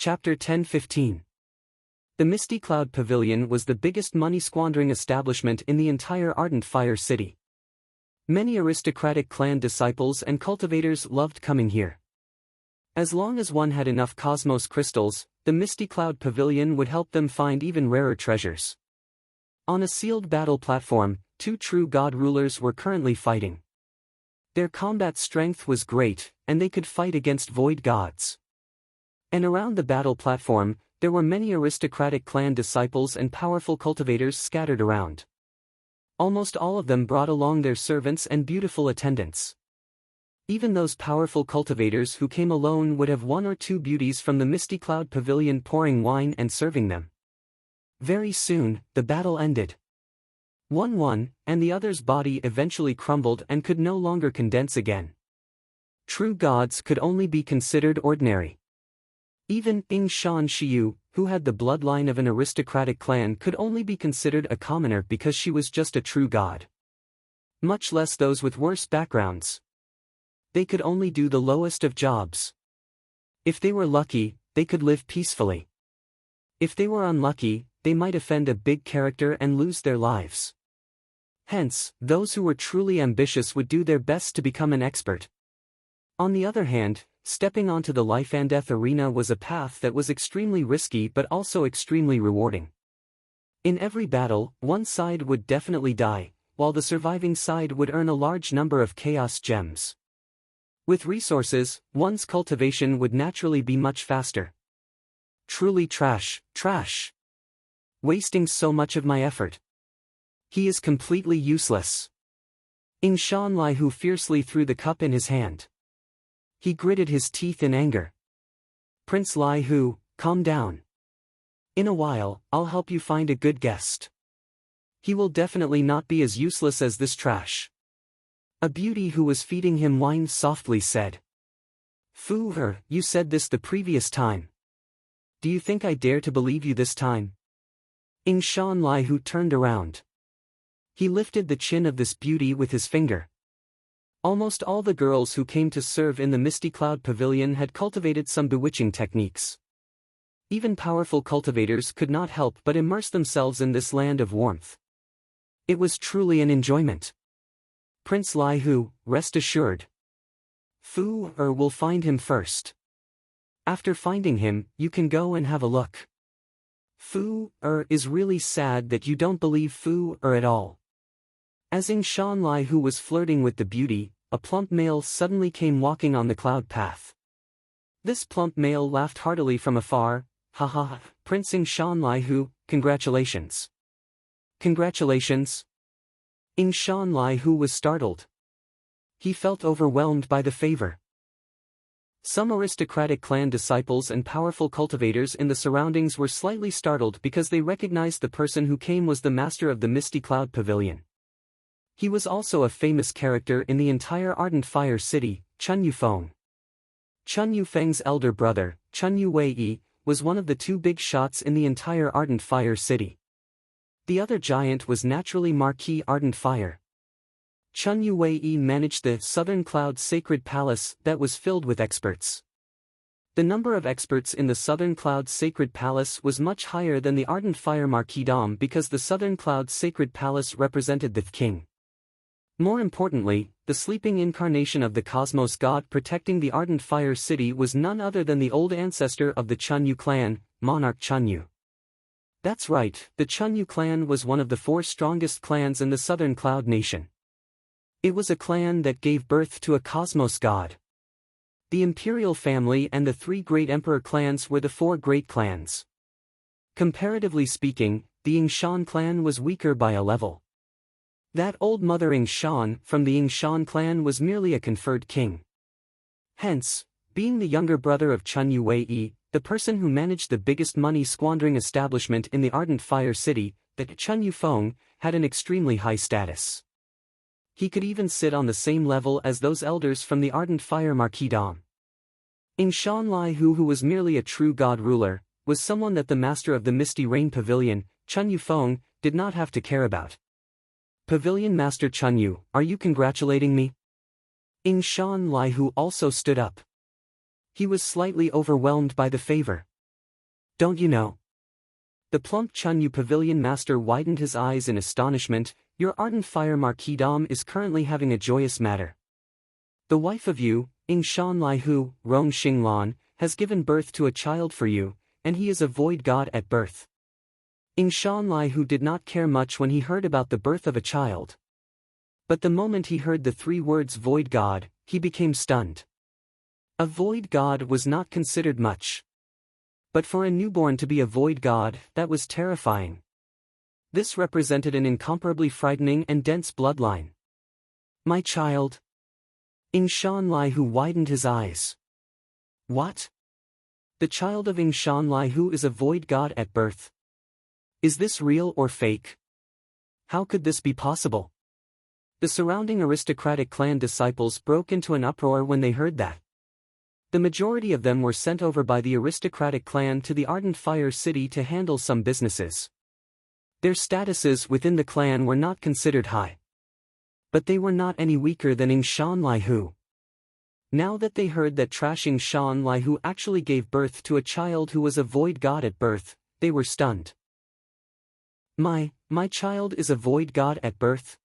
Chapter 10-15. The Misty Cloud Pavilion was the biggest money-squandering establishment in the entire Ardent Fire City. Many aristocratic clan disciples and cultivators loved coming here. As long as one had enough cosmos crystals, the Misty Cloud Pavilion would help them find even rarer treasures. On a sealed battle platform, two true god rulers were currently fighting. Their combat strength was great, and they could fight against void gods. And around the battle platform, there were many aristocratic clan disciples and powerful cultivators scattered around. Almost all of them brought along their servants and beautiful attendants. Even those powerful cultivators who came alone would have one or two beauties from the Misty Cloud Pavilion pouring wine and serving them. Very soon, the battle ended. One won, and the other's body eventually crumbled and could no longer condense again. True gods could only be considered ordinary. Even Ying Shiyu, who had the bloodline of an aristocratic clan, could only be considered a commoner because she was just a true god. Much less those with worse backgrounds. They could only do the lowest of jobs. If they were lucky, they could live peacefully. If they were unlucky, they might offend a big character and lose their lives. Hence, those who were truly ambitious would do their best to become an expert. On the other hand, stepping onto the life and death arena was a path that was extremely risky but also extremely rewarding. In every battle, one side would definitely die, while the surviving side would earn a large number of chaos gems. With resources, one's cultivation would naturally be much faster. Truly trash. Wasting so much of my effort. He is completely useless. Ying Shiyu fiercely threw the cup in his hand. He gritted his teeth in anger. Prince Lai Hu, calm down. In a while, I'll help you find a good guest. He will definitely not be as useless as this trash. A beauty who was feeding him wine softly said. Fu, you said this the previous time. Do you think I dare to believe you this time? Ying Shiyu turned around. He lifted the chin of this beauty with his finger. Almost all the girls who came to serve in the Misty Cloud Pavilion had cultivated some bewitching techniques. Even powerful cultivators could not help but immerse themselves in this land of warmth. It was truly an enjoyment. Prince Lai Hu, rest assured. Fu will find him first. After finding him, you can go and have a look. Fu is really sad that you don't believe Fu at all. As Ying Shiyu was flirting with the beauty, a plump male suddenly came walking on the cloud path. This plump male laughed heartily from afar. Ha ha, Prince Ying Shiyu, congratulations. Congratulations? Ying Shiyu was startled. He felt overwhelmed by the favor. Some aristocratic clan disciples and powerful cultivators in the surroundings were slightly startled because they recognized the person who came was the master of the Misty Cloud Pavilion. He was also a famous character in the entire Ardent Fire City, Chun Yufeng. Chun Yufeng's elder brother, Chun Yue, was one of the two big shots in the entire Ardent Fire City. The other giant was naturally Marquis Ardent Fire. Chun Yue managed the Southern Cloud Sacred Palace that was filled with experts. The number of experts in the Southern Cloud Sacred Palace was much higher than the Ardent Fire Marquisdom because the Southern Cloud Sacred Palace represented the king. More importantly, the sleeping incarnation of the Cosmos God protecting the Ardent Fire City was none other than the old ancestor of the Chunyu clan, Monarch Chunyu. That's right, the Chunyu clan was one of the 4 strongest clans in the Southern Cloud Nation. It was a clan that gave birth to a Cosmos God. The Imperial family and the 3 great Emperor clans were the 4 great clans. Comparatively speaking, the Yingshan clan was weaker by a level. That old mother Yingshan from the Yingshan clan was merely a conferred king. Hence, being the younger brother of Chun Yue, the person who managed the biggest money-squandering establishment in the Ardent Fire City, that Chun Yufeng, had an extremely high status. He could even sit on the same level as those elders from the Ardent Fire Marquisdom. Ying Shiyu, who was merely a true god ruler, was someone that the master of the Misty Rain Pavilion, Chun Yufeng, did not have to care about. Pavilion Master Chunyu, are you congratulating me? Ying Shiyu also stood up. He was slightly overwhelmed by the favor. Don't you know? The plump Chunyu pavilion master widened his eyes in astonishment. Your ardent fire marquisdom is currently having a joyous matter. The wife of you, Ying Shanlai Hu, Rong Xinglan, has given birth to a child for you, and he is a void god at birth. Ying Shanlai Hu did not care much when he heard about the birth of a child. But the moment he heard the 3 words void god, he became stunned. A void god was not considered much. But for a newborn to be a void god, that was terrifying. This represented an incomparably frightening and dense bloodline. My child? Ying Shanlai Hu widened his eyes. What? The child of Ying Shanlai Hu is a void god at birth. Is this real or fake? How could this be possible? The surrounding aristocratic clan disciples broke into an uproar when they heard that. The majority of them were sent over by the aristocratic clan to the Ardent Fire City to handle some businesses. Their statuses within the clan were not considered high. But they were not any weaker than Ying Shanlai Hu. Now that they heard that Ying Shanlai Hu actually gave birth to a child who was a void god at birth, they were stunned. My child is a void god at birth?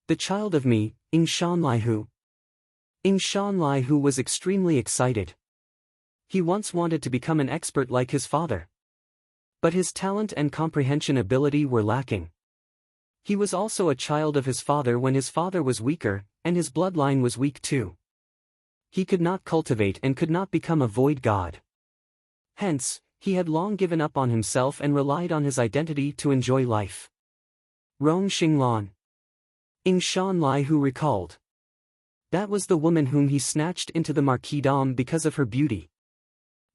The child of me, Ying Shanlai Hu. Ying Shanlai Hu was extremely excited. He once wanted to become an expert like his father. But his talent and comprehension ability were lacking. He was also a child of his father when his father was weaker, and his bloodline was weak too. He could not cultivate and could not become a void god. Hence, he had long given up on himself and relied on his identity to enjoy life. Rong Xinglan. Ying Shanlai Hu recalled. That was the woman whom he snatched into the marquisdom because of her beauty.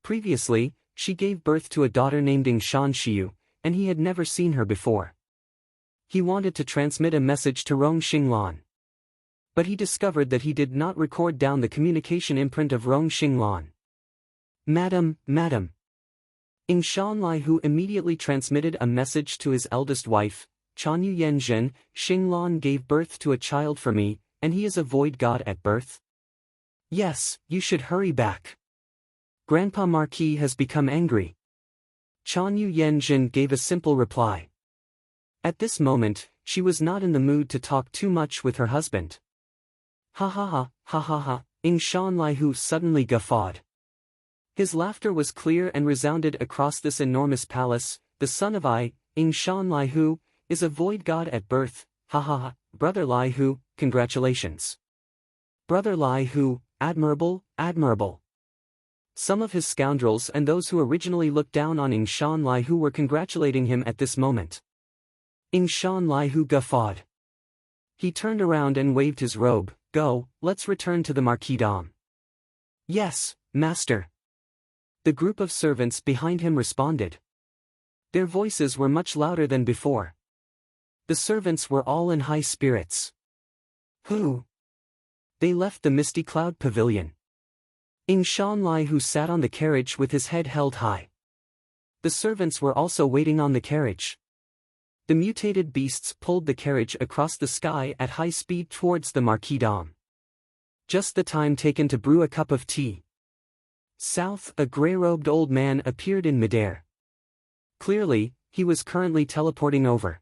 Previously, she gave birth to a daughter named Ying Shanshiyu, and he had never seen her before. He wanted to transmit a message to Rong Xinglan. But he discovered that he did not record down the communication imprint of Rong Xinglan. Madam. Ying Shanlai Hu immediately transmitted a message to his eldest wife, Chanyu Yanzhen. Xinglan gave birth to a child for me, and he is a void god at birth? Yes, you should hurry back. Grandpa Marquis has become angry. Chanyu Yanzhen gave a simple reply. At this moment, she was not in the mood to talk too much with her husband. Ha ha ha, Ying Shanlai Hu suddenly guffawed. His laughter was clear and resounded across this enormous palace. The son of Ying Shanlai Hu, is a void god at birth. Ha ha ha, Brother Lai Hu, congratulations. Brother Lai Hu, admirable. Some of his scoundrels and those who originally looked down on Ying Shanlai Hu were congratulating him at this moment. Ying Shanlai Hu guffawed. He turned around and waved his robe. Go, let's return to the marquisdom. Yes, master. The group of servants behind him responded. Their voices were much louder than before. The servants were all in high spirits. Who? They left the misty cloud pavilion. Ying Shanlai Hu sat on the carriage with his head held high. The servants were also waiting on the carriage. The mutated beasts pulled the carriage across the sky at high speed towards the marquisdom. Just the time taken to brew a cup of tea. South, a grey-robed old man appeared in midair. Clearly, he was currently teleporting over.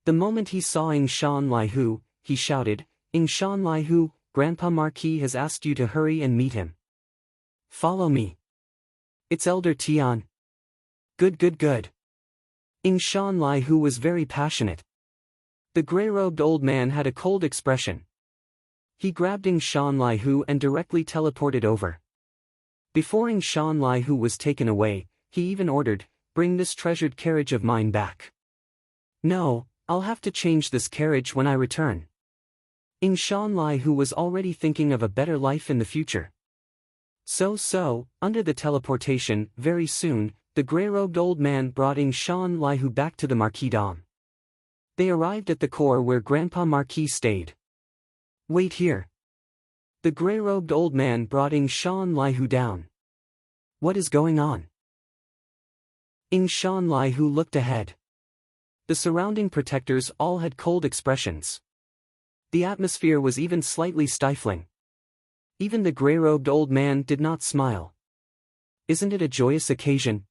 The moment he saw Ying Shanlai Hu, he shouted, Ying Shanlai Hu, Grandpa Marquis has asked you to hurry and meet him. Follow me. It's Elder Tian. Good. Ying Shanlai Hu was very passionate. The grey-robed old man had a cold expression. He grabbed Ying Shanlai Hu and directly teleported over. Before Ying Shanlai Hu was taken away, he even ordered, bring this treasured carriage of mine back. No, I'll have to change this carriage when I return. Ying Shanlai Hu was already thinking of a better life in the future. So, under the teleportation, very soon, the grey-robed old man brought Ying Shanlai Hu back to the marquisdom. They arrived at the core where Grandpa Marquis stayed. Wait here. The grey-robed old man brought Ying Shanlai Hu down. What is going on? Ying Shanlai Hu looked ahead. The surrounding protectors all had cold expressions. The atmosphere was even slightly stifling. Even the grey-robed old man did not smile. Isn't it a joyous occasion?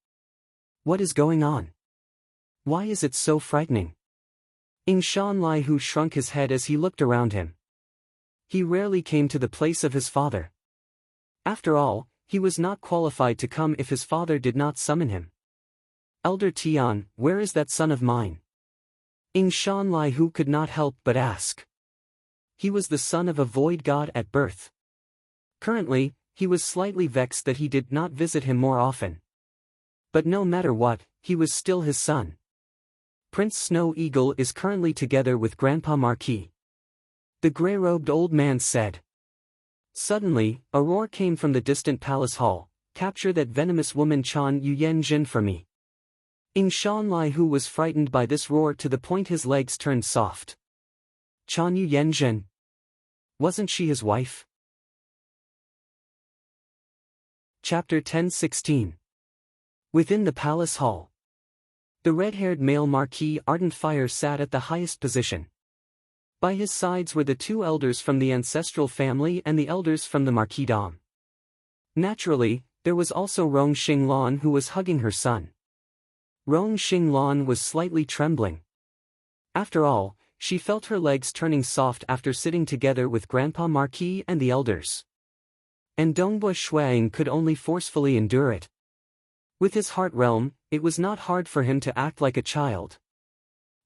What is going on? Why is it so frightening? Ying Shanlai who shrunk his head as he looked around him. He rarely came to the place of his father. After all, he was not qualified to come if his father did not summon him. Elder Tian, where is that son of mine? Ying Shanlai who could not help but ask. He was the son of a void god at birth. Currently, he was slightly vexed that he did not visit him more often. But no matter what, he was still his son. Prince Snow Eagle is currently together with Grandpa Marquis. The grey-robed old man said. Suddenly, a roar came from the distant palace hall. Capture that venomous woman Chan Yuyen Jin for me. Ying Shanlai who was frightened by this roar to the point his legs turned soft. Chan Yuyen Jin. Wasn't she his wife? Chapter 10:16. Within the palace hall. The red-haired male Marquis Ardent Fire sat at the highest position. By his sides were the two elders from the ancestral family and the elders from the marquisdom. Naturally, there was also Rong Xinglan who was hugging her son. Rong Xinglan was slightly trembling. After all, she felt her legs turning soft after sitting together with Grandpa Marquis and the elders. And Dongbua Shuang could only forcefully endure it. With his heart realm, it was not hard for him to act like a child.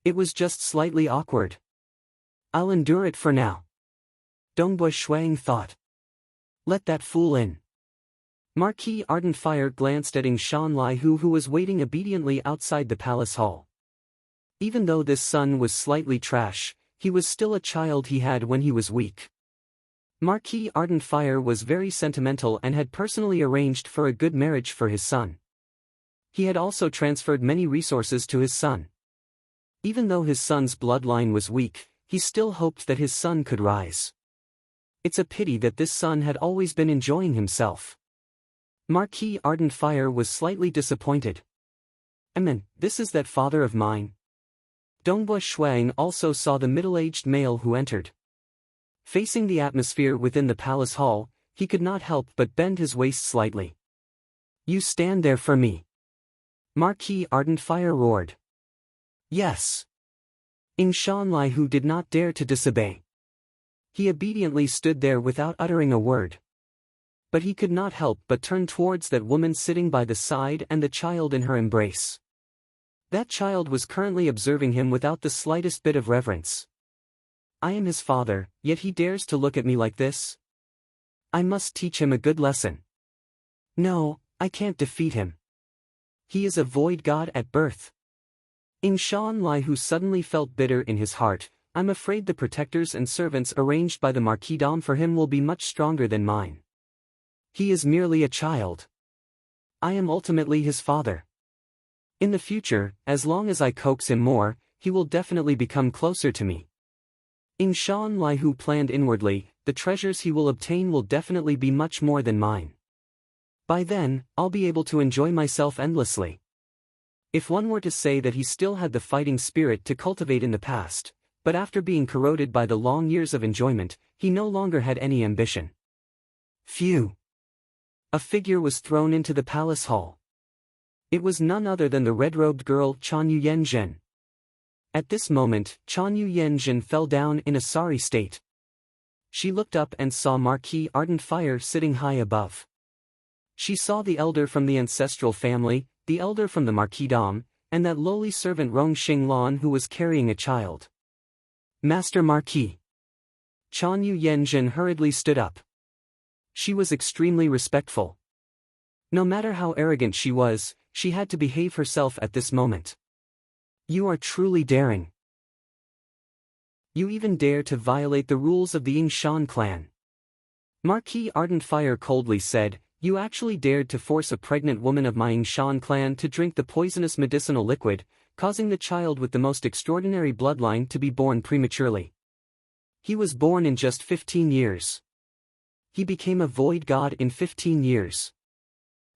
It was just slightly awkward. I'll endure it for now. Dongbua Shuang thought. Let that fool in. Marquis Ardent Fire glanced at Ying Shanlai who was waiting obediently outside the palace hall. Even though this son was slightly trash, he was still a child he had when he was weak. Marquis Ardent Fire was very sentimental and had personally arranged for a good marriage for his son. He had also transferred many resources to his son. Even though his son's bloodline was weak, he still hoped that his son could rise. It's a pity that this son had always been enjoying himself. Marquis Ardent Fire was slightly disappointed. This is that father of mine. Dongbua Shuang also saw the middle-aged male who entered. Facing the atmosphere within the palace hall, he could not help but bend his waist slightly. You stand there for me. Marquis Ardent Fire roared. Yes. Ying Shanlai who did not dare to disobey. He obediently stood there without uttering a word. But he could not help but turn towards that woman sitting by the side and the child in her embrace. That child was currently observing him without the slightest bit of reverence. I am his father, yet he dares to look at me like this? I must teach him a good lesson. No, I can't defeat him. He is a void god at birth. Ying Shanlai who suddenly felt bitter in his heart, I'm afraid the protectors and servants arranged by the marquisdom for him will be much stronger than mine. He is merely a child. I am ultimately his father. In the future, as long as I coax him more, he will definitely become closer to me. Ying Shanlai who planned inwardly, the treasures he will obtain will definitely be much more than mine. By then, I'll be able to enjoy myself endlessly. If one were to say that he still had the fighting spirit to cultivate in the past, but after being corroded by the long years of enjoyment, he no longer had any ambition. Phew! A figure was thrown into the palace hall. It was none other than the red-robed girl Chan Yuyen Jin. At this moment, Chan Yuyen Jin fell down in a sorry state. She looked up and saw Marquis Ardent Fire sitting high above. She saw the elder from the ancestral family, the elder from the marquisdom, and that lowly servant Rong Xinglan who was carrying a child. Master Marquis. Chan Yuyen Jin hurriedly stood up. She was extremely respectful. No matter how arrogant she was, she had to behave herself at this moment. You are truly daring. You even dare to violate the rules of the Ying Shan clan. Marquis Ardent Fire coldly said, you actually dared to force a pregnant woman of my Ying Shan clan to drink the poisonous medicinal liquid, causing the child with the most extraordinary bloodline to be born prematurely. He was born in just 15 years. He became a void god in 15 years.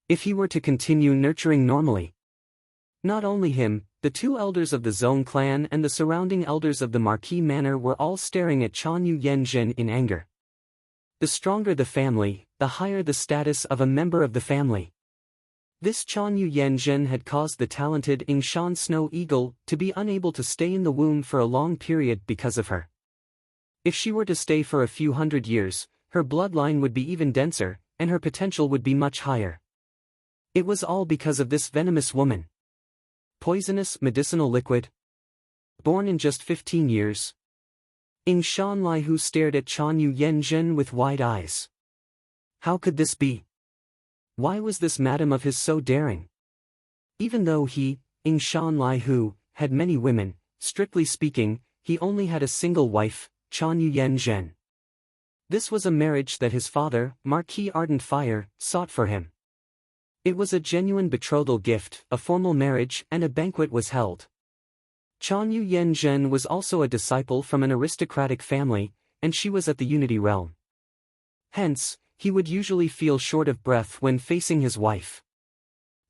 If he were to continue nurturing normally. Not only him, the two elders of the Zone clan and the surrounding elders of the Marquis Manor were all staring at Chan Yuyen Jin in anger. The stronger the family, the higher the status of a member of the family. This Chan Yu Yanzhen had caused the talented Ying Shan Snow Eagle to be unable to stay in the womb for a long period because of her. If she were to stay for a few hundred years, her bloodline would be even denser, and her potential would be much higher. It was all because of this venomous woman. Poisonous medicinal liquid. Born in just 15 years. Ying Shan Lihu stared at Chan Yu Yanzhen with wide eyes. How could this be? Why was this madam of his so daring? Even though he, Ying Shan Lihu, had many women, strictly speaking, he only had a single wife, Chan Yu Yanzhen. This was a marriage that his father, Marquis Ardent Fire, sought for him. It was a genuine betrothal gift, a formal marriage, and a banquet was held. Chan Yu Yanzhen was also a disciple from an aristocratic family, and she was at the Unity realm. Hence, he would usually feel short of breath when facing his wife.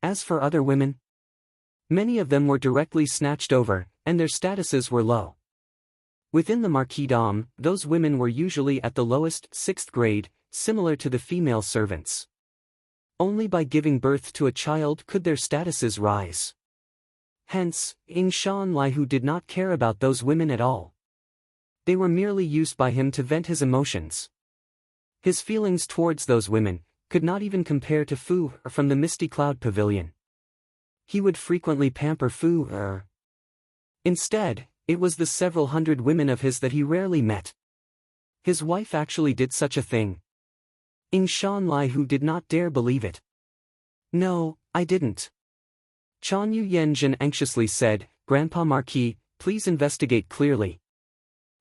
As for other women, many of them were directly snatched over, and their statuses were low. Within the marquisdom, those women were usually at the lowest, 6th grade, similar to the female servants. Only by giving birth to a child could their statuses rise. Hence, Ying Shan Lihu did not care about those women at all. They were merely used by him to vent his emotions. His feelings towards those women could not even compare to Fu from the Misty Cloud Pavilion. He would frequently pamper Fu. Instead, it was the several hundred women of his that he rarely met. His wife actually did such a thing. Ying Shan Lihu did not dare believe it. No, I didn't. Chan Yu Yanzhen anxiously said, Grandpa Marquis, please investigate clearly.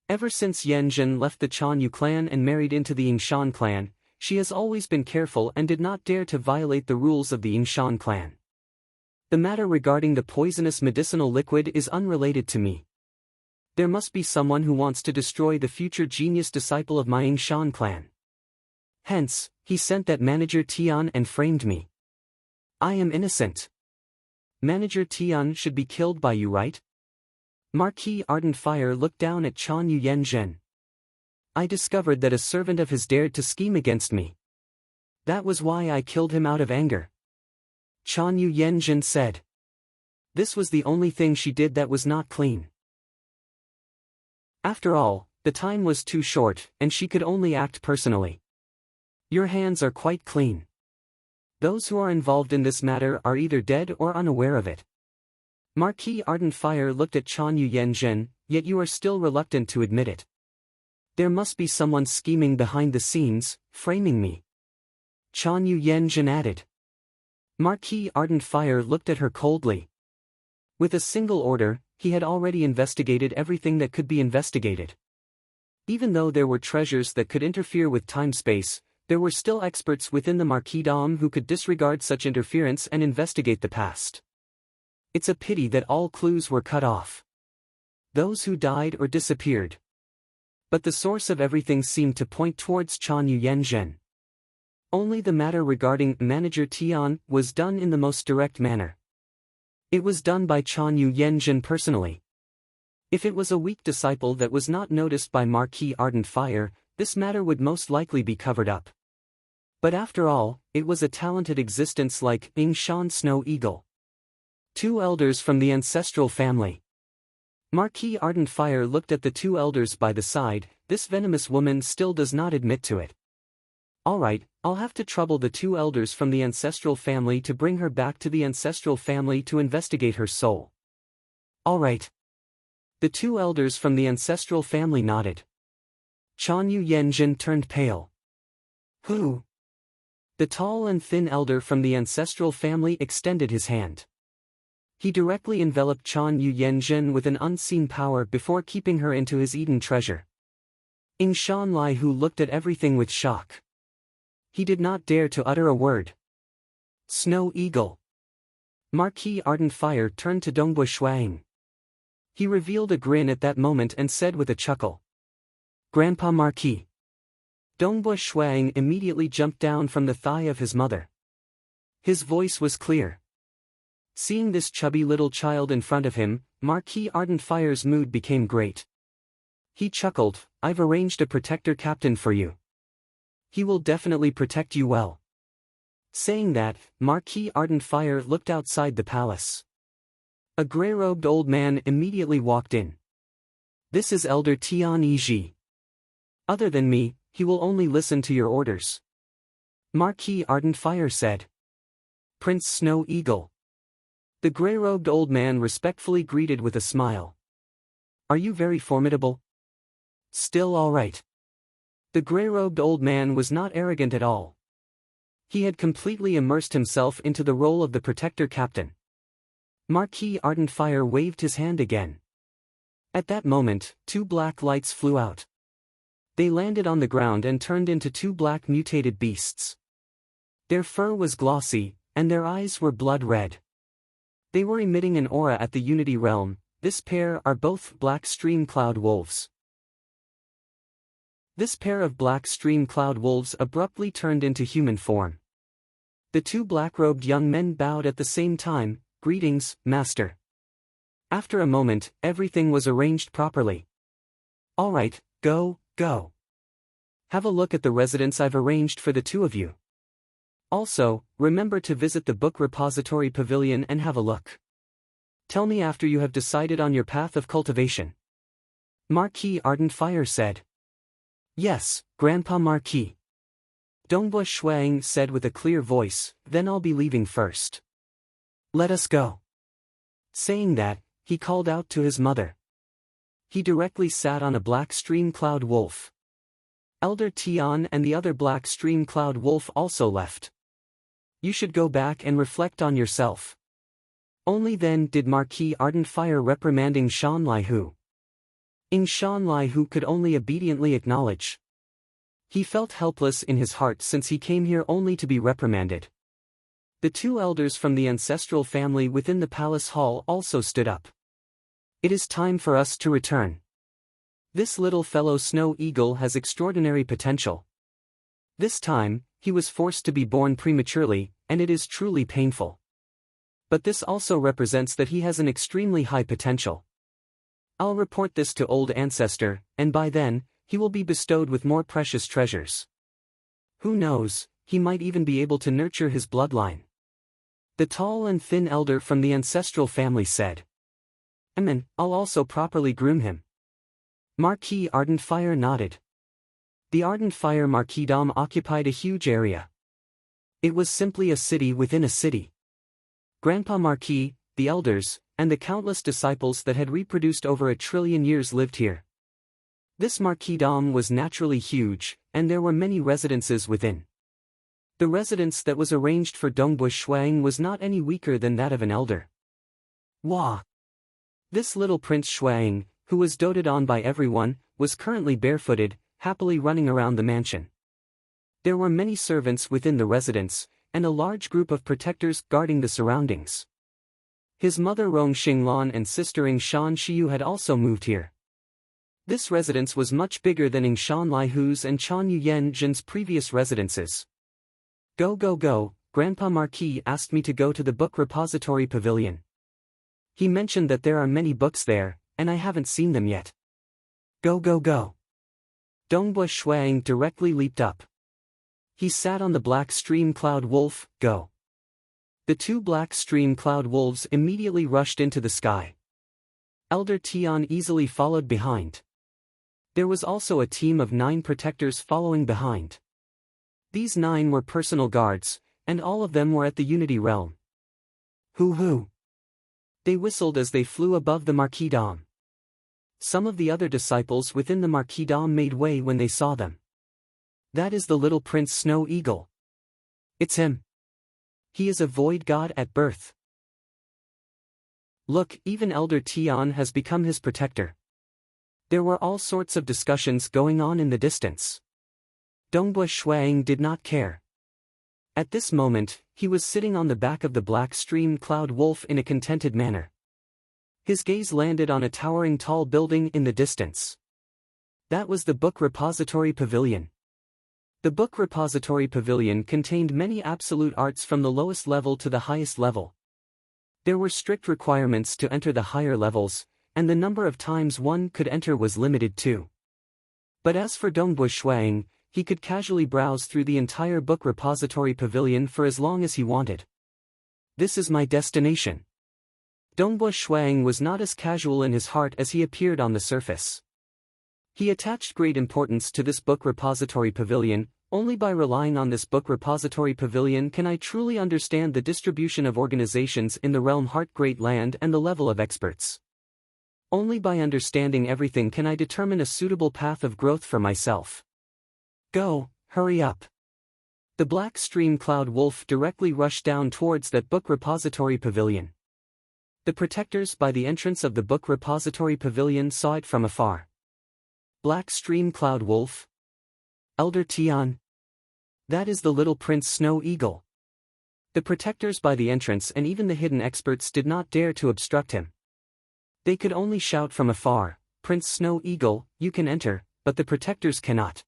Ever since Yanzhen left the Chan Yu clan and married into the Ying Shan clan, she has always been careful and did not dare to violate the rules of the Ying Shan clan. The matter regarding the poisonous medicinal liquid is unrelated to me. There must be someone who wants to destroy the future genius disciple of my Ying Shan clan. Hence, he sent that Manager Tian and framed me. I am innocent. Manager Tian should be killed by you, right? Marquis Ardent Fire looked down at Chan Yu Yanzhen. I discovered that a servant of his dared to scheme against me. That was why I killed him out of anger. Chan Yu Yanzhen said. This was the only thing she did that was not clean. After all, the time was too short, and she could only act personally. Your hands are quite clean. Those who are involved in this matter are either dead or unaware of it. Marquis Ardent Fire looked at Chan Yu Yanzhen, yet you are still reluctant to admit it. There must be someone scheming behind the scenes, framing me. Chan Yu Yanzhen added. Marquis Ardent Fire looked at her coldly. With a single order, he had already investigated everything that could be investigated. Even though there were treasures that could interfere with time-space, there were still experts within the marquisdom who could disregard such interference and investigate the past. It's a pity that all clues were cut off. Those who died or disappeared. But the source of everything seemed to point towards Chan Yu Yanzhen. Only the matter regarding Manager Tian was done in the most direct manner. It was done by Chan Yu Yanzhen personally. If it was a weak disciple that was not noticed by Marquis Ardent Fire, this matter would most likely be covered up. But after all, it was a talented existence like Ying Shan Snow Eagle. 2 elders from the ancestral family. Marquis Ardent Fire looked at the 2 elders by the side. This venomous woman still does not admit to it. Alright, I'll have to trouble the 2 elders from the ancestral family to bring her back to the ancestral family to investigate her soul. Alright. The 2 elders from the ancestral family nodded. Chan Yu Yanzhen turned pale. Who? The tall and thin elder from the ancestral family extended his hand. He directly enveloped Chan Yu Yanzhen with an unseen power before keeping her into his Eden treasure. Ying Shan Lihu looked at everything with shock. He did not dare to utter a word. Snow Eagle. Marquis Ardent Fire turned to Dongbui Shuang. He revealed a grin at that moment and said with a chuckle. Grandpa Marquis. Dongbui Shuang immediately jumped down from the thigh of his mother. His voice was clear. Seeing this chubby little child in front of him, Marquis Ardent Fire's mood became great. He chuckled, I've arranged a protector captain for you. He will definitely protect you well. Saying that, Marquis Ardentfire looked outside the palace. A grey-robed old man immediately walked in. This is Elder Tian Yi. Other than me, he will only listen to your orders. Marquis Ardentfire said. Prince Snow Eagle. The grey-robed old man respectfully greeted with a smile. Are you very formidable? Still all right. The grey-robed old man was not arrogant at all. He had completely immersed himself into the role of the protector captain. Marquis Ardentfire waved his hand again. At that moment, 2 black lights flew out. They landed on the ground and turned into 2 black mutated beasts. Their fur was glossy, and their eyes were blood red. They were emitting an aura at the Unity Realm. This pair are both black stream cloud wolves. This pair of black stream cloud wolves abruptly turned into human form. The 2 black-robed young men bowed at the same time. Greetings, Master. After a moment, everything was arranged properly. All right, go. Have a look at the residence I've arranged for the 2 of you. Also, remember to visit the book repository pavilion and have a look. Tell me after you have decided on your path of cultivation. Marquis Ardentfire said. Yes, Grandpa Marquis. Dongbua Shuang said with a clear voice, then I'll be leaving first. Let us go. Saying that, he called out to his mother. He directly sat on a black stream cloud wolf. Elder Tian and the other black stream cloud wolf also left. You should go back and reflect on yourself. Only then did Marquis Ardentfire reprimanding Shan Laihu. Shan Laihu could only obediently acknowledge. He felt helpless in his heart since he came here only to be reprimanded. The 2 elders from the ancestral family within the palace hall also stood up. It is time for us to return. This little fellow Snow Eagle has extraordinary potential. This time, he was forced to be born prematurely, and it is truly painful. But this also represents that he has an extremely high potential. I'll report this to Old Ancestor, and by then, he will be bestowed with more precious treasures. Who knows, he might even be able to nurture his bloodline. The tall and thin elder from the ancestral family said. I'll also properly groom him. Marquis Ardentfire nodded. The Ardentfire Marquisdom occupied a huge area. It was simply a city within a city. Grandpa Marquis, the elders, and the countless disciples that had reproduced over 1 trillion years lived here. This Marquisdom was naturally huge, and there were many residences within. The residence that was arranged for Dongbua Shuang was not any weaker than that of an elder. Wah! This little Prince Shuang, who was doted on by everyone, was currently barefooted, happily running around the mansion. There were many servants within the residence, and a large group of protectors guarding the surroundings. His mother Rong Xinglan and sister Shan Shiyu had also moved here. This residence was much bigger than Shan Laihu's and Chan Yuyen Jin's previous residences. Go, Grandpa Marquis asked me to go to the book repository pavilion. He mentioned that there are many books there, and I haven't seen them yet. Go. Dongbua Shuang directly leaped up. He sat on the black stream cloud wolf. Go. The 2 black stream cloud wolves immediately rushed into the sky. Elder Tian easily followed behind. There was also a team of 9 protectors following behind. These 9 were personal guards, and all of them were at the Unity Realm. Hoo! They whistled as they flew above the Marquisdom. Some of the other disciples within the Marquisdom made way when they saw them. That is the little Prince Snow Eagle. It's him. He is a void god at birth. Look, even Elder Tian has become his protector. There were all sorts of discussions going on in the distance. Dongbua Shuang did not care. At this moment, he was sitting on the back of the black stream cloud wolf in a contented manner. His gaze landed on a towering tall building in the distance. That was the book repository pavilion. The book repository pavilion contained many absolute arts from the lowest level to the highest level. There were strict requirements to enter the higher levels, and the number of times one could enter was limited too. But as for Dongbua Shuang, he could casually browse through the entire book repository pavilion for as long as he wanted. This is my destination. Dongbua Shuang was not as casual in his heart as he appeared on the surface. He attached great importance to this book repository pavilion. Only by relying on this book repository pavilion can I truly understand the distribution of organizations in the realm Heart Great Land and the level of experts. Only by understanding everything can I determine a suitable path of growth for myself. Go, hurry up. The black stream cloud wolf directly rushed down towards that book repository pavilion. The protectors by the entrance of the book repository pavilion saw it from afar. Black stream cloud wolf? Elder Tian? That is the little Prince Snow Eagle. The protectors by the entrance and even the hidden experts did not dare to obstruct him. They could only shout from afar, "Prince Snow Eagle, you can enter," but the protectors cannot.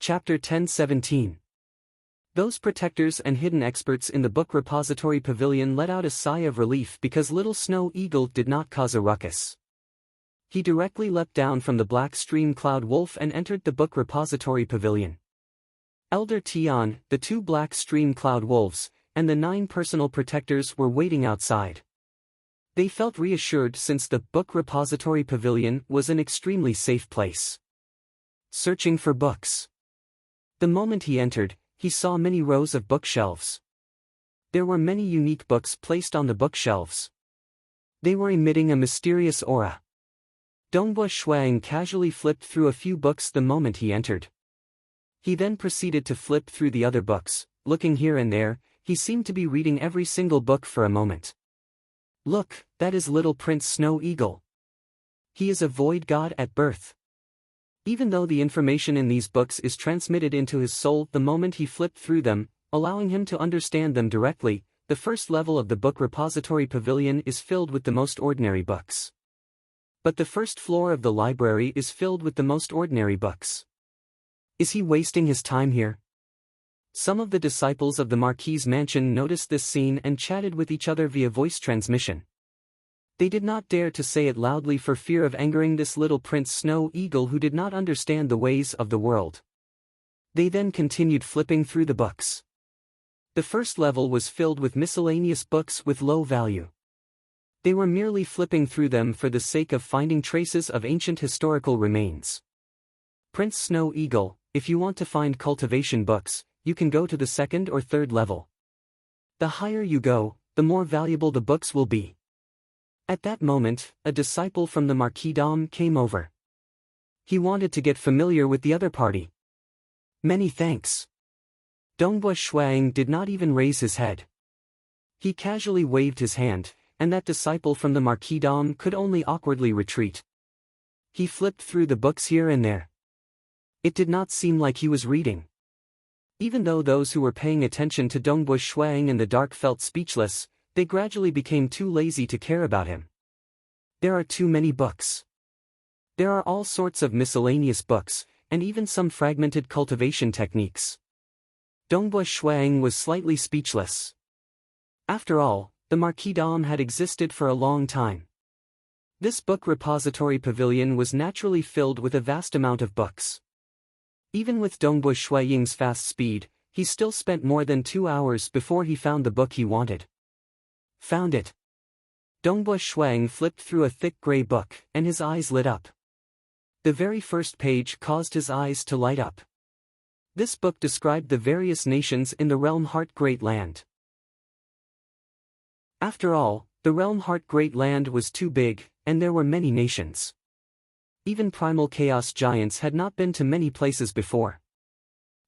Chapter 10:17. Those protectors and hidden experts in the book repository pavilion let out a sigh of relief because little Snow Eagle did not cause a ruckus. He directly leapt down from the black stream cloud wolf and entered the book repository pavilion. Elder Tian, the 2 black stream cloud wolves, and the 9 personal protectors were waiting outside. They felt reassured since the book repository pavilion was an extremely safe place. Searching for books. The moment he entered, he saw many rows of bookshelves. There were many unique books placed on the bookshelves. They were emitting a mysterious aura. Dongbua Shuang casually flipped through a few books the moment he entered. He then proceeded to flip through the other books, looking here and there. He seemed to be reading every single book for a moment. Look, that is little Prince Snow Eagle. He is a void god at birth. Even though the information in these books is transmitted into his soul the moment he flipped through them, allowing him to understand them directly, the first level of the book repository pavilion is filled with the most ordinary books. But the first floor of the library is filled with the most ordinary books. Is he wasting his time here? Some of the disciples of the Marquis's mansion noticed this scene and chatted with each other via voice transmission. They did not dare to say it loudly for fear of angering this little Prince Snow Eagle who did not understand the ways of the world. They then continued flipping through the books. The first level was filled with miscellaneous books with low value. They were merely flipping through them for the sake of finding traces of ancient historical remains. Prince Snow Eagle, if you want to find cultivation books, you can go to the 2nd or 3rd level. The higher you go, the more valuable the books will be. At that moment, a disciple from the Marquisdom came over. He wanted to get familiar with the other party. Many thanks. Dongbua Shuang did not even raise his head. He casually waved his hand, and that disciple from the Marquisdom could only awkwardly retreat. He flipped through the books here and there. It did not seem like he was reading. Even though those who were paying attention to Dongbua Shuang in the dark felt speechless, they gradually became too lazy to care about him. There are too many books. There are all sorts of miscellaneous books, and even some fragmented cultivation techniques. Dongbua Shuang was slightly speechless. After all, the Marquisdom had existed for a long time. This book repository pavilion was naturally filled with a vast amount of books. Even with Dongbua Shuang's fast speed, he still spent more than 2 hours before he found the book he wanted. Found it. Dongbua Shuang flipped through a thick gray book, and his eyes lit up. The very first page caused his eyes to light up. This book described the various nations in the realm Heart Great Land. After all, the realm Heart Great Land was too big, and there were many nations. Even primal chaos giants had not been to many places before.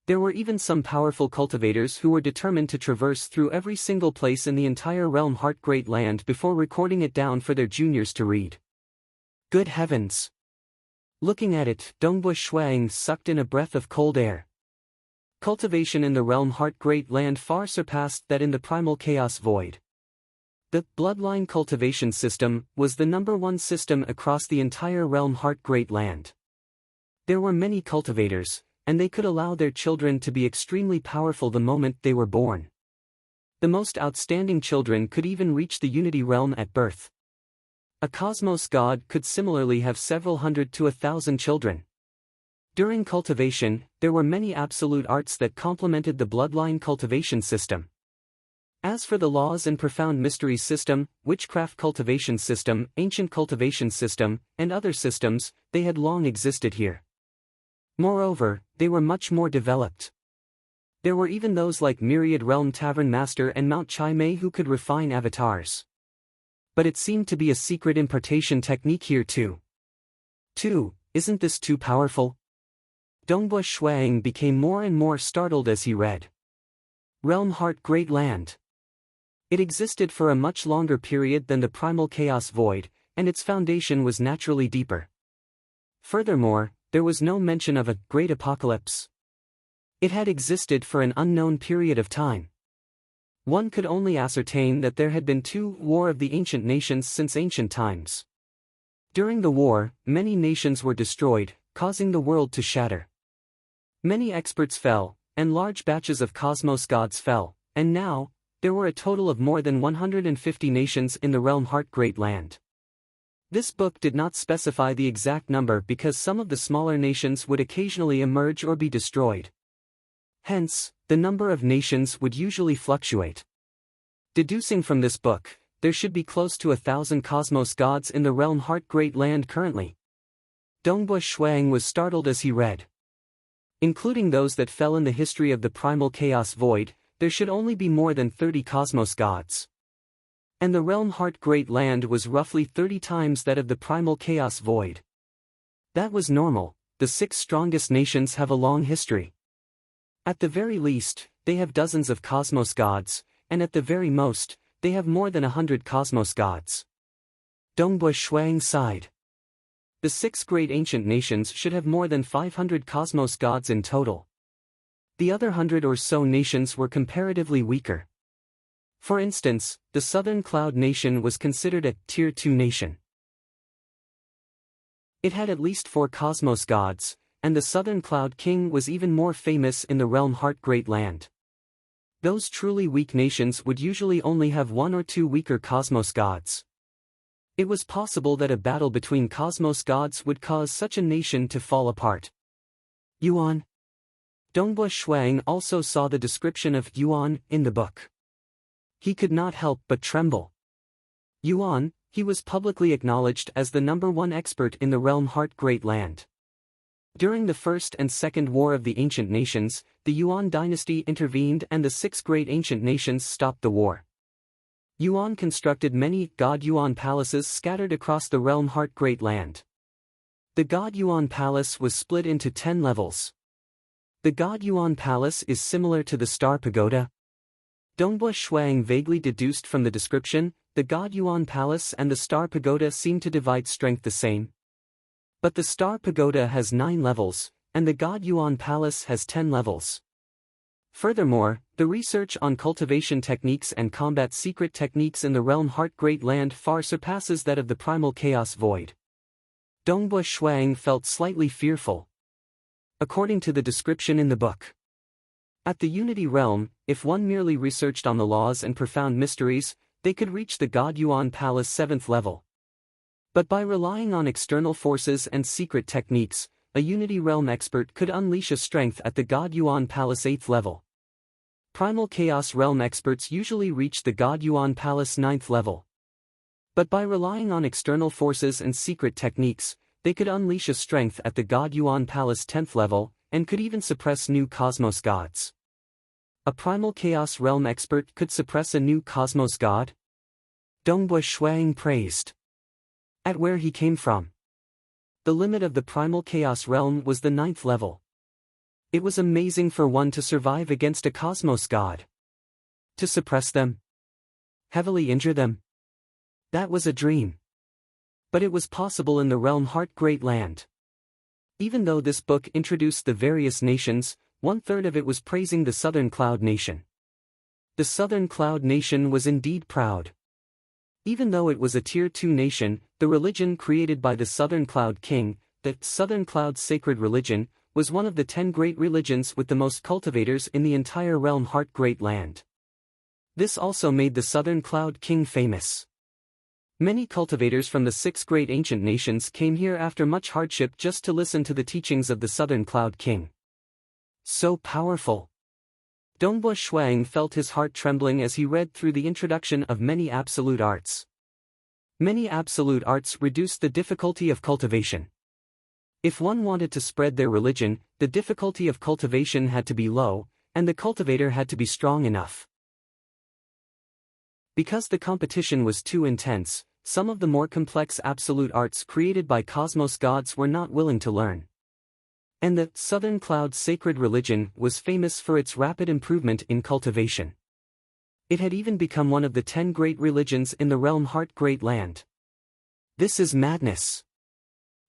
There were even some powerful cultivators who were determined to traverse through every single place in the entire realm Heart Great Land before recording it down for their juniors to read. Good heavens! Looking at it, Dongbua Shuang sucked in a breath of cold air. Cultivation in the realm Heart Great Land far surpassed that in the primal chaos void. The bloodline cultivation system was the #1 system across the entire realm Heart Great Land. There were many cultivators, and they could allow their children to be extremely powerful the moment they were born. The most outstanding children could even reach the Unity realm at birth. A cosmos god could similarly have several hundred to 1,000 children. During cultivation, there were many absolute arts that complemented the bloodline cultivation system. As for the laws and profound mysteries system, witchcraft cultivation system, ancient cultivation system, and other systems, they had long existed here. Moreover, they were much more developed. There were even those like Myriad Realm Tavern Master and Mount Chai Mei who could refine avatars. But it seemed to be a secret impartation technique here too. Isn't this too powerful? Dongbua Shuang became more and more startled as he read. Realm Heart Great Land. It existed for a much longer period than the primal chaos void, and its foundation was naturally deeper. Furthermore, there was no mention of a great apocalypse. It had existed for an unknown period of time. One could only ascertain that there had been two wars of the ancient nations since ancient times. During the war, many nations were destroyed, causing the world to shatter. Many experts fell, and large batches of cosmos gods fell, and now, there were a total of more than 150 nations in the realm Heart Great Land. This book did not specify the exact number because some of the smaller nations would occasionally emerge or be destroyed. Hence, the number of nations would usually fluctuate. Deducing from this book, there should be close to 1,000 cosmos gods in the realm Heart Great Land currently. Dongbua Shuang was startled as he read. Including those that fell in the history of the primal chaos void, there should only be more than 30 cosmos gods. And the realm Heart Great Land was roughly 30 times that of the primal chaos void. That was normal. The 6 strongest nations have a long history. At the very least, they have dozens of cosmos gods, and at the very most, they have more than 100 cosmos gods. Dongbua Shuang sighed. The 6 great ancient nations should have more than 500 cosmos gods in total. The other 100 or so nations were comparatively weaker. For instance, the Southern Cloud Nation was considered a Tier 2 nation. It had at least 4 cosmos gods, and the Southern Cloud King was even more famous in the realm Heart Great Land. Those truly weak nations would usually only have 1 or 2 weaker cosmos gods. It was possible that a battle between cosmos gods would cause such a nation to fall apart. Yuan. Dongbua Shuang also saw the description of Yuan in the book. He could not help but tremble. Yuan, he was publicly acknowledged as the #1 expert in the realm Heart Great Land. During the First and Second War of the Ancient Nations, the Yuan dynasty intervened and the 6 great ancient nations stopped the war. Yuan constructed many God Yuan palaces scattered across the realm Heart Great Land. The God Yuan Palace was split into 10 levels. The God Yuan Palace is similar to the Star Pagoda. Dongbua Shuang vaguely deduced from the description, the God Yuan Palace and the Star Pagoda seem to divide strength the same. But the Star Pagoda has 9 levels, and the God Yuan Palace has 10 levels. Furthermore, the research on cultivation techniques and combat secret techniques in the realm Heart Great Land far surpasses that of the primal chaos void. Dongbua Shuang felt slightly fearful. According to the description in the book, at the Unity Realm, if one merely researched on the laws and profound mysteries, they could reach the God Yuan Palace 7th level. But by relying on external forces and secret techniques, a Unity Realm expert could unleash a strength at the God Yuan Palace 8th level. Primal Chaos Realm experts usually reach the God Yuan Palace 9th level. But by relying on external forces and secret techniques, they could unleash a strength at the God Yuan Palace 10th level, and could even suppress new cosmos gods. A Primal Chaos Realm expert could suppress a new cosmos god? Dongbua Shuang praised. At where he came from. The limit of the Primal Chaos Realm was the 9th level. It was amazing for one to survive against a cosmos god. To suppress them? Heavily injure them? That was a dream. But it was possible in the realm Heart Great Land. Even though this book introduced the various nations, 1/3 of it was praising the Southern Cloud Nation. The Southern Cloud Nation was indeed proud. Even though it was a Tier 2 nation, the religion created by the Southern Cloud King, the Southern Cloud Sacred Religion, was one of the 10 great religions with the most cultivators in the entire realm Heart Great Land. This also made the Southern Cloud King famous. Many cultivators from the 6 great ancient nations came here after much hardship just to listen to the teachings of the Southern Cloud King. So powerful! Dongbua Shuang felt his heart trembling as he read through the introduction of many absolute arts. Many absolute arts reduced the difficulty of cultivation. If one wanted to spread their religion, the difficulty of cultivation had to be low, and the cultivator had to be strong enough. Because the competition was too intense, some of the more complex absolute arts created by cosmos gods were not willing to learn. And the Southern Cloud sacred religion was famous for its rapid improvement in cultivation. It had even become one of the 10 great religions in the realm Heart Great Land. This is madness.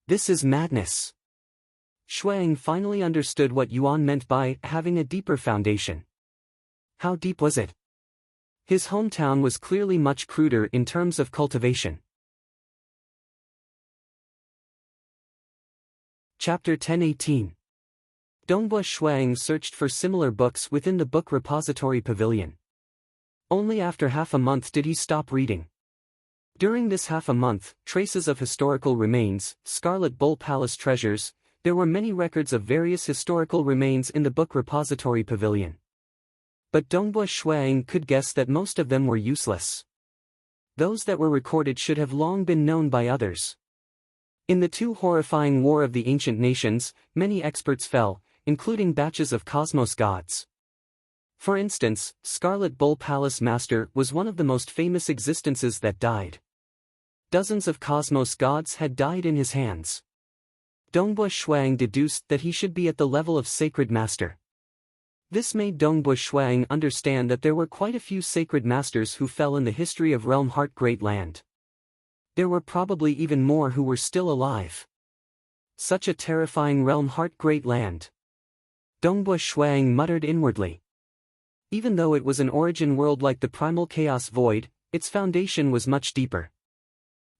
This is madness. Shuang finally understood what Yuan meant by having a deeper foundation. How deep was it? His hometown was clearly much cruder in terms of cultivation. Chapter 10:18. Dongbua Shuang searched for similar books within the book repository pavilion. Only after half a month did he stop reading. During this half a month, traces of historical remains, Scarlet Bull Palace treasures, there were many records of various historical remains in the book repository pavilion. But Dongbua Shuang could guess that most of them were useless. Those that were recorded should have long been known by others. In the too horrifying War of the Ancient Nations, many experts fell, including batches of cosmos gods. For instance, Scarlet Bull Palace Master was one of the most famous existences that died. Dozens of cosmos gods had died in his hands. Dongbua Shuang deduced that he should be at the level of Sacred Master. This made Dongbua Shuang understand that there were quite a few Sacred Masters who fell in the history of Realm Heart Great Land. There were probably even more who were still alive. Such a terrifying Realm Heart Great Land. Dongbua Shuang muttered inwardly. Even though it was an origin world like the Primal Chaos Void, its foundation was much deeper.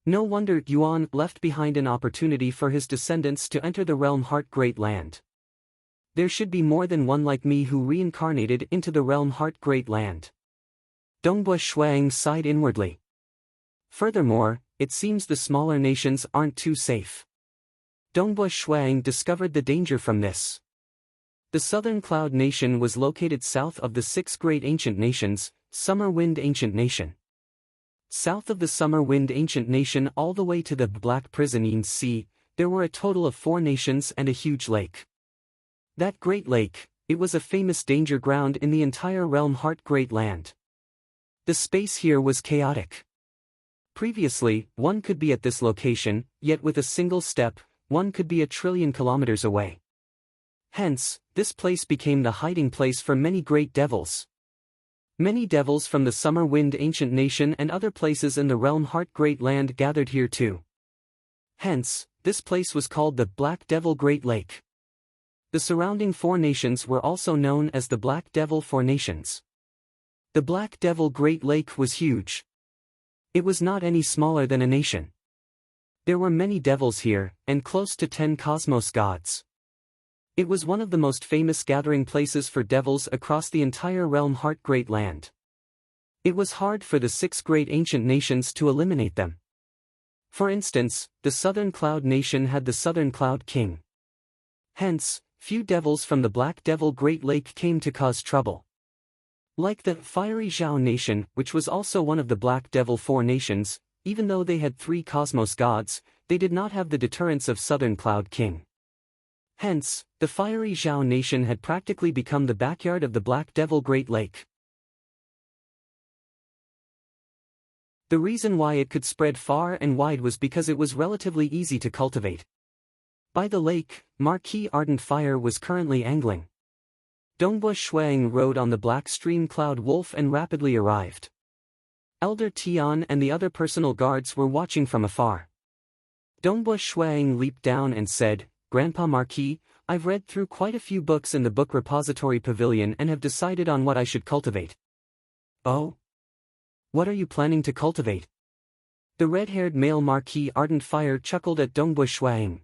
No wonder Yuan left behind an opportunity for his descendants to enter the Realm Heart Great Land. There should be more than one like me who reincarnated into the Realm Heart Great Land. Dongbua Shuang sighed inwardly. Furthermore, it seems the smaller nations aren't too safe. Dongbua Shuang discovered the danger from this. The Southern Cloud Nation was located south of the 6 great ancient nations, Summer Wind Ancient Nation. South of the Summer Wind Ancient Nation all the way to the Black Prisonine Sea, there were a total of 4 nations and a huge lake. That great lake, it was a famous danger ground in the entire Realm Heart Great Land. The space here was chaotic. Previously, one could be at this location, yet with a single step, one could be 1 trillion kilometers away. Hence, this place became the hiding place for many great devils. Many devils from the Summer Wind Ancient Nation and other places in the Realm Heart Great Land gathered here too. Hence, this place was called the Black Devil Great Lake. The surrounding 4 nations were also known as the Black Devil 4 Nations. The Black Devil Great Lake was huge. It was not any smaller than a nation. There were many devils here, and close to 10 cosmos gods. It was one of the most famous gathering places for devils across the entire Realm Heart Great Land. It was hard for the 6 great ancient nations to eliminate them. For instance, the Southern Cloud Nation had the Southern Cloud King. Hence, few devils from the Black Devil Great Lake came to cause trouble. Like the Fiery Zhao Nation, which was also one of the Black Devil 4 nations, even though they had 3 cosmos gods, they did not have the deterrence of Southern Cloud King. Hence, the Fiery Zhao Nation had practically become the backyard of the Black Devil Great Lake. The reason why it could spread far and wide was because it was relatively easy to cultivate. By the lake, Marquis Ardent Fire was currently angling. Dongbua Shuang rode on the black stream Cloud Wolf and rapidly arrived. Elder Tian and the other personal guards were watching from afar. Dongbua Shuang leaped down and said, "Grandpa Marquis, I've read through quite a few books in the book repository pavilion and have decided on what I should cultivate." "Oh? What are you planning to cultivate?" The red-haired male Marquis Ardent Fire chuckled at Dongbua Shuang.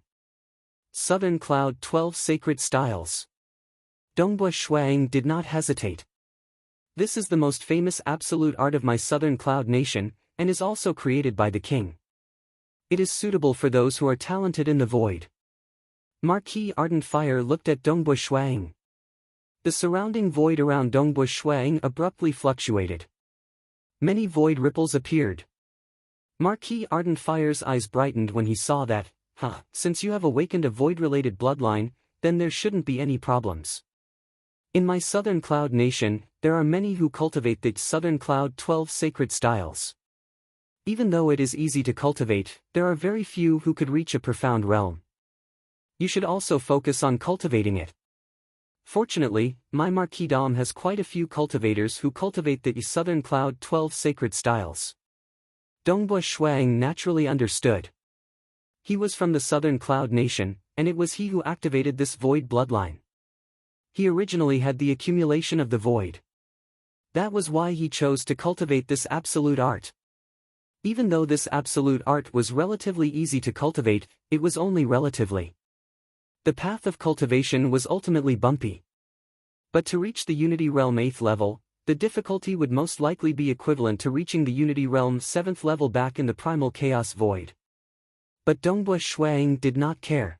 "Southern Cloud 12 Sacred Styles." Dongbua Shuang did not hesitate. "This is the most famous absolute art of my Southern Cloud Nation, and is also created by the king. It is suitable for those who are talented in the void. Marquis Ardent Fire looked at Dongbu Shuang. The surrounding void around Dongbu Shuang abruptly fluctuated. Many void ripples appeared. Marquis Ardent Fire's eyes brightened when he saw that, since you have awakened a void-related bloodline, then there shouldn't be any problems. In my Southern Cloud Nation, there are many who cultivate the Southern Cloud 12 sacred styles. Even though it is easy to cultivate, there are very few who could reach a profound realm. You should also focus on cultivating it. Fortunately, my marquisdom has quite a few cultivators who cultivate the Southern Cloud 12 sacred styles. Dongbu Shuang naturally understood. He was from the Southern Cloud Nation, and it was he who activated this void bloodline. He originally had the accumulation of the void. That was why he chose to cultivate this absolute art. Even though this absolute art was relatively easy to cultivate, it was only relatively. The path of cultivation was ultimately bumpy. But to reach the Unity Realm 8th level, the difficulty would most likely be equivalent to reaching the Unity Realm 7th level back in the Primal Chaos Void. But Dongbu Shuang did not care.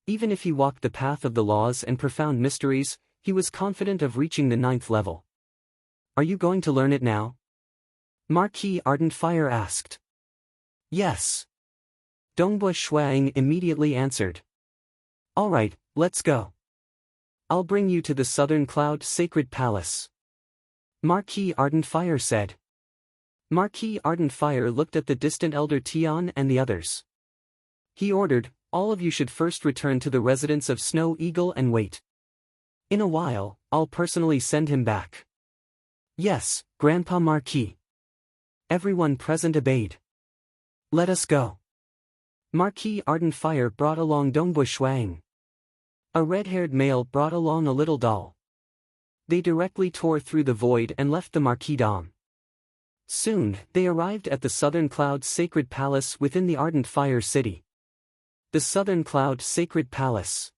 Even if he walked the path of the laws and profound mysteries, he was confident of reaching the 9th level. Are you going to learn it now? Marquis Ardent Fire asked. Yes. Dongbu Shuang immediately answered. Alright, let's go. I'll bring you to the Southern Cloud Sacred Palace. Marquis Ardent Fire said. Marquis Ardent Fire looked at the distant Elder Tian and the others. He ordered, all of you should first return to the residence of Snow Eagle and wait. In a while, I'll personally send him back. Yes, Grandpa Marquis. Everyone present obeyed. Let us go. Marquis Ardent Fire brought along Dongbu Shuang. A red-haired male brought along a little doll. They directly tore through the void and left the marquisdom. Soon, they arrived at the Southern Cloud Sacred Palace within the Ardent Fire City. The Southern Cloud Sacred Palace.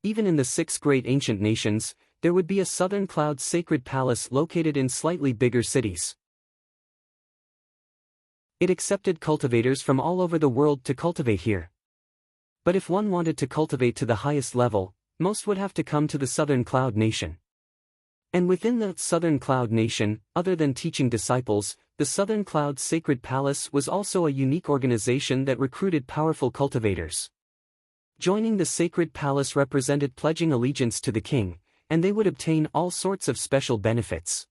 Even in the 6 great ancient nations, there would be a Southern Cloud Sacred Palace located in slightly bigger cities. It accepted cultivators from all over the world to cultivate here. But if one wanted to cultivate to the highest level, most would have to come to the Southern Cloud Nation. And within the Southern Cloud Nation, other than teaching disciples, the Southern Cloud Sacred Palace was also a unique organization that recruited powerful cultivators. Joining the Sacred Palace represented pledging allegiance to the king, and they would obtain all sorts of special benefits.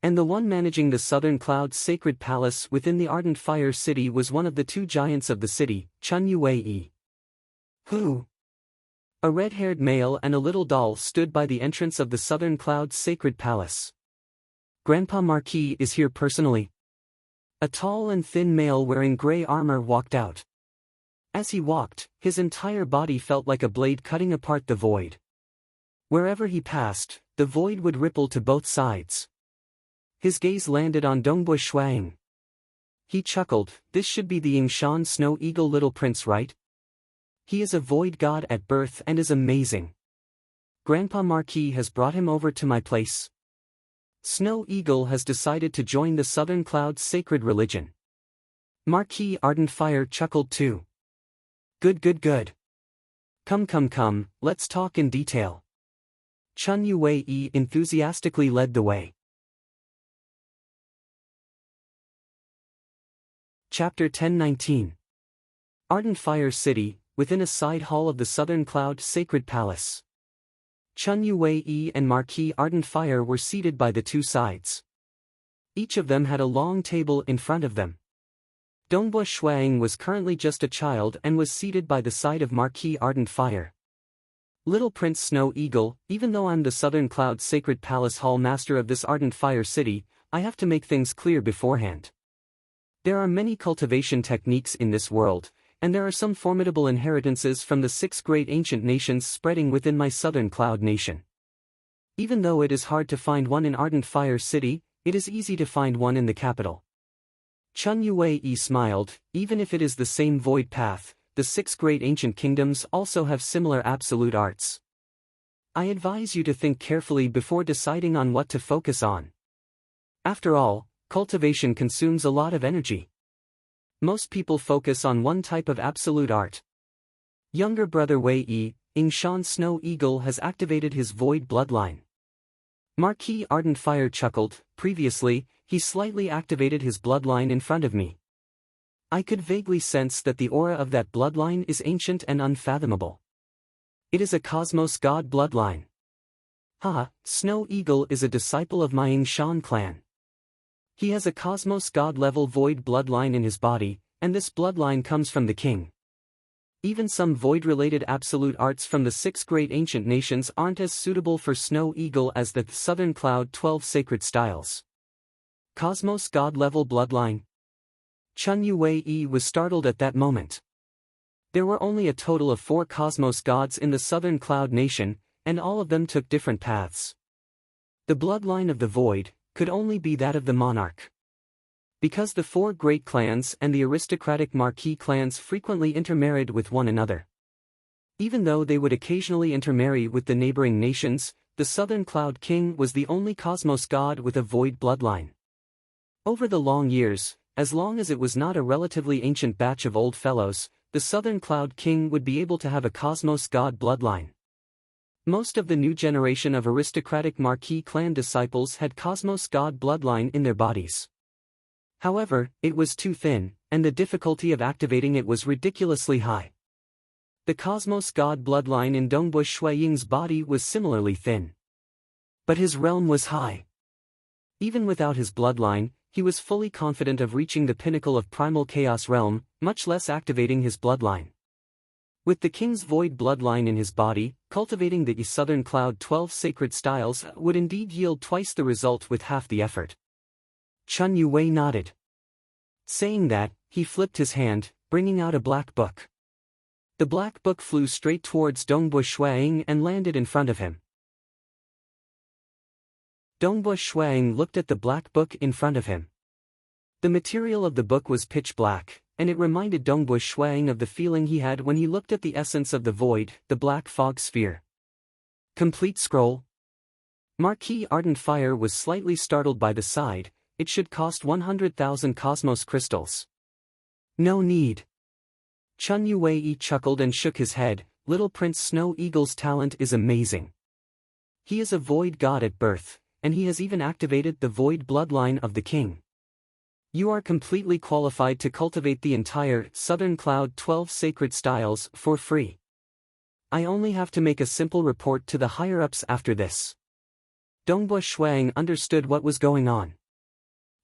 And the one managing the Southern Cloud Sacred Palace within the Ardent Fire City was one of the 2 giants of the city, Chun Yue. Who? A red-haired male and a little doll stood by the entrance of the Southern Cloud Sacred Palace. Grandpa Marquis is here personally. A tall and thin male wearing gray armor walked out. As he walked, his entire body felt like a blade cutting apart the void. Wherever he passed, the void would ripple to both sides. His gaze landed on Dongbu Shuang. He chuckled, this should be the Yingshan Snow Eagle Little Prince, right? He is a void god at birth and is amazing. Grandpa Marquis has brought him over to my place. Snow Eagle has decided to join the Southern Cloud Sacred Religion. Marquis Ardent Fire chuckled too. Good. Come, let's talk in detail. Chun Yue enthusiastically led the way. Chapter 10-19. Ardent Fire City, within a side hall of the Southern Cloud Sacred Palace. Chun Yue and Marquis Ardent Fire were seated by the 2 sides. Each of them had a long table in front of them. Dongbu Shuang was currently just a child and was seated by the side of Marquis Ardent Fire. Little Prince Snow Eagle, even though I'm the Southern Cloud Sacred Palace Hall Master of this Ardent Fire City, I have to make things clear beforehand. There are many cultivation techniques in this world, and there are some formidable inheritances from the 6 great ancient nations spreading within my Southern Cloud Nation. Even though it is hard to find one in Ardent Fire City, it is easy to find one in the capital. Chun Yue smiled, even if it is the same void path, the 6 great ancient kingdoms also have similar absolute arts. I advise you to think carefully before deciding on what to focus on. After all, cultivation consumes a lot of energy. Most people focus on one type of absolute art. Younger brother Wei Yi, Ying Snow Eagle has activated his void bloodline. Marquis Ardent Fire chuckled. Previously, he slightly activated his bloodline in front of me. I could vaguely sense that the aura of that bloodline is ancient and unfathomable. It is a Cosmos God bloodline. Haha, Snow Eagle is a disciple of my Ying Shan clan. He has a Cosmos God level void bloodline in his body, and this bloodline comes from the king. Even some void-related absolute arts from the 6 great ancient nations aren't as suitable for Snow Eagle as the Southern Cloud 12 sacred styles. Cosmos God-level bloodline. Chun Yu Wei was startled at that moment. There were only a total of 4 Cosmos gods in the Southern Cloud nation, and all of them took different paths. The bloodline of the void could only be that of the monarch. Because the 4 great clans and the aristocratic marquis clans frequently intermarried with one another. Even though they would occasionally intermarry with the neighboring nations, the Southern Cloud King was the only Cosmos God with a void bloodline. Over the long years, as long as it was not a relatively ancient batch of old fellows, the Southern Cloud King would be able to have a Cosmos God bloodline. Most of the new generation of aristocratic marquis clan disciples had Cosmos God bloodline in their bodies. However, it was too thin, and the difficulty of activating it was ridiculously high. The Cosmos God bloodline in Dongbu Shuiying's body was similarly thin. But his realm was high. Even without his bloodline, he was fully confident of reaching the pinnacle of Primal Chaos realm, much less activating his bloodline. With the king's void bloodline in his body, cultivating the Southern Cloud 12 sacred styles would indeed yield twice the result with half the effort. Chun Yu Wei nodded. Saying that, he flipped his hand, bringing out a black book. The black book flew straight towards Dongbu Shuiying and landed in front of him. Dongbu Shuiying looked at the black book in front of him. The material of the book was pitch black, and it reminded Dongbu Shuiying of the feeling he had when he looked at the essence of the void, the black fog sphere. Complete scroll. Marquis Ardent Fire was slightly startled by the side. It should cost 100,000 Cosmos crystals. No need. Chun Yu Wei chuckled and shook his head. Little Prince Snow Eagle's talent is amazing. He is a void god at birth, and he has even activated the void bloodline of the king. You are completely qualified to cultivate the entire Southern Cloud 12 sacred styles for free. I only have to make a simple report to the higher-ups after this. Dongbu Shuiying understood what was going on.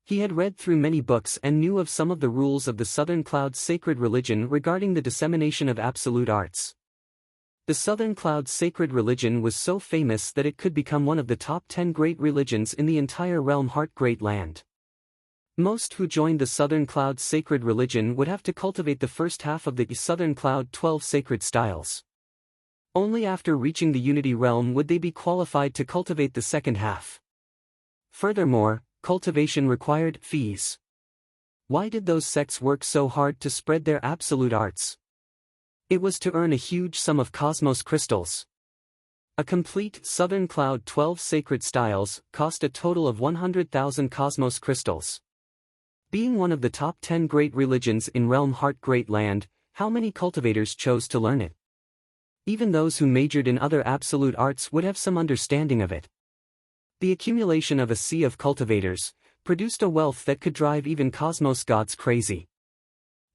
He had read through many books and knew of some of the rules of the Southern Cloud sacred religion regarding the dissemination of absolute arts. The Southern Cloud sacred religion was so famous that it could become one of the top 10 great religions in the entire realm Heart Great Land. Most who joined the Southern Cloud sacred religion would have to cultivate the first half of the Southern Cloud 12 sacred styles. Only after reaching the Unity realm would they be qualified to cultivate the second half. Furthermore, cultivation required fees. Why did those sects work so hard to spread their absolute arts? It was to earn a huge sum of Cosmos crystals. A complete Southern Cloud 12 sacred styles cost a total of 100,000 Cosmos crystals. Being one of the top 10 great religions in Realm Heart Great Land, how many cultivators chose to learn it? Even those who majored in other absolute arts would have some understanding of it. The accumulation of a sea of cultivators produced a wealth that could drive even Cosmos gods crazy.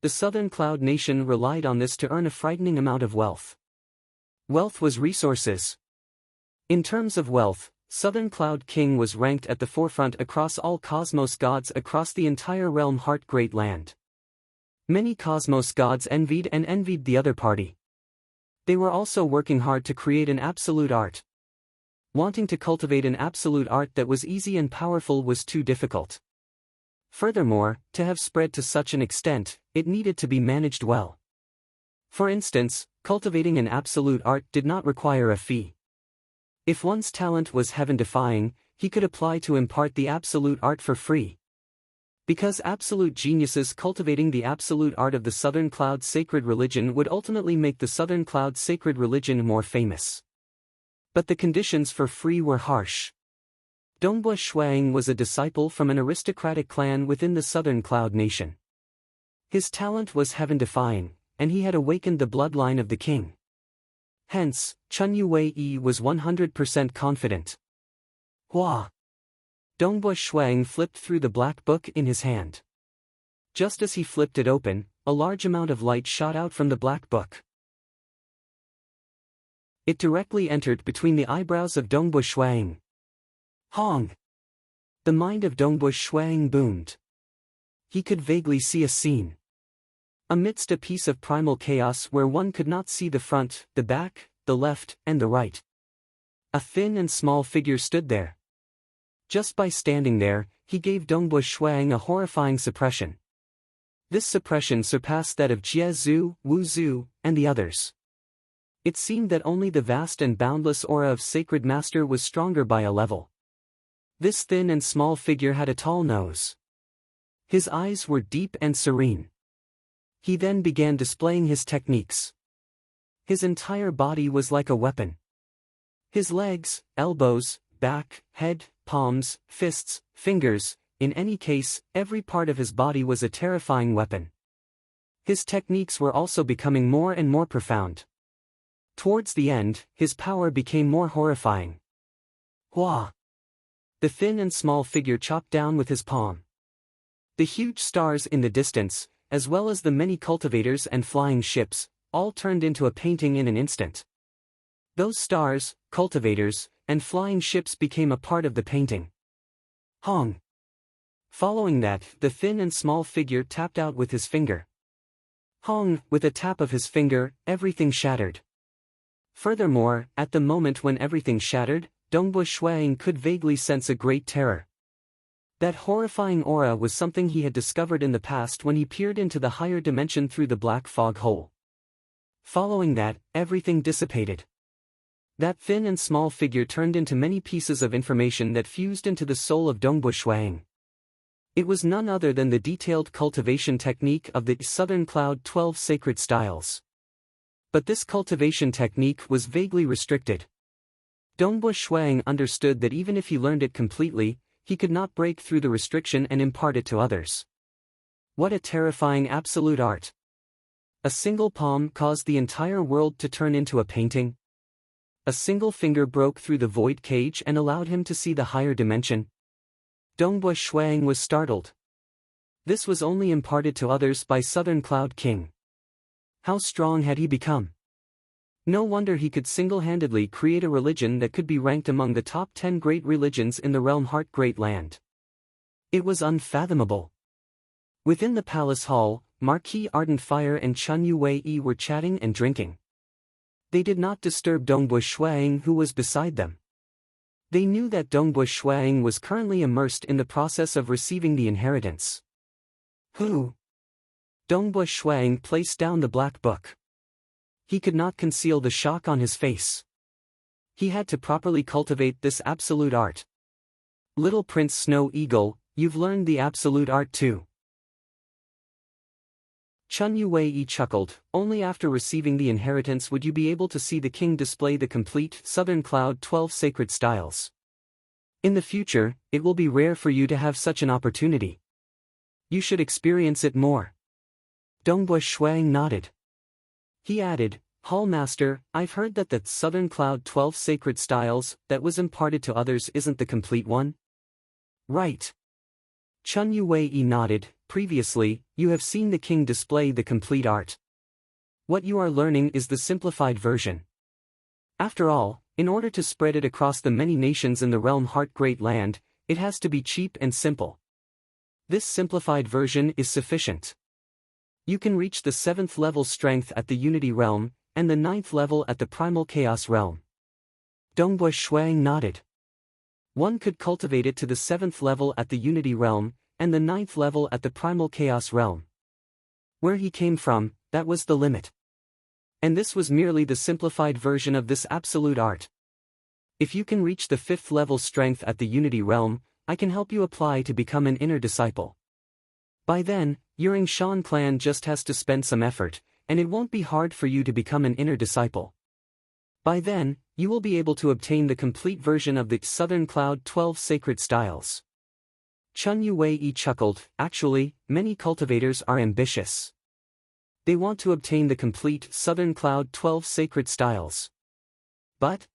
The Southern Cloud Nation relied on this to earn a frightening amount of wealth. Wealth was resources. In terms of wealth, Southern Cloud King was ranked at the forefront across all Cosmos gods across the entire realm Heart Great Land. Many Cosmos gods envied the other party. They were also working hard to create an absolute art. Wanting to cultivate an absolute art that was easy and powerful was too difficult. Furthermore, to have spread to such an extent, it needed to be managed well. For instance, cultivating an absolute art did not require a fee. If one's talent was heaven-defying, he could apply to impart the absolute art for free. Because absolute geniuses cultivating the absolute art of the Southern Cloud sacred religion would ultimately make the Southern Cloud sacred religion more famous. But the conditions for free were harsh. Dongbua Shuang was a disciple from an aristocratic clan within the southern Cloud Nation. His talent was heaven-defying, and he had awakened the bloodline of the king. Hence, Chun Yue was 100% confident. Hua! Dongbua Shuang flipped through the black book in his hand. Just as he flipped it open, a large amount of light shot out from the black book. It directly entered between the eyebrows of Dongbua Shuang. Hong! The mind of Dongbua Shuang boomed. He could vaguely see a scene. Amidst a piece of primal chaos where one could not see the front, the back, the left, and the right. A thin and small figure stood there. Just by standing there, he gave Dongbua Shuang a horrifying suppression. This suppression surpassed that of Jie Zhu, Wu Zhu, and the others. It seemed that only the vast and boundless aura of Sacred Master was stronger by a level. This thin and small figure had a tall nose. His eyes were deep and serene. He then began displaying his techniques. His entire body was like a weapon. His legs, elbows, back, head, palms, fists, fingers, in any case, every part of his body was a terrifying weapon. His techniques were also becoming more and more profound. Towards the end, his power became more horrifying. Hua! The thin and small figure chopped down with his palm. The huge stars in the distance, as well as the many cultivators and flying ships, all turned into a painting in an instant. Those stars, cultivators, and flying ships became a part of the painting. Hong! Following that, the thin and small figure tapped out with his finger. Hong! With a tap of his finger, everything shattered. Furthermore, at the moment when everything shattered, Dongbua Shuang could vaguely sense a great terror. That horrifying aura was something he had discovered in the past when he peered into the higher dimension through the black fog hole. Following that, everything dissipated. That thin and small figure turned into many pieces of information that fused into the soul of Dongbua Shuang. It was none other than the detailed cultivation technique of the Southern Cloud 12 sacred styles. But this cultivation technique was vaguely restricted. Dongbua Shuang understood that even if he learned it completely, he could not break through the restriction and impart it to others. What a terrifying absolute art! A single palm caused the entire world to turn into a painting. A single finger broke through the void cage and allowed him to see the higher dimension. Dongbua Shuang was startled. This was only imparted to others by Southern Cloud King. How strong had he become? No wonder he could single-handedly create a religion that could be ranked among the top 10 great religions in the realm Heart Great Land. It was unfathomable. Within the palace hall, Marquis Ardent Fire and Chun Yue were chatting and drinking. They did not disturb Dongbua Shuang, who was beside them. They knew that Dongbua Shuang was currently immersed in the process of receiving the inheritance. Who? Dongbua Shuang placed down the black book. He could not conceal the shock on his face. He had to properly cultivate this absolute art. Little Prince Snow Eagle, you've learned the absolute art too. Chun Yue chuckled, only after receiving the inheritance would you be able to see the king display the complete Southern Cloud 12 sacred styles. In the future, it will be rare for you to have such an opportunity. You should experience it more. Dongbua Shuang nodded. He added, Hall Master, I've heard that the Southern Cloud 12 sacred styles that was imparted to others isn't the complete one? Right. Chun Yue nodded. Previously, you have seen the king display the complete art. What you are learning is the simplified version. After all, in order to spread it across the many nations in the realm Heart Great Land, it has to be cheap and simple. This simplified version is sufficient. You can reach the 7th level strength at the Unity Realm, and the 9th level at the Primal Chaos Realm. Dongbua Shuang nodded. One could cultivate it to the 7th level at the Unity Realm, and the 9th level at the Primal Chaos Realm. Where he came from, that was the limit. And this was merely the simplified version of this absolute art. If you can reach the 5th level strength at the Unity Realm, I can help you apply to become an inner disciple. By then, Ying Shan clan just has to spend some effort, and it won't be hard for you to become an inner disciple. By then, you will be able to obtain the complete version of the Southern Cloud 12 Sacred Styles. Chun Yue chuckled. Actually, many cultivators are ambitious. They want to obtain the complete Southern Cloud 12 Sacred Styles. But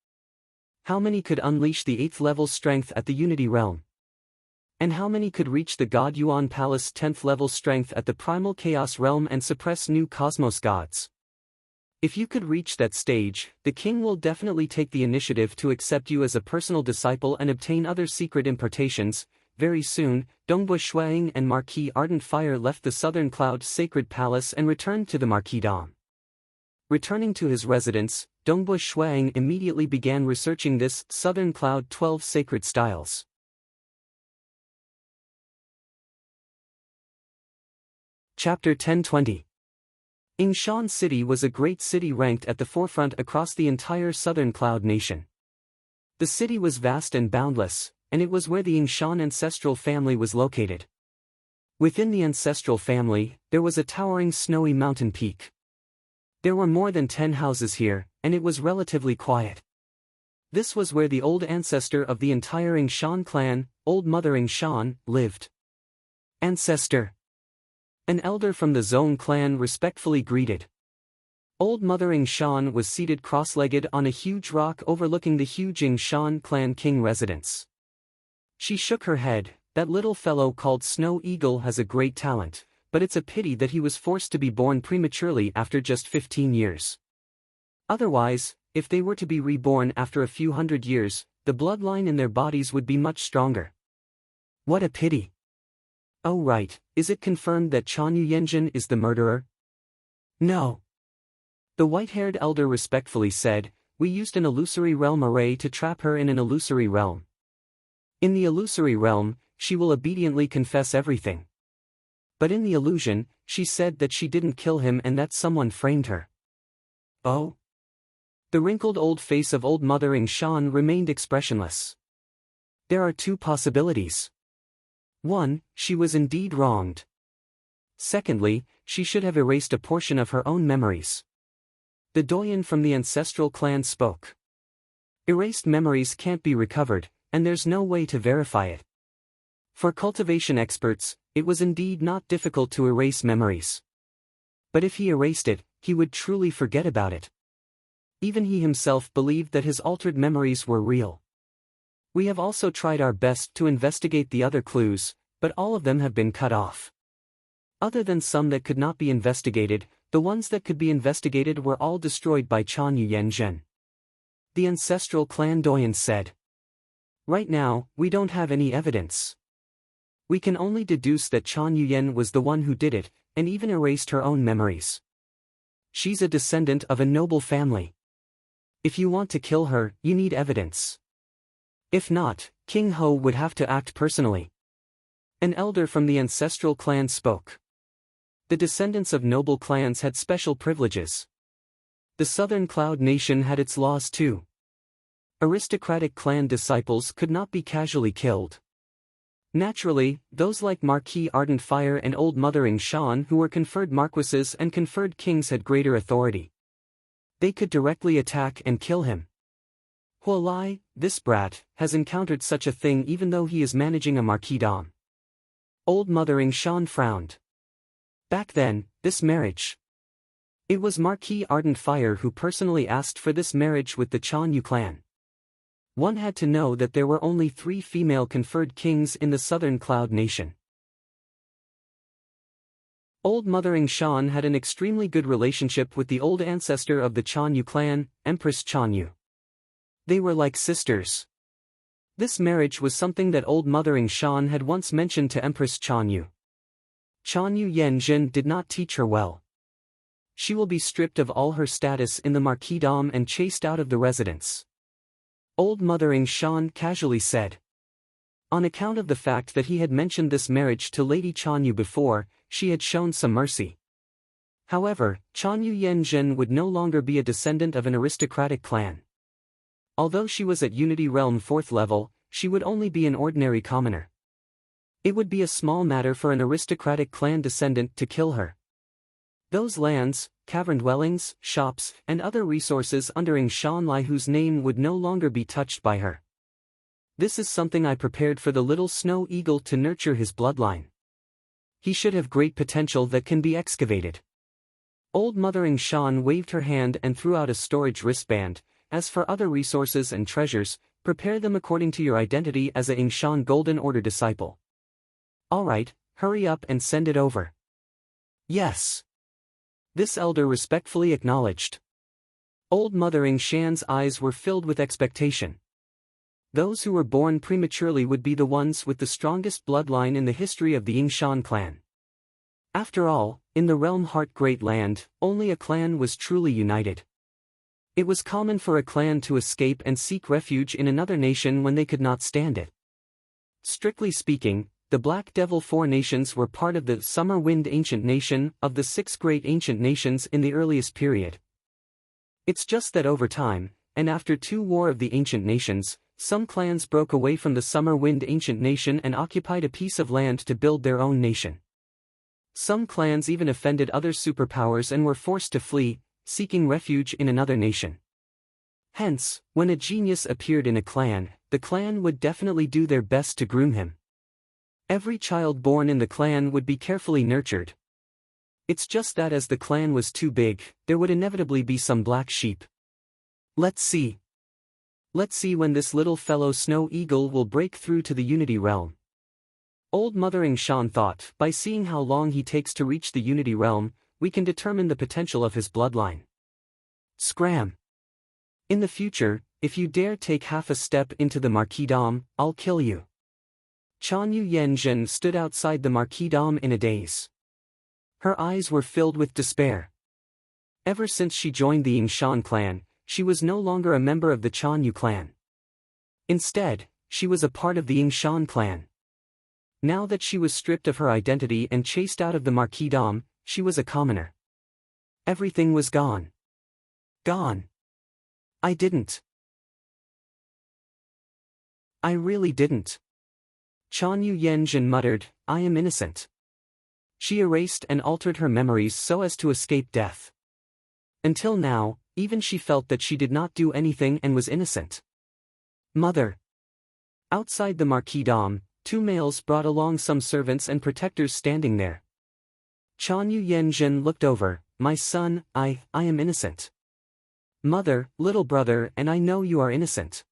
how many could unleash the 8th level strength at the Unity Realm? And how many could reach the God Yuan Palace 10th level strength at the Primal Chaos Realm and suppress new Cosmos gods? If you could reach that stage, the king will definitely take the initiative to accept you as a personal disciple and obtain other secret impartations. Very soon, Dongbu Shuang and Marquis Ardent Fire left the Southern Cloud Sacred Palace and returned to the Marquisdom. Returning to his residence, Dongbu Shuang immediately began researching this Southern Cloud 12 Sacred Styles. Chapter 1020. Yingshan City was a great city ranked at the forefront across the entire Southern Cloud nation. The city was vast and boundless, and it was where the Yingshan ancestral family was located. Within the ancestral family, there was a towering snowy mountain peak. There were more than 10 houses here, and it was relatively quiet. This was where the old ancestor of the entire Yingshan clan, Old Mother Yingshan, lived. Ancestor. An elder from the Zone clan respectfully greeted. Old Mother Yingshan was seated cross-legged on a huge rock overlooking the huge Yingshan clan king residence. She shook her head. That little fellow called Snow Eagle has a great talent, but it's a pity that he was forced to be born prematurely after just 15 years. Otherwise, if they were to be reborn after a few hundred years, the bloodline in their bodies would be much stronger. What a pity. Oh right, is it confirmed that Chanyu Yenjin is the murderer? No. The white-haired elder respectfully said, we used an illusory realm array to trap her in an illusory realm. In the illusory realm, she will obediently confess everything. But in the illusion, she said that she didn't kill him and that someone framed her. Oh? The wrinkled old face of Old Mother Yingshan remained expressionless. There are two possibilities. 1. She was indeed wronged. Secondly, she should have erased a portion of her own memories. The doyen from the ancestral clan spoke. Erased memories can't be recovered, and there's no way to verify it. For cultivation experts, it was indeed not difficult to erase memories. But if he erased it, he would truly forget about it. Even he himself believed that his altered memories were real. We have also tried our best to investigate the other clues, but all of them have been cut off. Other than some that could not be investigated, the ones that could be investigated were all destroyed by Chanyu Yenjin. The ancestral clan doyen said. Right now, we don't have any evidence. We can only deduce that Chanyu Yen was the one who did it, and even erased her own memories. She's a descendant of a noble family. If you want to kill her, you need evidence. If not, King Ho would have to act personally. An elder from the ancestral clan spoke. The descendants of noble clans had special privileges. The Southern Cloud Nation had its laws too. Aristocratic clan disciples could not be casually killed. Naturally, those like Marquis Ardent Fire and Old Mother Yingshan who were conferred marquises and conferred kings had greater authority. They could directly attack and kill him. Huolai, this brat, has encountered such a thing even though he is managing a marquisdom. Old Mother Yingshan frowned. Back then, this marriage. It was Marquis Ardent Fire who personally asked for this marriage with the Chanyu clan. One had to know that there were only 3 female conferred kings in the Southern Cloud Nation. Old Mother Yingshan had an extremely good relationship with the old ancestor of the Chanyu clan, Empress Chanyu. They were like sisters. This marriage was something that Old Mother Yingshan had once mentioned to Empress Chanyu. Chanyu Yenjin did not teach her well. She will be stripped of all her status in the marquisdom and chased out of the residence. Old Mother Yingshan casually said. On account of the fact that he had mentioned this marriage to Lady Chanyu before, she had shown some mercy. However, Chanyu Yenjin would no longer be a descendant of an aristocratic clan. Although she was at Unity Realm 4th level, she would only be an ordinary commoner. It would be a small matter for an aristocratic clan descendant to kill her. Those lands, cavern dwellings, shops, and other resources under Ying Shanlai whose name would no longer be touched by her. This is something I prepared for the little snow eagle to nurture his bloodline. He should have great potential that can be excavated. Old Mother Ying Shan waved her hand and threw out a storage wristband. As for other resources and treasures, prepare them according to your identity as a Ying Shan Golden Order disciple. Alright, hurry up and send it over. Yes. This elder respectfully acknowledged. Old Mother Ying Shan's eyes were filled with expectation. Those who were born prematurely would be the ones with the strongest bloodline in the history of the Ying Shan clan. After all, in the realm Heart Great Land, only a clan was truly united. It was common for a clan to escape and seek refuge in another nation when they could not stand it. Strictly speaking, the Black Devil Four nations were part of the Summer Wind Ancient Nation of the six great ancient nations in the earliest period. It's just that over time, and after two War of the Ancient Nations, some clans broke away from the Summer Wind Ancient Nation and occupied a piece of land to build their own nation. Some clans even offended other superpowers and were forced to flee, seeking refuge in another nation. Hence, when a genius appeared in a clan, the clan would definitely do their best to groom him. Every child born in the clan would be carefully nurtured. It's just that as the clan was too big, there would inevitably be some black sheep. Let's see. Let's see when this little fellow Snow Eagle will break through to the Unity Realm. Old Mother Ying Shan thought, by seeing how long he takes to reach the Unity Realm, we can determine the potential of his bloodline. Scram! In the future, if you dare take half a step into the marquisdom, I'll kill you. Chanyu Yanjin stood outside the marquisdom in a daze. Her eyes were filled with despair. Ever since she joined the Ying Shan clan, she was no longer a member of the Chanyu clan. Instead, she was a part of the Ying Shan clan. Now that she was stripped of her identity and chased out of the marquisdom, she was a commoner. Everything was gone. Gone. I didn't. I really didn't. Chanyu Yanjin muttered, I am innocent. She erased and altered her memories so as to escape death. Until now, even she felt that she did not do anything and was innocent. Mother. Outside the marquisdom, two males brought along some servants and protectors standing there. Chanyu Yanjin looked over, my son, I am innocent. Mother, little brother, and I know you are innocent.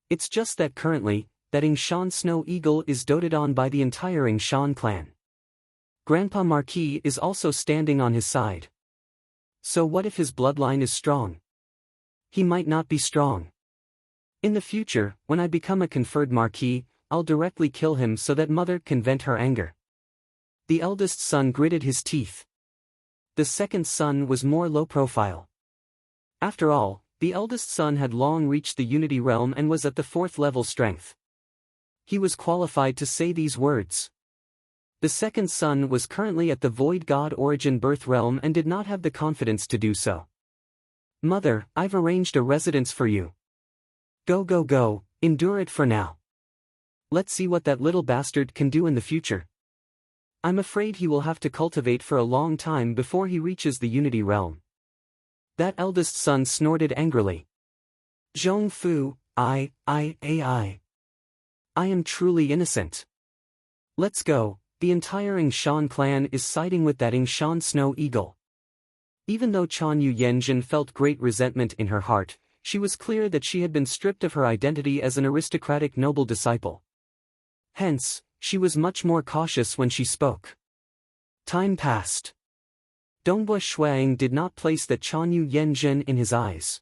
It's just that currently, that Ying Shan Snow Eagle is doted on by the entire Ying Shan clan. Grandpa Marquis is also standing on his side. So what if his bloodline is strong? He might not be strong. In the future, when I become a conferred Marquis, I'll directly kill him so that Mother can vent her anger. The eldest son gritted his teeth. The second son was more low profile. After all, the eldest son had long reached the Unity Realm and was at the 4th level strength. He was qualified to say these words. The second son was currently at the Void God Origin Birth Realm and did not have the confidence to do so. Mother, I've arranged a residence for you. Go, endure it for now. Let's see what that little bastard can do in the future. I'm afraid he will have to cultivate for a long time before he reaches the Unity Realm. That eldest son snorted angrily. Zhong Fu, I am truly innocent. Let's go, the entire Ying Shan clan is siding with that Ying Shan Snow Eagle. Even though Chanyu Yanjin felt great resentment in her heart, she was clear that she had been stripped of her identity as an aristocratic noble disciple. Hence, she was much more cautious when she spoke. Time passed. Dongbua Shuang did not place that Chanyu Yanjin in his eyes.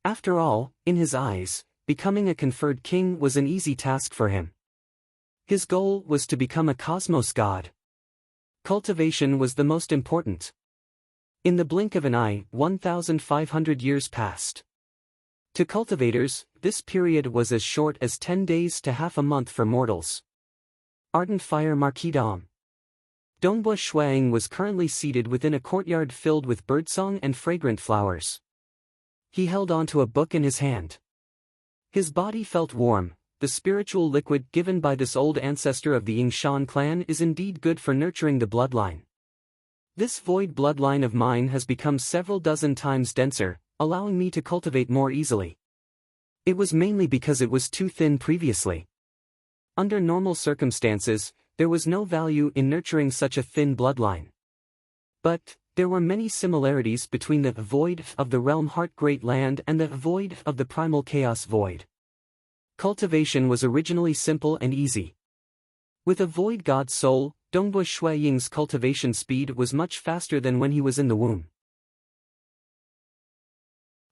After all, in his eyes, becoming a conferred king was an easy task for him. His goal was to become a cosmos god. Cultivation was the most important. In the blink of an eye, 1,500 years passed. To cultivators, this period was as short as 10 days to half a month for mortals. Ardent Fire Marquisdom. Dongbua Shuang was currently seated within a courtyard filled with birdsong and fragrant flowers. He held onto a book in his hand. His body felt warm. The spiritual liquid given by this old ancestor of the Ying Shan clan is indeed good for nurturing the bloodline. This void bloodline of mine has become several dozen times denser, allowing me to cultivate more easily. It was mainly because it was too thin previously. Under normal circumstances, there was no value in nurturing such a thin bloodline. But there were many similarities between the void of the realm Heart Great Land and the void of the primal chaos void. Cultivation was originally simple and easy. With a void god soul, Dongbu Shui Ying's cultivation speed was much faster than when he was in the womb.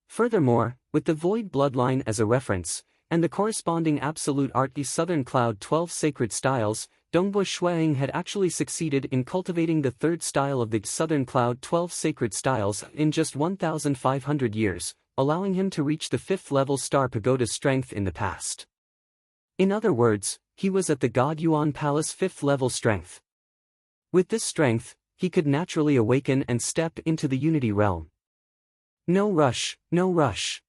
Furthermore, with the void bloodline as a reference, and the corresponding absolute art the Southern Cloud 12 sacred styles, Dongbu Shuiying had actually succeeded in cultivating the third style of the Southern Cloud 12 sacred styles in just 1,500 years, allowing him to reach the 5th level Star Pagoda strength in the past. In other words, he was at the God Yuan Palace 5th level strength. With this strength, he could naturally awaken and step into the Unity realm. No rush, no rush.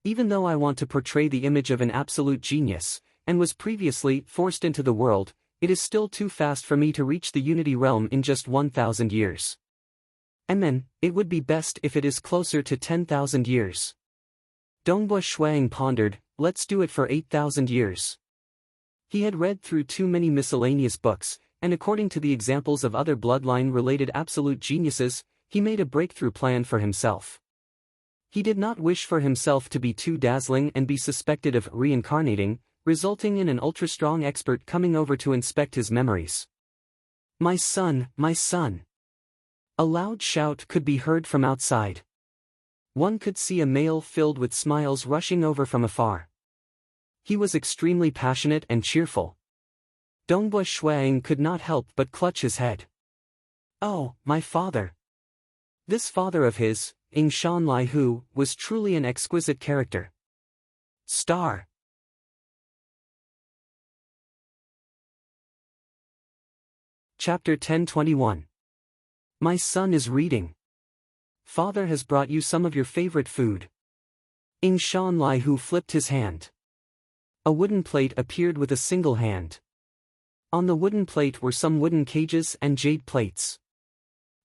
Even though I want to portray the image of an absolute genius, and was previously forced into the world, it is still too fast for me to reach the Unity realm in just 1,000 years. And then, it would be best if it is closer to 10,000 years. Dongbu Shuang pondered, let's do it for 8,000 years. He had read through too many miscellaneous books, and according to the examples of other bloodline-related absolute geniuses, he made a breakthrough plan for himself. He did not wish for himself to be too dazzling and be suspected of reincarnating, resulting in an ultra-strong expert coming over to inspect his memories. My son, my son. A loud shout could be heard from outside. One could see a male filled with smiles rushing over from afar. He was extremely passionate and cheerful. Dongbu Shuang could not help but clutch his head. Oh, my father. This father of his, Ying Shan Lai Hu, was truly an exquisite character. Star. Chapter 1021. My son is reading. Father has brought you some of your favorite food. Ying Shan Lai Hu flipped his hand. A wooden plate appeared with a single hand. On the wooden plate were some wooden cages and jade plates.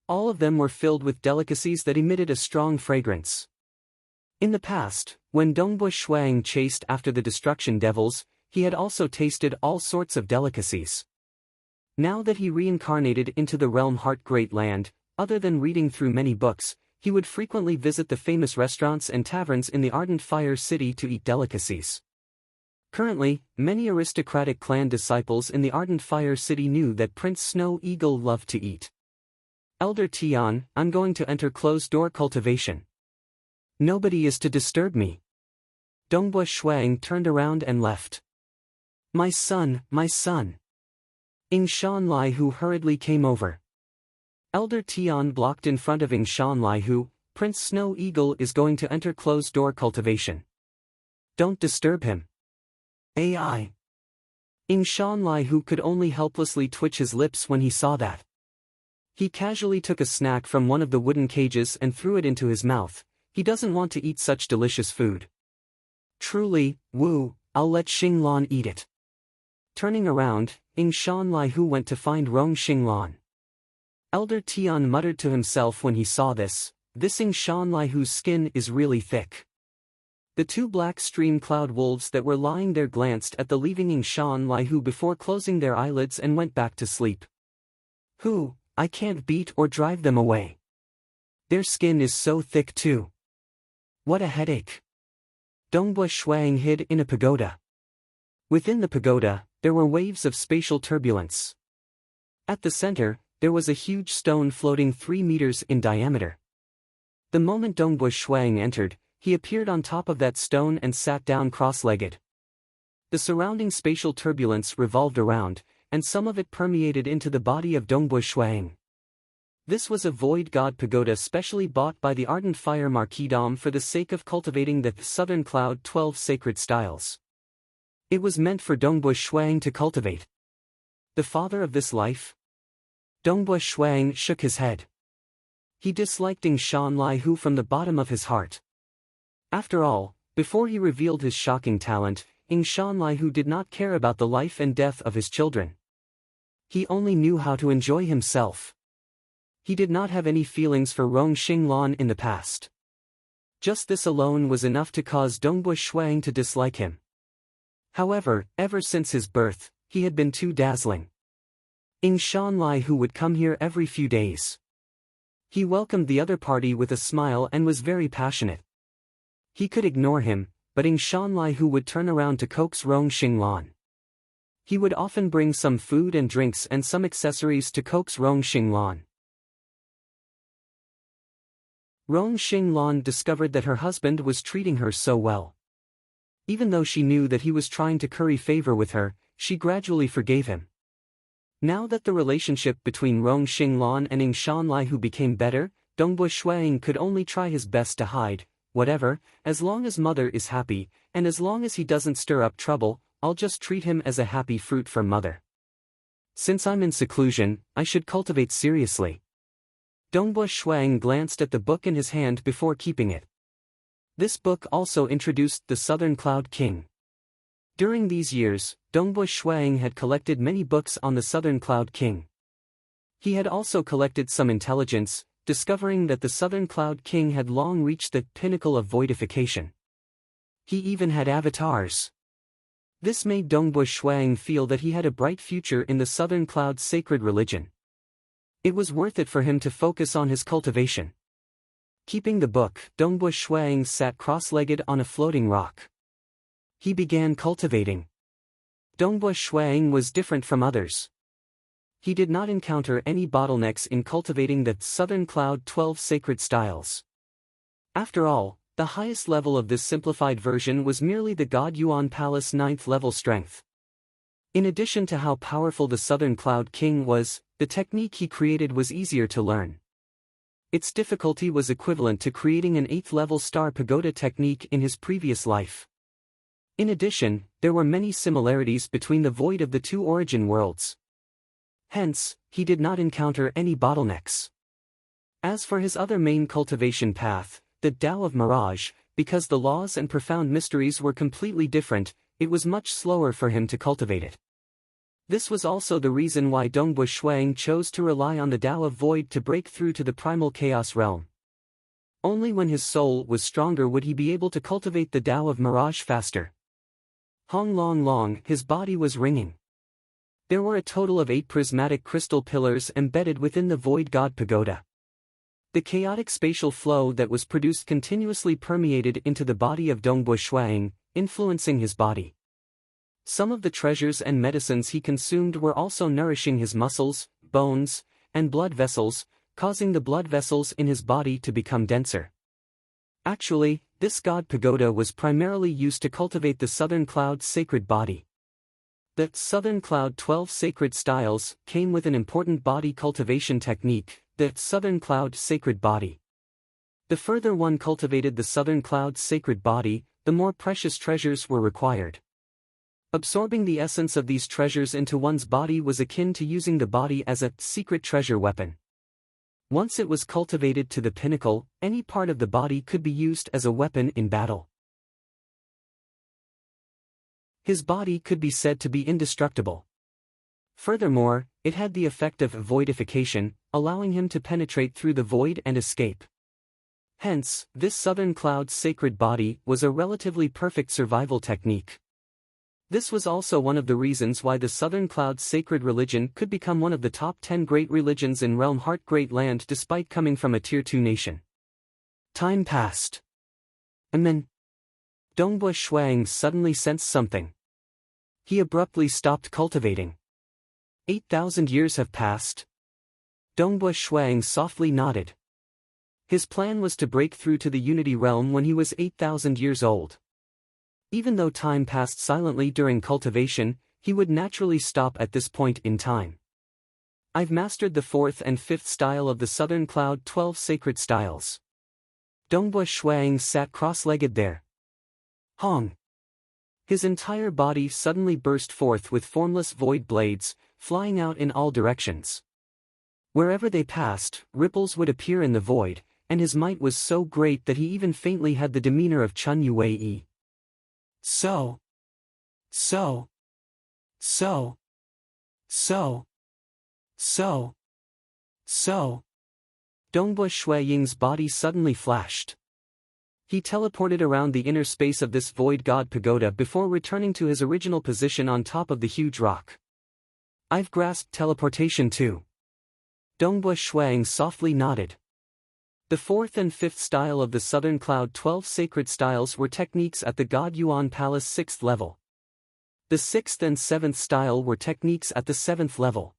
All of them were filled with delicacies that emitted a strong fragrance. In the past, when Dongbu Shuang chased after the destruction devils, he had also tasted all sorts of delicacies. Now that he reincarnated into the realm Heart Great Land, other than reading through many books, he would frequently visit the famous restaurants and taverns in the Ardent Fire City to eat delicacies. Currently, many aristocratic clan disciples in the Ardent Fire City knew that Prince Snow Eagle loved to eat. Elder Tian, I'm going to enter closed-door cultivation. Nobody is to disturb me. Dongbu Shuang turned around and left. My son, my son. Ying Shan Lai Hu hurriedly came over. Elder Tian blocked in front of Ying Shan Lai Hu, Prince Snow Eagle is going to enter closed-door cultivation. Don't disturb him. AI. Ying Shan Lai Hu could only helplessly twitch his lips when he saw that. He casually took a snack from one of the wooden cages and threw it into his mouth. He doesn't want to eat such delicious food. Truly, Wu, I'll let Xinglan eat it. Turning around, Ying Shan Lai Hu went to find Rong Xinglan. Elder Tian muttered to himself when he saw this Ying Shan Lai Hu's skin is really thick. The two black stream cloud wolves that were lying there glanced at the leaving Ying Shan Lai Hu before closing their eyelids and went back to sleep. Who? I can't beat or drive them away. Their skin is so thick too. What a headache. Dongbu Shuang hid in a pagoda. Within the pagoda, there were waves of spatial turbulence. At the center, there was a huge stone floating 3 meters in diameter. The moment Dongbu Shuang entered, he appeared on top of that stone and sat down cross-legged. The surrounding spatial turbulence revolved around, and some of it permeated into the body of Dongbu Shuang. This was a void god pagoda specially bought by the Ardent Fire Marquisdom for the sake of cultivating the Southern Cloud 12 sacred styles. It was meant for Dongbu Shuang to cultivate. The father of this life? Dongbu Shuang shook his head. He disliked Ying Shan Lai Hu from the bottom of his heart. After all, before he revealed his shocking talent, Ying Shan Lai Hu did not care about the life and death of his children. He only knew how to enjoy himself. He did not have any feelings for Rong Xinglan in the past. Just this alone was enough to cause Dongbu Shuang to dislike him. However, ever since his birth, he had been too dazzling. Ying Shanlai, who would come here every few days. He welcomed the other party with a smile and was very passionate. He could ignore him, but Ying Shanlai, who would turn around to coax Rong Xinglan. He would often bring some food and drinks and some accessories to coax Rong Xinglan. Rong Xinglan discovered that her husband was treating her so well. Even though she knew that he was trying to curry favor with her, she gradually forgave him. Now that the relationship between Rong Xinglan and Ying Shanlai became better, Dongbu Shuang could only try his best to hide, whatever, as long as mother is happy, and as long as he doesn't stir up trouble, I'll just treat him as a happy fruit from mother. Since I'm in seclusion, I should cultivate seriously. Dongbu Shuang glanced at the book in his hand before keeping it. This book also introduced the Southern Cloud King. During these years, Dongbu Shuang had collected many books on the Southern Cloud King. He had also collected some intelligence, discovering that the Southern Cloud King had long reached the pinnacle of voidification. He even had avatars. This made Dongbu Shuang feel that he had a bright future in the Southern Cloud sacred religion. It was worth it for him to focus on his cultivation. Keeping the book, Dongbu Shuang sat cross-legged on a floating rock. He began cultivating. Dongbu Shuang was different from others. He did not encounter any bottlenecks in cultivating the Southern Cloud 12 sacred styles. After all, the highest level of this simplified version was merely the God Yuan Palace 9th level strength. In addition to how powerful the Southern Cloud King was, the technique he created was easier to learn. Its difficulty was equivalent to creating an 8th level star pagoda technique in his previous life. In addition, there were many similarities between the void of the two origin worlds. Hence, he did not encounter any bottlenecks. As for his other main cultivation path, the Tao of Mirage, because the laws and profound mysteries were completely different, it was much slower for him to cultivate it. This was also the reason why Dongbu Shuang chose to rely on the Tao of Void to break through to the primal chaos realm. Only when his soul was stronger would he be able to cultivate the Tao of Mirage faster. Hong Long Long, his body was ringing. There were a total of 8 prismatic crystal pillars embedded within the Void God Pagoda. The chaotic spatial flow that was produced continuously permeated into the body of Dongbu Shuang, influencing his body. Some of the treasures and medicines he consumed were also nourishing his muscles, bones, and blood vessels, causing the blood vessels in his body to become denser. Actually, this God Pagoda was primarily used to cultivate the Southern Cloud sacred body. The Southern Cloud 12 sacred styles came with an important body cultivation technique, the Southern Cloud sacred body. The further one cultivated the Southern Cloud sacred body, the more precious treasures were required. Absorbing the essence of these treasures into one's body was akin to using the body as a secret treasure weapon. Once it was cultivated to the pinnacle, any part of the body could be used as a weapon in battle. His body could be said to be indestructible. Furthermore, it had the effect of voidification, allowing him to penetrate through the void and escape. Hence, this Southern Cloud sacred body was a relatively perfect survival technique. This was also one of the reasons why the Southern Cloud sacred religion could become one of the top 10 great religions in Realm Heart Great Land despite coming from a Tier 2 nation. Time passed. And then, Dongbu Shuang suddenly sensed something. He abruptly stopped cultivating. 8,000 years have passed. Dongbu Shuang softly nodded. His plan was to break through to the Unity Realm when he was 8,000 years old. Even though time passed silently during cultivation, he would naturally stop at this point in time. I've mastered the 4th and 5th style of the Southern Cloud 12 sacred styles. Dongbu Shuang sat cross-legged there. Hong. His entire body suddenly burst forth with formless void blades, flying out in all directions. Wherever they passed, ripples would appear in the void, and his might was so great that he even faintly had the demeanor of Chun Yue. So. Dongbua Shuiying's body suddenly flashed. He teleported around the inner space of this void god pagoda before returning to his original position on top of the huge rock. I've grasped teleportation too. Dongbua Shuiying softly nodded. The fourth and fifth style of the Southern Cloud 12 sacred styles were techniques at the God Yuan Palace 6th level. The sixth and seventh style were techniques at the 7th level.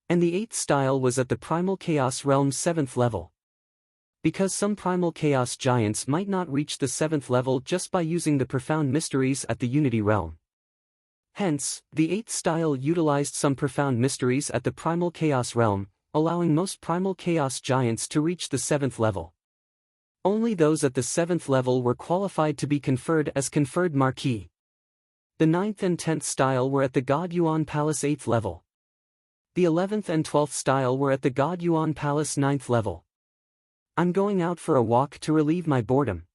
And the eighth style was at the Primal Chaos Realm 7th level. Because some Primal Chaos giants might not reach the 7th level just by using the Profound Mysteries at the Unity Realm. Hence, the eighth style utilized some Profound Mysteries at the Primal Chaos Realm, allowing most Primal Chaos giants to reach the 7th level. Only those at the 7th level were qualified to be conferred as conferred marquee. The 9th and 10th style were at the God Yuan Palace 8th level. The 11th and 12th style were at the God Yuan Palace 9th level. I'm going out for a walk to relieve my boredom.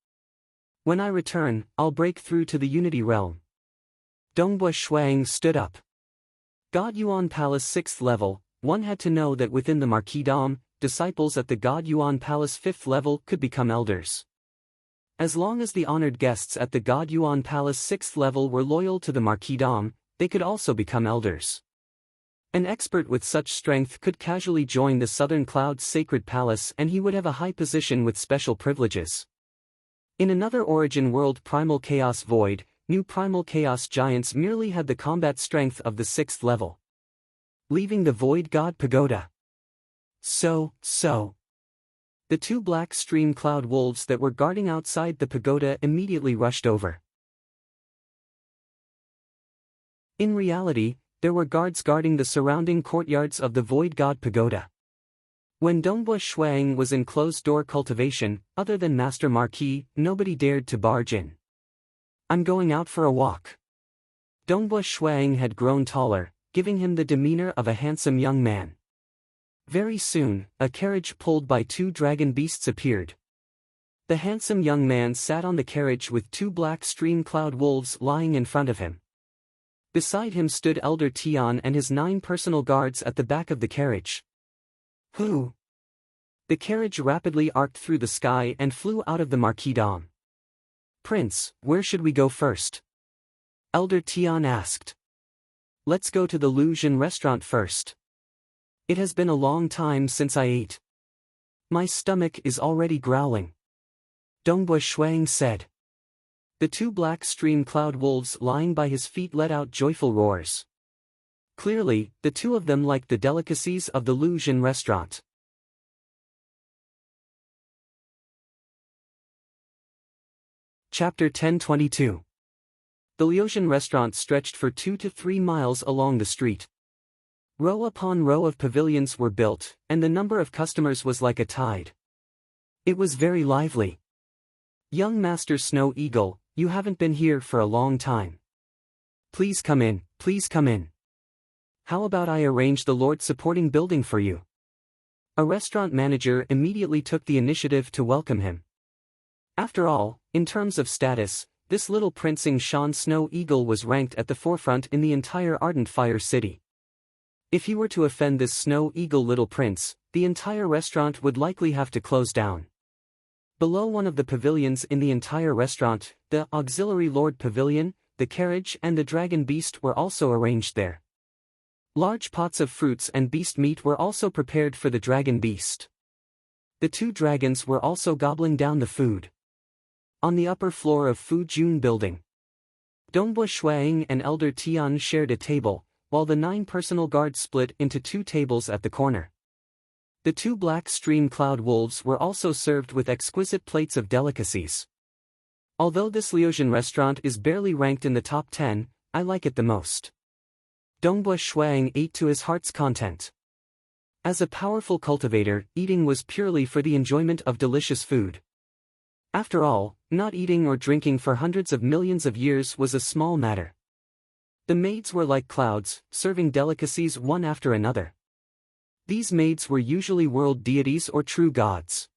When I return, I'll break through to the Unity Realm. Dongbua Shuiying stood up. God Yuan Palace 6th level. One had to know that within the Marquisdom, disciples at the God Yuan Palace 5th level could become elders. As long as the honored guests at the God Yuan Palace 6th level were loyal to the Marquisdom, they could also become elders. An expert with such strength could casually join the Southern Cloud's sacred palace and he would have a high position with special privileges. In another origin world Primal Chaos Void, new Primal Chaos giants merely had the combat strength of the 6th level. Leaving the Void God Pagoda. So. The two black stream cloud wolves that were guarding outside the pagoda immediately rushed over. In reality, there were guards guarding the surrounding courtyards of the Void God Pagoda. When Dongbua Shuiying was in closed-door cultivation, other than Master Marquis, nobody dared to barge in. I'm going out for a walk. Dongbua Shuiying had grown taller, giving him the demeanor of a handsome young man. Very soon, a carriage pulled by two dragon beasts appeared. The handsome young man sat on the carriage with two black stream cloud wolves lying in front of him. Beside him stood Elder Tian and his 9 personal guards at the back of the carriage. Who? The carriage rapidly arced through the sky and flew out of the Marquisdom. Prince, where should we go first? Elder Tian asked. Let's go to the Lucian restaurant first. It has been a long time since I ate. My stomach is already growling. Dongbua Shuiying said. The two black stream cloud wolves lying by his feet let out joyful roars. Clearly, the two of them liked the delicacies of the Lucian restaurant. Chapter 1022. The Lucian restaurant stretched for 2 to 3 miles along the street. Row upon row of pavilions were built, and the number of customers was like a tide. It was very lively. Young Master Snow Eagle, you haven't been here for a long time. Please come in, please come in. How about I arrange the Lord supporting building for you? A restaurant manager immediately took the initiative to welcome him. After all, in terms of status, this little Prince Shan Snow Eagle was ranked at the forefront in the entire Ardent Fire City. If he were to offend this Snow Eagle little prince, the entire restaurant would likely have to close down. Below one of the pavilions in the entire restaurant, the Auxiliary Lord Pavilion, the carriage and the dragon beast were also arranged there. Large pots of fruits and beast meat were also prepared for the dragon beast. The two dragons were also gobbling down the food. On the upper floor of Fu Jun building, Dongbua Shuiying and Elder Tian shared a table, while the 9 personal guards split into 2 tables at the corner. The 2 black stream cloud wolves were also served with exquisite plates of delicacies. Although this Lucian restaurant is barely ranked in the top 10, I like it the most. Dongbua Shuiying ate to his heart's content. As a powerful cultivator, eating was purely for the enjoyment of delicious food. After all, not eating or drinking for hundreds of millions of years was a small matter. The maids were like clouds, serving delicacies one after another. These maids were usually world deities or true gods.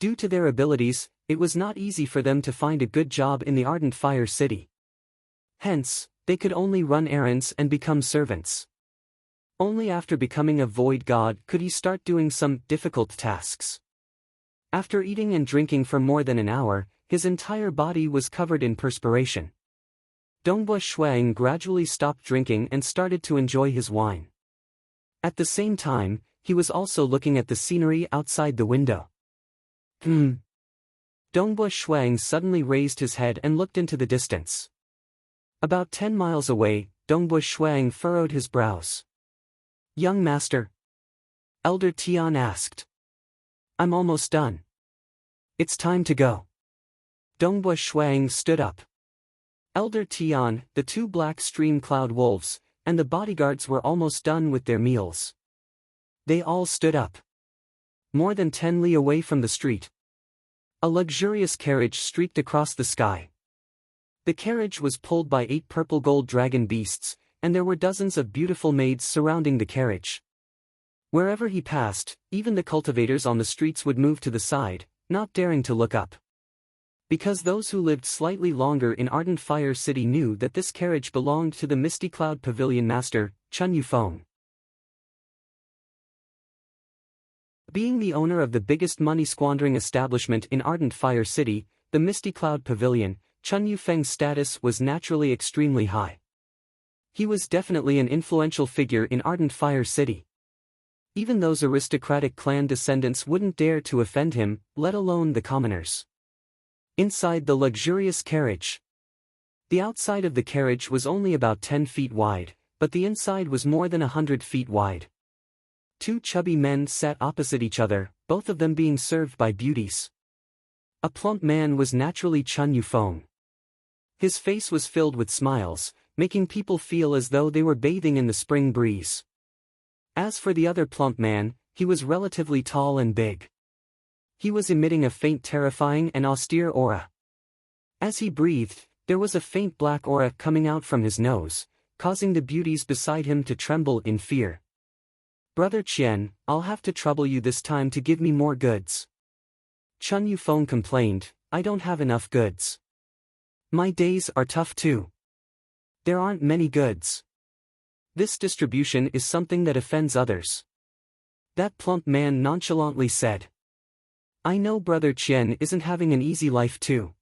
Due to their abilities, it was not easy for them to find a good job in the Ardent Fire City. Hence, they could only run errands and become servants. Only after becoming a void god could he start doing some difficult tasks. After eating and drinking for more than an hour, his entire body was covered in perspiration. Dongbua Shuang gradually stopped drinking and started to enjoy his wine. At the same time, he was also looking at the scenery outside the window. Dongbua Shuang suddenly raised his head and looked into the distance. About 10 miles away, Dongbua Shuang furrowed his brows. "Young master?" Elder Tian asked. "I'm almost done. It's time to go." Dongbua Shuang stood up. Elder Tian, the two black stream cloud wolves, and the bodyguards were almost done with their meals. They all stood up. More than 10 li away from the street, a luxurious carriage streaked across the sky. The carriage was pulled by 8 purple gold dragon beasts, and there were dozens of beautiful maids surrounding the carriage. Wherever he passed, even the cultivators on the streets would move to the side, not daring to look up. Because those who lived slightly longer in Ardent Fire City knew that this carriage belonged to the Misty Cloud Pavilion master, Chun Yufeng. Being the owner of the biggest money-squandering establishment in Ardent Fire City, the Misty Cloud Pavilion, Chun Yufeng's status was naturally extremely high. He was definitely an influential figure in Ardent Fire City. Even those aristocratic clan descendants wouldn't dare to offend him, let alone the commoners. Inside the luxurious carriage. The outside of the carriage was only about 10 feet wide, but the inside was more than 100 feet wide. 2 chubby men sat opposite each other, both of them being served by beauties. A plump man was naturally Chun Yufeng. His face was filled with smiles, making people feel as though they were bathing in the spring breeze. As for the other plump man, he was relatively tall and big. He was emitting a faint terrifying and austere aura. As he breathed, there was a faint black aura coming out from his nose, causing the beauties beside him to tremble in fear. "Brother Qian, I'll have to trouble you this time to give me more goods." Chun Yufeng complained, "I don't have enough goods. My days are tough too. There aren't many goods. This distribution is something that offends others." That plump man nonchalantly said. "I know Brother Qian isn't having an easy life too.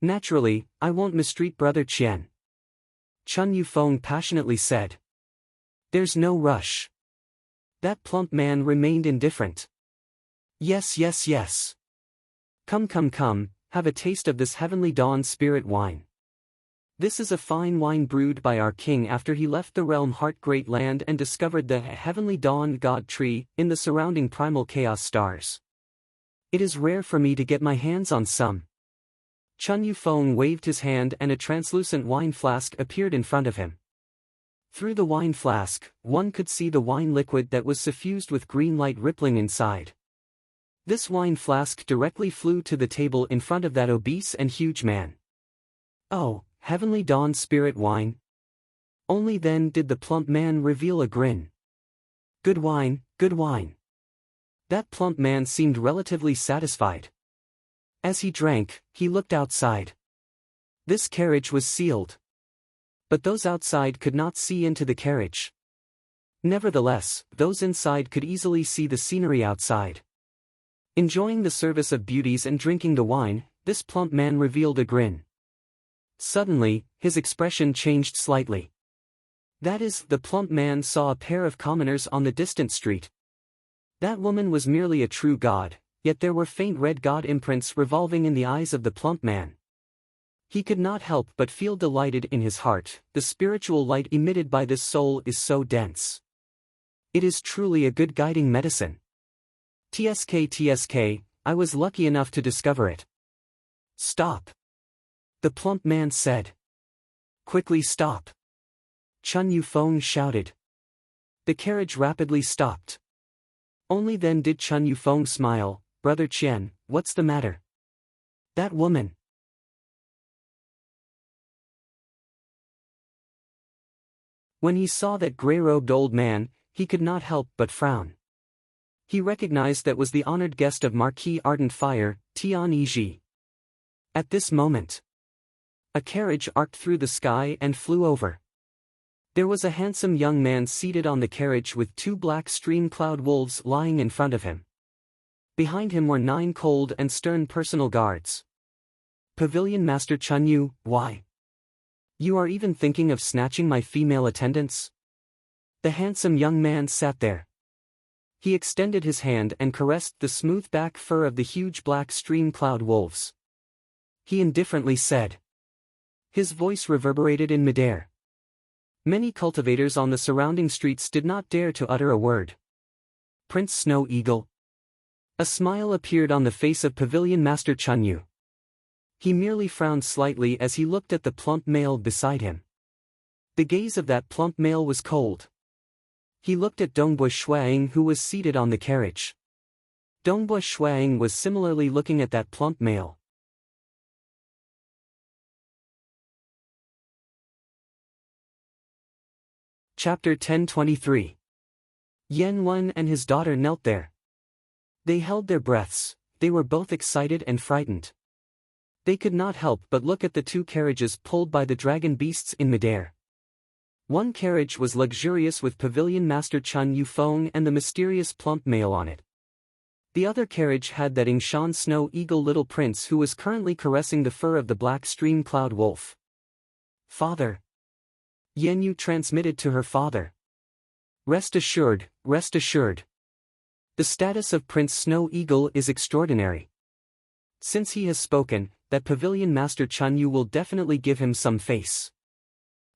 Naturally, I won't mistreat Brother Qian." Chun Yufeng passionately said. "There's no rush." That plump man remained indifferent. "Yes, yes, yes. Come, come, come, have a taste of this Heavenly Dawn spirit wine. This is a fine wine brewed by our king after he left the realm Heart Great Land and discovered the Heavenly Dawn God Tree in the surrounding primal chaos stars. It is rare for me to get my hands on some." Chun Yufeng waved his hand and a translucent wine flask appeared in front of him. Through the wine flask, one could see the wine liquid that was suffused with green light rippling inside. This wine flask directly flew to the table in front of that obese and huge man. "Oh, Heavenly Dawn spirit wine?" Only then did the plump man reveal a grin. "Good wine, good wine." That plump man seemed relatively satisfied. As he drank, he looked outside. This carriage was sealed. But those outside could not see into the carriage. Nevertheless, those inside could easily see the scenery outside. Enjoying the service of beauties and drinking the wine, this plump man revealed a grin. Suddenly, his expression changed slightly. That is, the plump man saw a pair of commoners on the distant street. That woman was merely a true god, yet there were faint red god imprints revolving in the eyes of the plump man. He could not help but feel delighted in his heart. The spiritual light emitted by this soul is so dense. It is truly a good guiding medicine. TSK, I was lucky enough to discover it." "Stop!" the plump man said. "Quickly stop!" Chun Yufeng shouted. The carriage rapidly stopped. Only then did Chun Yufeng smile. "Brother Qian, what's the matter?" "That woman." When he saw that grey-robed old man, he could not help but frown. He recognized that was the honored guest of Marquis Ardent Fire, Tian Yiji. At this moment, a carriage arced through the sky and flew over. There was a handsome young man seated on the carriage with 2 black stream-cloud wolves lying in front of him. Behind him were 9 cold and stern personal guards. Pavilion Master Chunyu, why? You are even thinking of snatching my female attendants? The handsome young man sat there. He extended his hand and caressed the smooth back fur of the huge black stream-cloud wolves. He indifferently said. His voice reverberated in midair. Many cultivators on the surrounding streets did not dare to utter a word. Prince Snow Eagle. A smile appeared on the face of Pavilion Master Chunyu. He merely frowned slightly as he looked at the plump male beside him. The gaze of that plump male was cold. He looked at Dongbui Shuang, who was seated on the carriage. Dongbui Shuang was similarly looking at that plump male. Chapter 1023. Yan Wen and his daughter knelt there. They held their breaths, they were both excited and frightened. They could not help but look at the 2 carriages pulled by the dragon beasts in midair. One carriage was luxurious with Pavilion Master Chun Yufeng and the mysterious plump male on it. The other carriage had that Yingshan Snow Eagle little prince who was currently caressing the fur of the black stream cloud wolf. Father. Yan Yu transmitted to her father. Rest assured, rest assured. The status of Prince Snow Eagle is extraordinary. Since he has spoken, that Pavilion Master Chunyu will definitely give him some face.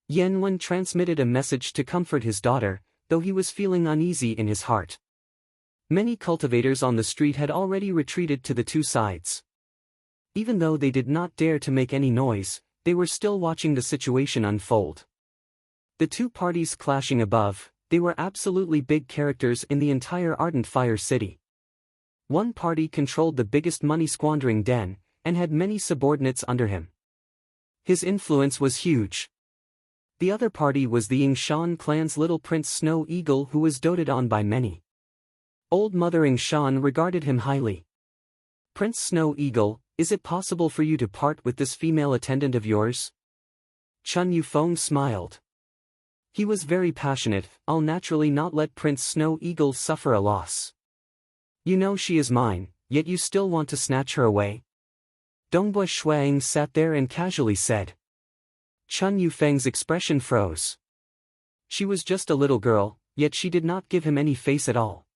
Yan Wen transmitted a message to comfort his daughter, though he was feeling uneasy in his heart. Many cultivators on the street had already retreated to the 2 sides. Even though they did not dare to make any noise, they were still watching the situation unfold. The 2 parties clashing above, they were absolutely big characters in the entire Ardent Fire City. One party controlled the biggest money-squandering den, and had many subordinates under him. His influence was huge. The other party was the Yingshan clan's little Prince Snow Eagle, who was doted on by many. Old Mother Yingshan regarded him highly. Prince Snow Eagle, is it possible for you to part with this female attendant of yours? Chun Yufeng smiled. He was very passionate. I'll naturally not let Prince Snow Eagle suffer a loss. You know she is mine, yet you still want to snatch her away? Dongbui Shuang sat there and casually said. Chun Yufeng's expression froze. She was just a little girl, yet she did not give him any face at all.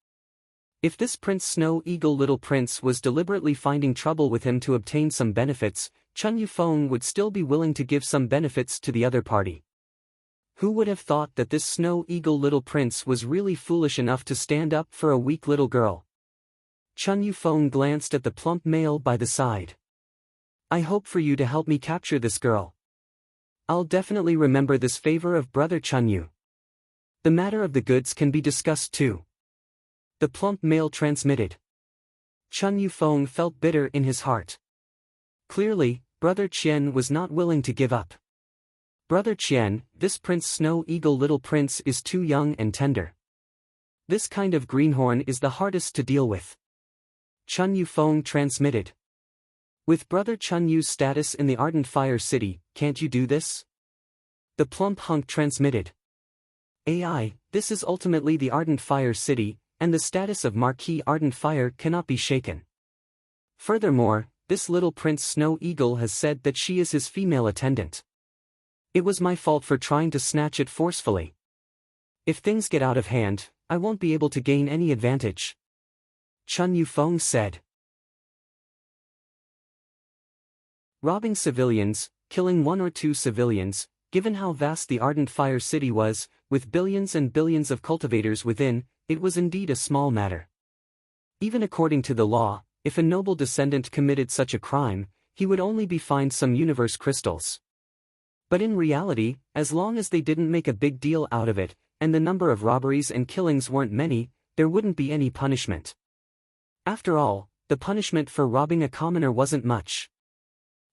If this Prince Snow Eagle little prince was deliberately finding trouble with him to obtain some benefits, Chun Yufeng would still be willing to give some benefits to the other party. Who would have thought that this Snow Eagle little prince was really foolish enough to stand up for a weak little girl? Chun Yufeng glanced at the plump male by the side. I hope for you to help me capture this girl. I'll definitely remember this favor of brother Chunyu. The matter of the goods can be discussed too. The plump male transmitted. Chun Yufeng felt bitter in his heart. Clearly, brother Qian was not willing to give up. Brother Qian, this Prince Snow Eagle little prince is too young and tender. This kind of greenhorn is the hardest to deal with. Chun Yufeng transmitted. With brother Chunyu's status in the Ardent Fire City, can't you do this? The plump hunk transmitted. AI, this is ultimately the Ardent Fire City, and the status of Marquis Ardent Fire cannot be shaken. Furthermore, this little Prince Snow Eagle has said that she is his female attendant. It was my fault for trying to snatch it forcefully. If things get out of hand, I won't be able to gain any advantage. Chun Yufeng said. Robbing civilians, killing 1 or 2 civilians, given how vast the Ardent Fire City was, with billions and billions of cultivators within, it was indeed a small matter. Even according to the law, if a noble descendant committed such a crime, he would only be fined some universe crystals. But in reality, as long as they didn't make a big deal out of it, and the number of robberies and killings weren't many, there wouldn't be any punishment. After all, the punishment for robbing a commoner wasn't much.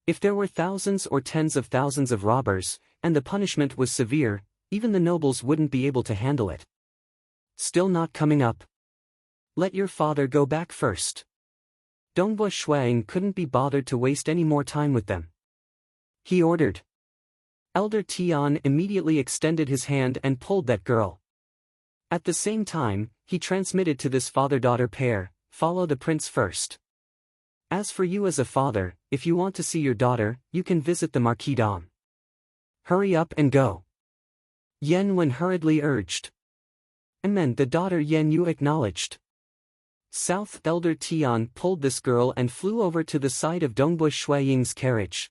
If there were thousands or tens of thousands of robbers, and the punishment was severe, even the nobles wouldn't be able to handle it. Still not coming up. Let your father go back first. Dongbui Shuang couldn't be bothered to waste any more time with them. He ordered. Elder Tian immediately extended his hand and pulled that girl. At the same time, he transmitted to this father-daughter pair, follow the prince first. As for you as a father, if you want to see your daughter, you can visit the marquisdom. Hurry up and go. Yen Wen hurriedly urged. And then the daughter Yen Yu acknowledged. South Elder Tian pulled this girl and flew over to the side of Dongbush Shuaying's carriage.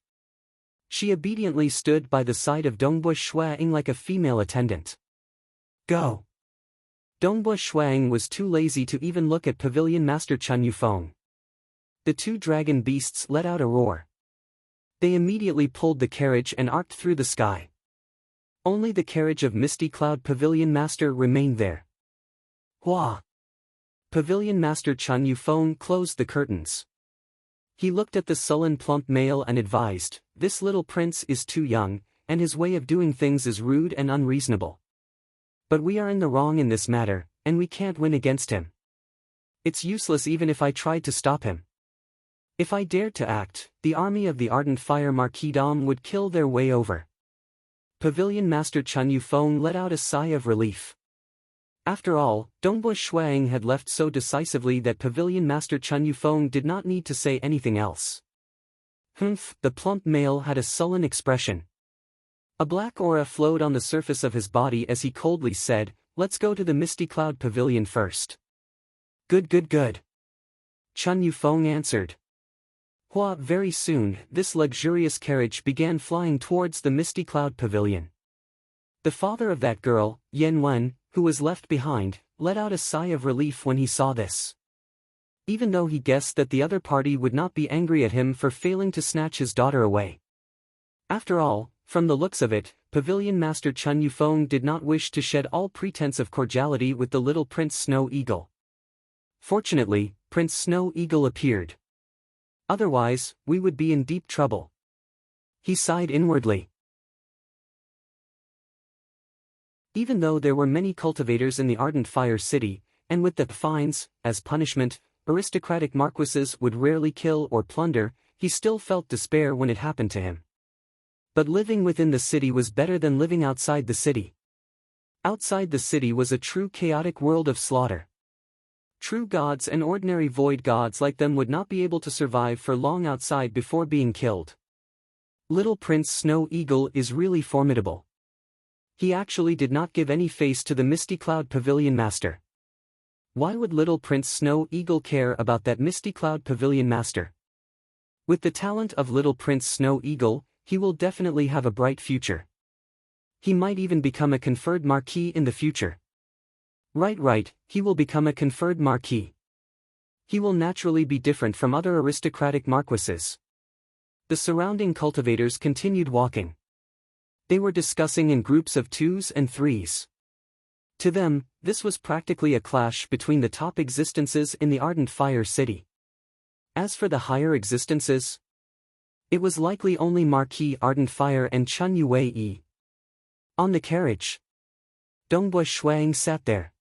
She obediently stood by the side of Dongbush Shuaying like a female attendant. Go. Dongbush Shuaying was too lazy to even look at Pavilion Master Chun Yufeng. The two dragon beasts let out a roar. They immediately pulled the carriage and arced through the sky. Only the carriage of Misty Cloud Pavilion Master remained there. Hua! Pavilion Master Chun Yufeng closed the curtains. He looked at the sullen plump male and advised, "This little prince is too young, and his way of doing things is rude and unreasonable. But we are in the wrong in this matter, and we can't win against him. It's useless even if I tried to stop him. If I dared to act, the army of the Ardent Fire Marquisdom would kill their way over." Pavilion Master Chun Yufeng let out a sigh of relief. After all, Dongbush Shuang had left so decisively that Pavilion Master Chun Yufeng did not need to say anything else. Humph, the plump male had a sullen expression. A black aura flowed on the surface of his body as he coldly said, "Let's go to the Misty Cloud Pavilion first." Good. Chun Yufeng answered. Hua, very soon, this luxurious carriage began flying towards the Misty Cloud Pavilion. The father of that girl, Yen Wen, who was left behind, let out a sigh of relief when he saw this. Even though he guessed that the other party would not be angry at him for failing to snatch his daughter away. After all, from the looks of it, Pavilion Master Chun Yufeng did not wish to shed all pretense of cordiality with the little Prince Snow Eagle. Fortunately, Prince Snow Eagle appeared. Otherwise, we would be in deep trouble. He sighed inwardly. Even though there were many cultivators in the Ardent Fire City, and with the fines, as punishment, aristocratic marquises would rarely kill or plunder, he still felt despair when it happened to him. But living within the city was better than living outside the city. Outside the city was a true chaotic world of slaughter. True gods and ordinary void gods like them would not be able to survive for long outside before being killed. Little Prince Snow Eagle is really formidable. He actually did not give any face to the Misty Cloud Pavilion Master. Why would little Prince Snow Eagle care about that Misty Cloud Pavilion Master? With the talent of little Prince Snow Eagle, he will definitely have a bright future. He might even become a conferred marquis in the future. Right, he will become a conferred marquis. He will naturally be different from other aristocratic marquises. The surrounding cultivators continued walking. They were discussing in groups of 2s and 3s. To them, this was practically a clash between the top existences in the Ardent Fire City. As for the higher existences, it was likely only Marquis Ardent Fire and Chun Yue. On the carriage, Dongbush Shuang sat there.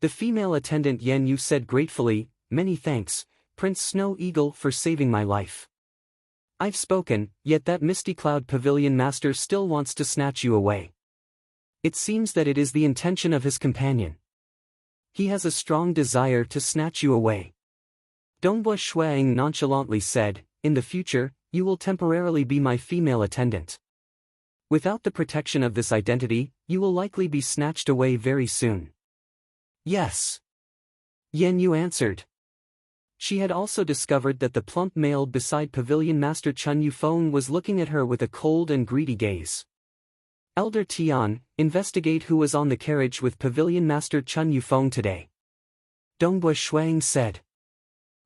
The female attendant Yen Yu said gratefully, "Many thanks, Prince Snow Eagle, for saving my life. I've spoken, yet that Misty Cloud Pavilion Master still wants to snatch you away. It seems that it is the intention of his companion. He has a strong desire to snatch you away." Dongbush Shuang nonchalantly said, "In the future, you will temporarily be my female attendant. Without the protection of this identity, you will likely be snatched away very soon." "Yes," Yen Yu answered. She had also discovered that the plump male beside Pavilion Master Chun Yufeng was looking at her with a cold and greedy gaze. "Elder Tian, investigate who was on the carriage with Pavilion Master Chun Yufeng today," Dongbush Shuang said.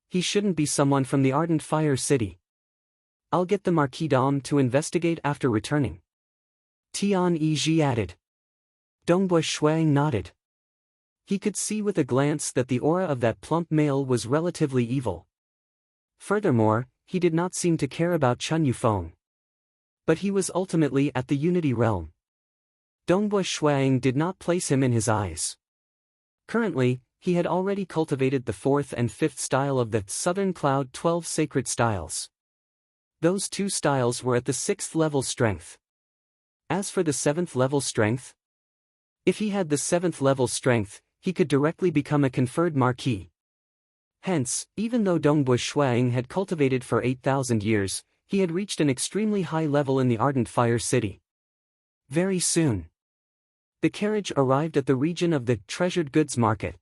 "He shouldn't be someone from the Ardent Fire City. I'll get the marquisdom to investigate after returning," Tian Yi added. Dongbush Shuang nodded. He could see with a glance that the aura of that plump male was relatively evil. Furthermore, he did not seem to care about Chun Yufeng. But he was ultimately at the Unity Realm. Dongbush Shuang did not place him in his eyes. Currently, he had already cultivated the 4th and 5th style of the Southern Cloud 12 Sacred Styles. Those two styles were at the 6th level strength. As for the 7th level strength, if he had the 7th level strength, he could directly become a conferred marquis. Hence, even though Dongbu Shuang had cultivated for 8,000 years, he had reached an extremely high level in the Ardent Fire City. Very soon, the carriage arrived at the region of the Treasured Goods Market.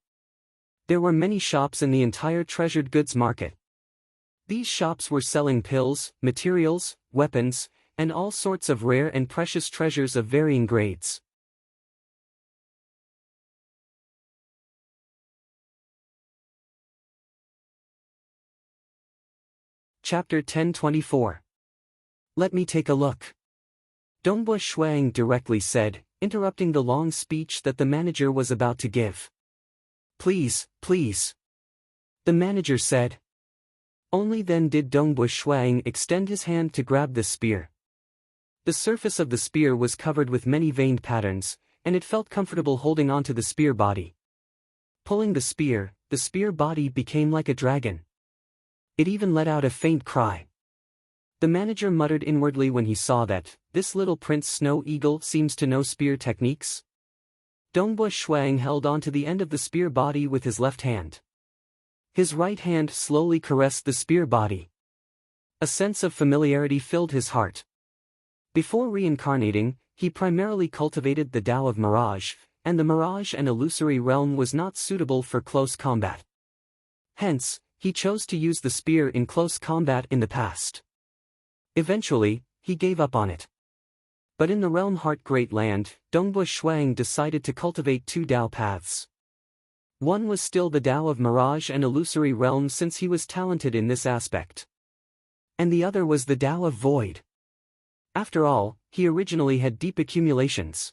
There were many shops in the entire Treasured Goods Market. These shops were selling pills, materials, weapons, and all sorts of rare and precious treasures of varying grades. Chapter 1024. Let me take a look. Dongbu Shuang directly said, interrupting the long speech that the manager was about to give. Please, please. The manager said. Only then did Dongbu Shuang extend his hand to grab the spear. The surface of the spear was covered with many veined patterns, and it felt comfortable holding onto the spear body. Pulling the spear body became like a dragon. It even let out a faint cry. The manager muttered inwardly when he saw that, this little Prince Snow Eagle seems to know spear techniques. Dongbu Shuang held onto the end of the spear body with his left hand. His right hand slowly caressed the spear body. A sense of familiarity filled his heart. Before reincarnating, he primarily cultivated the Tao of Mirage, and the Mirage and Illusory Realm was not suitable for close combat. Hence, he chose to use the spear in close combat in the past. Eventually, he gave up on it. But in the Realm Heart Great Land, Dongbu Shuang decided to cultivate 2 Tao paths. One was still the Tao of Mirage and Illusory Realm since he was talented in this aspect. And the other was the Tao of Void. After all, he originally had deep accumulations.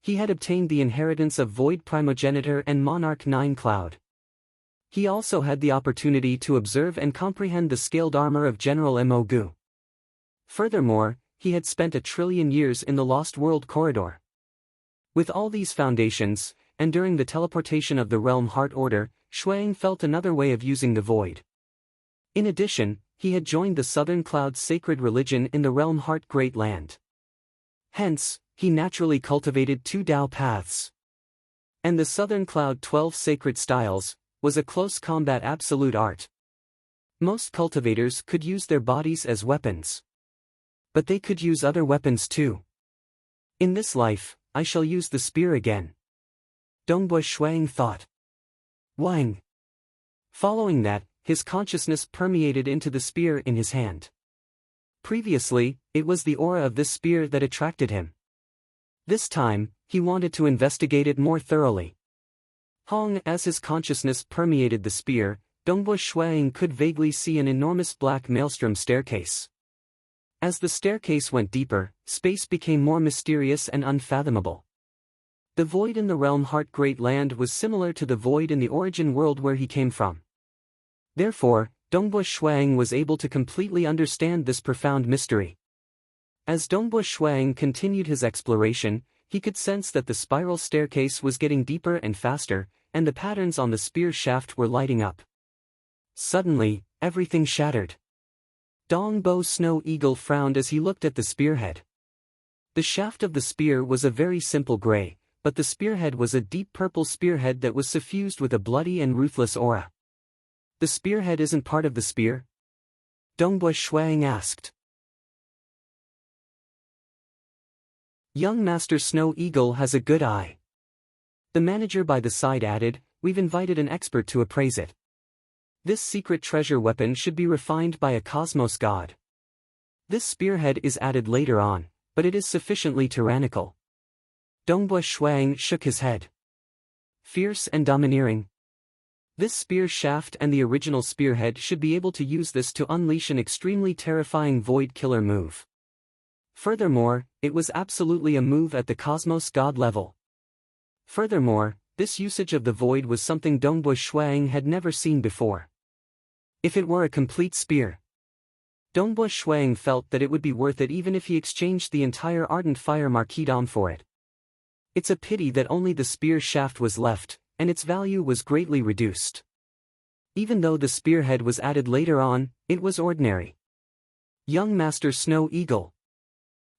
He had obtained the inheritance of Void Primogenitor and Monarch 9 Cloud. He also had the opportunity to observe and comprehend the scaled armor of General Mogu. Furthermore, he had spent 1 trillion years in the Lost World Corridor. With all these foundations, and during the teleportation of the Realm Heart Order, Shuang felt another way of using the Void. In addition, he had joined the Southern Cloud's sacred religion in the Realm Heart Great Land. Hence, he naturally cultivated 2 Tao paths. And the Southern Cloud 12 sacred styles was a close combat absolute art. Most cultivators could use their bodies as weapons. But they could use other weapons too. In this life, I shall use the spear again. Dongbu Shuang thought. Wang. Following that, his consciousness permeated into the spear in his hand. Previously, it was the aura of this spear that attracted him. This time, he wanted to investigate it more thoroughly. As his consciousness permeated the spear, Dongbu Shuang could vaguely see an enormous black maelstrom staircase. As the staircase went deeper, space became more mysterious and unfathomable. The void in the Realm Heart Great Land was similar to the void in the origin world where he came from. Therefore, Dongbu Shuang was able to completely understand this profound mystery. As Dongbu Shuang continued his exploration, he could sense that the spiral staircase was getting deeper and faster, and the patterns on the spear shaft were lighting up. Suddenly, everything shattered. Dongbu Snow Eagle frowned as he looked at the spearhead. The shaft of the spear was a very simple gray, but the spearhead was a deep purple spearhead that was suffused with a bloody and ruthless aura. The spearhead isn't part of the spear? Dongbu Shuang asked. Young Master Snow Eagle has a good eye. The manager by the side added, we've invited an expert to appraise it. This secret treasure weapon should be refined by a cosmos god. This spearhead is added later on, but it is sufficiently tyrannical. Dongbu Shuang shook his head. Fierce and domineering. This spear shaft and the original spearhead should be able to use this to unleash an extremely terrifying void killer move. Furthermore, it was absolutely a move at the Cosmos God level. Furthermore, this usage of the void was something Dongbu Shuang had never seen before. If it were a complete spear, Dongbu Shuang felt that it would be worth it even if he exchanged the entire Ardent Fire Marquisdom for it. It's a pity that only the spear shaft was left, and its value was greatly reduced. Even though the spearhead was added later on, it was ordinary. Young Master Snow Eagle.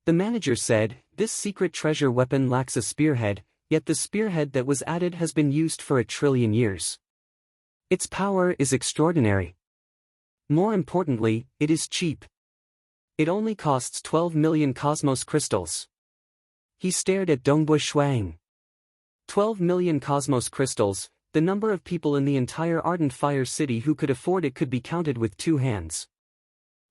The manager said, This secret treasure weapon lacks a spearhead, yet the spearhead that was added has been used for 1,000,000,000,000 years. Its power is extraordinary. More importantly, it is cheap. It only costs 12 million cosmos crystals. He stared at Dongbu Shuang. 12 million cosmos crystals, the number of people in the entire Ardent Fire City who could afford it could be counted with 2 hands.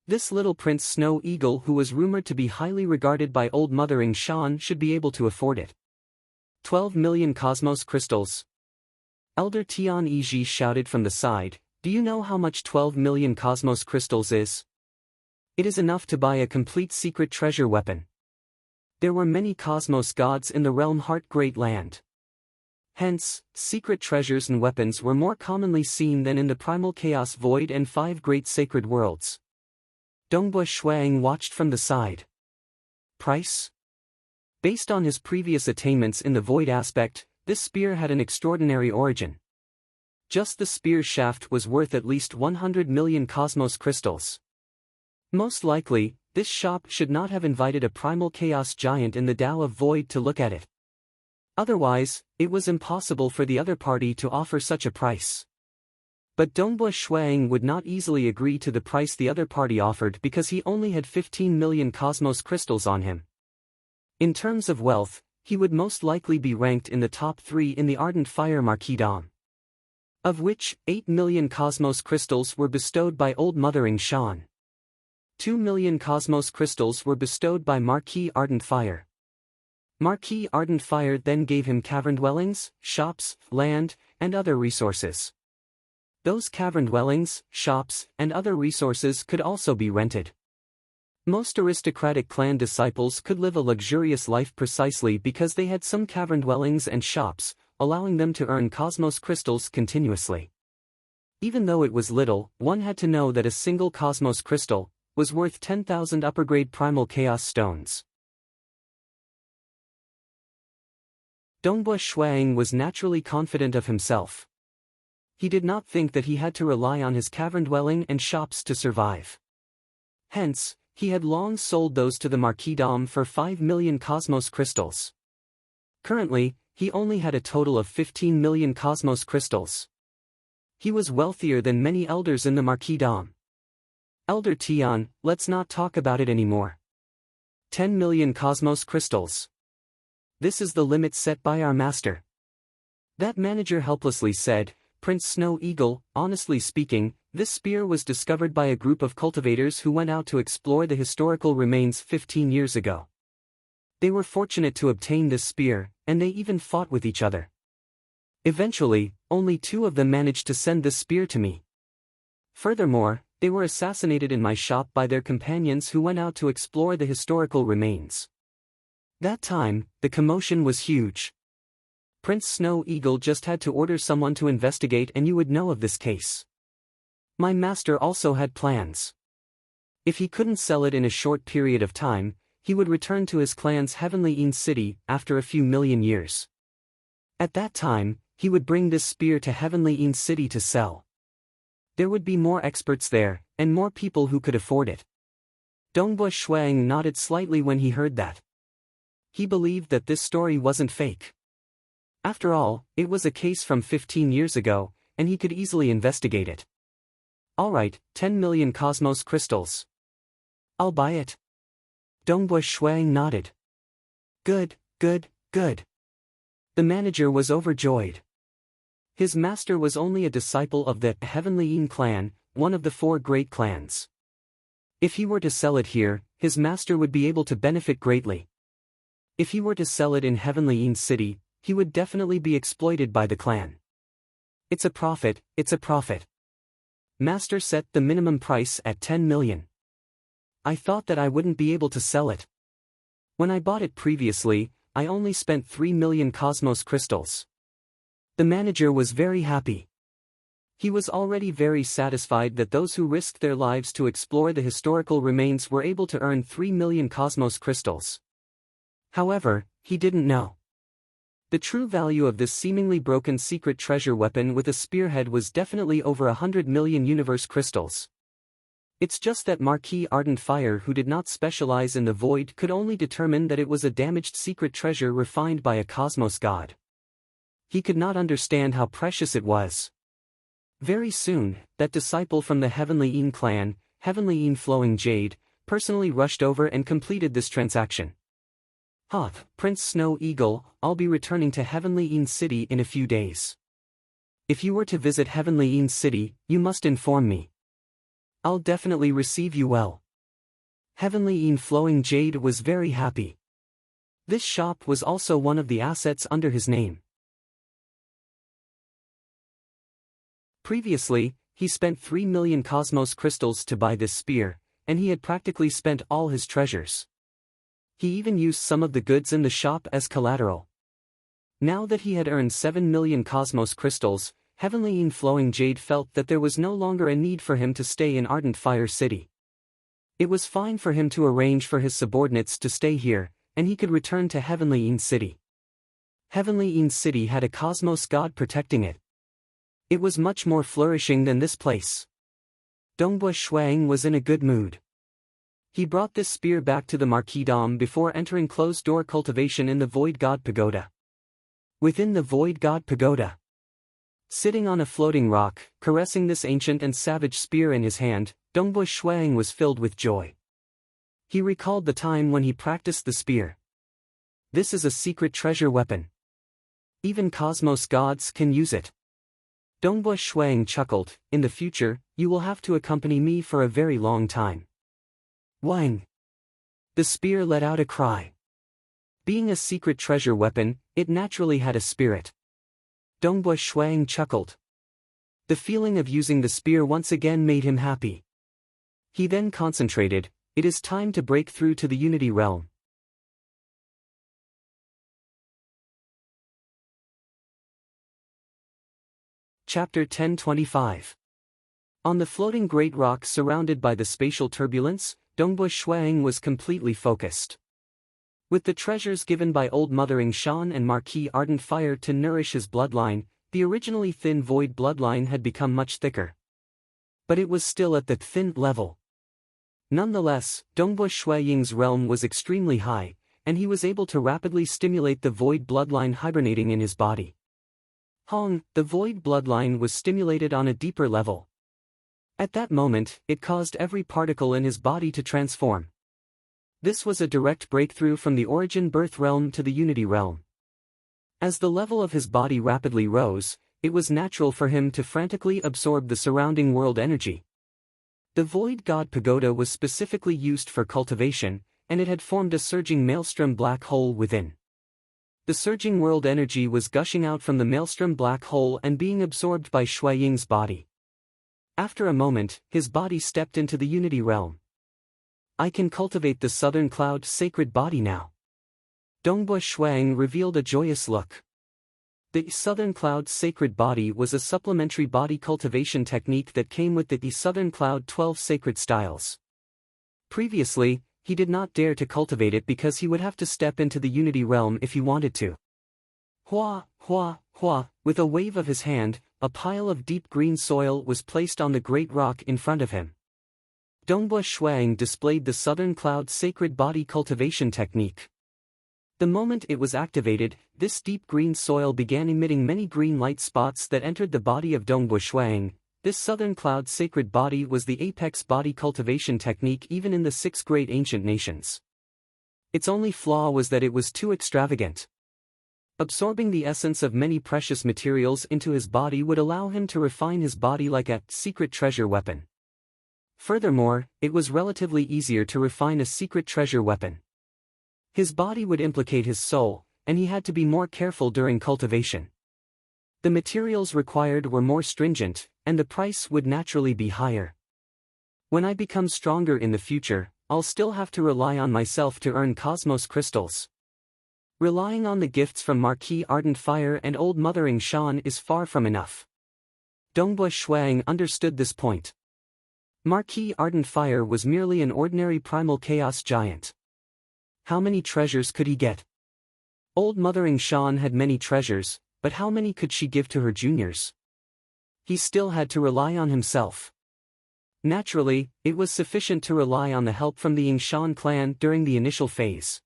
This little Prince Snow Eagle, who was rumored to be highly regarded by Old Mother Ying Shan, should be able to afford it. 12 million cosmos crystals. Elder Tian Yiji shouted from the side, "Do you know how much 12 million cosmos crystals is? It is enough to buy a complete secret treasure weapon." There were many cosmos gods in the realm Heart Great Land. Hence, secret treasures and weapons were more commonly seen than in the primal chaos void and 5 great sacred worlds. Dongbu Shuang watched from the side. Price? Based on his previous attainments in the void aspect, this spear had an extraordinary origin. Just the spear shaft was worth at least 100 million cosmos crystals. Most likely, this shop should not have invited a primal chaos giant in the Tao of Void to look at it. Otherwise, it was impossible for the other party to offer such a price. But Dongbu Shuang would not easily agree to the price the other party offered because he only had 15 million cosmos crystals on him. In terms of wealth, he would most likely be ranked in the top 3 in the Ardent Fire Marquisdom. Of which, 8 million cosmos crystals were bestowed by Old Mother Ying Shan. 2 million cosmos crystals were bestowed by Marquis Ardent Fire. Marquis Ardent Fire then gave him cavern dwellings, shops, land, and other resources. Those cavern dwellings, shops, and other resources could also be rented. Most aristocratic clan disciples could live a luxurious life precisely because they had some cavern dwellings and shops, allowing them to earn cosmos crystals continuously. Even though it was little, one had to know that a single cosmos crystal was worth 10,000 upper-grade primal chaos stones. Dongbu Shuang was naturally confident of himself. He did not think that he had to rely on his cavern dwelling and shops to survive. Hence, he had long sold those to the Marquisdom for 5 million cosmos crystals. Currently, he only had a total of 15 million cosmos crystals. He was wealthier than many elders in the Marquisdom. Elder Tian, let's not talk about it anymore. 10 million cosmos crystals. This is the limit set by our master. That manager helplessly said, Prince Snow Eagle, honestly speaking, this spear was discovered by a group of cultivators who went out to explore the historical remains 15 years ago. They were fortunate to obtain this spear, and they even fought with each other. Eventually, only 2 of them managed to send this spear to me. Furthermore, they were assassinated in my shop by their companions who went out to explore the historical remains. That time, the commotion was huge. Prince Snow Eagle just had to order someone to investigate and you would know of this case. My master also had plans. If he couldn't sell it in a short period of time, he would return to his clan's heavenly Ying city after a few million years. At that time, he would bring this spear to heavenly Ying city to sell. There would be more experts there, and more people who could afford it. Dongbu Shuang nodded slightly when he heard that. He believed that this story wasn't fake. After all, it was a case from 15 years ago, and he could easily investigate it. Alright, 10 million cosmos crystals. I'll buy it. Dongbu Shuang nodded. Good, good, good. The manager was overjoyed. His master was only a disciple of the Heavenly Ying clan, one of the 4 great clans. If he were to sell it here, his master would be able to benefit greatly. If he were to sell it in Heavenly Ying city, he would definitely be exploited by the clan. It's a profit, it's a profit. Master set the minimum price at 10 million. I thought that I wouldn't be able to sell it. When I bought it previously, I only spent 3 million cosmos crystals. The manager was very happy. He was already very satisfied that those who risked their lives to explore the historical remains were able to earn 3 million cosmos crystals. However, he didn't know. The true value of this seemingly broken secret treasure weapon with a spearhead was definitely over 100 million universe crystals. It's just that Marquis Ardent Fire, who did not specialize in the void, could only determine that it was a damaged secret treasure refined by a cosmos god. He could not understand how precious it was. Very soon, that disciple from the Heavenly Ying clan, Heavenly Ying Flowing Jade, personally rushed over and completed this transaction. Prince Snow Eagle, I'll be returning to Heavenly Ying City in a few days. If you were to visit Heavenly Ying City, you must inform me. I'll definitely receive you well. Heavenly Ying Flowing Jade was very happy. This shop was also one of the assets under his name. Previously, he spent 3 million cosmos crystals to buy this spear, and he had practically spent all his treasures. He even used some of the goods in the shop as collateral. Now that he had earned 7 million cosmos crystals, Heavenly Ying Flowing Jade felt that there was no longer a need for him to stay in Ardent Fire City. It was fine for him to arrange for his subordinates to stay here, and he could return to Heavenly Ying City. Heavenly Ying City had a cosmos god protecting it. It was much more flourishing than this place. Dongbua Shuang was in a good mood. He brought this spear back to the Marquis Dom before entering closed-door cultivation in the Void God Pagoda. Within the Void God Pagoda, sitting on a floating rock, caressing this ancient and savage spear in his hand, Dongbua Shuang was filled with joy. He recalled the time when he practiced the spear. This is a secret treasure weapon. Even cosmos gods can use it. Dongbua Shuang chuckled, in the future, you will have to accompany me for a very long time. Wang! The spear let out a cry. Being a secret treasure weapon, it naturally had a spirit. Dongbua Shuang chuckled. The feeling of using the spear once again made him happy. He then concentrated, it is time to break through to the Unity Realm. Chapter 1025. On the floating great rock surrounded by the spatial turbulence, Dongbua Shuang was completely focused. With the treasures given by Old Mother Shan and Marquis Ardent Fire to nourish his bloodline, the originally thin void bloodline had become much thicker. But it was still at the thin level. Nonetheless, Dongbua Shuang's realm was extremely high, and he was able to rapidly stimulate the void bloodline hibernating in his body. The void bloodline was stimulated on a deeper level. At that moment, it caused every particle in his body to transform. This was a direct breakthrough from the origin birth realm to the unity realm. As the level of his body rapidly rose, it was natural for him to frantically absorb the surrounding world energy. The Void God Pagoda was specifically used for cultivation, and it had formed a surging maelstrom black hole within. The surging world energy was gushing out from the maelstrom black hole and being absorbed by Shui Ying's body. After a moment, his body stepped into the unity realm. I can cultivate the Southern Cloud sacred body now. Dongbua Shuang revealed a joyous look. The Southern Cloud sacred body was a supplementary body cultivation technique that came with the Southern Cloud 12 sacred styles. Previously, he did not dare to cultivate it because he would have to step into the unity realm if he wanted to. Hua, hua, hua, with a wave of his hand, a pile of deep green soil was placed on the great rock in front of him. Dongbua Shuang displayed the Southern Cloud sacred body cultivation technique. The moment it was activated, this deep green soil began emitting many green light spots that entered the body of Dongbua Shuang. This Southern Cloud sacred body was the apex body cultivation technique even in the 6 great ancient nations. Its only flaw was that it was too extravagant. Absorbing the essence of many precious materials into his body would allow him to refine his body like a secret treasure weapon. Furthermore, it was relatively easier to refine a secret treasure weapon. His body would implicate his soul, and he had to be more careful during cultivation. The materials required were more stringent, and the price would naturally be higher. When I become stronger in the future, I'll still have to rely on myself to earn cosmos crystals. Relying on the gifts from Marquis Ardent Fire and Old Mother Shan is far from enough. Dongbua Shuang understood this point. Marquis Ardent Fire was merely an ordinary primal chaos giant. How many treasures could he get? Old Mother Shan had many treasures, but how many could she give to her juniors? He still had to rely on himself. Naturally, it was sufficient to rely on the help from the Ying clan during the initial phase.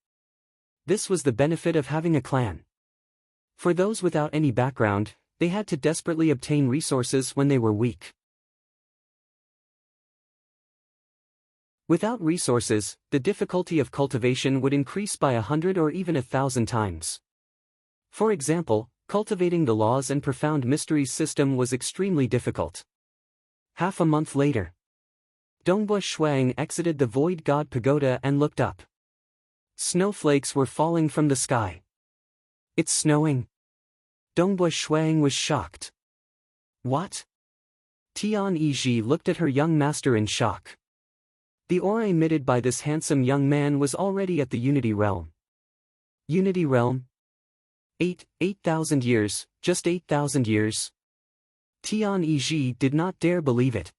This was the benefit of having a clan. For those without any background, they had to desperately obtain resources when they were weak. Without resources, the difficulty of cultivation would increase by 100 or even 1,000 times. For example, cultivating the laws and profound mysteries system was extremely difficult. Half a month later, Dongba Shuang exited the Void God Pagoda and looked up. Snowflakes were falling from the sky. It's snowing. Dongba Shuang was shocked. What? Tian Yiji looked at her young master in shock. The aura emitted by this handsome young man was already at the Unity Realm. Unity Realm? 8,000 years, just 8,000 years. Tian Yiji did not dare believe it.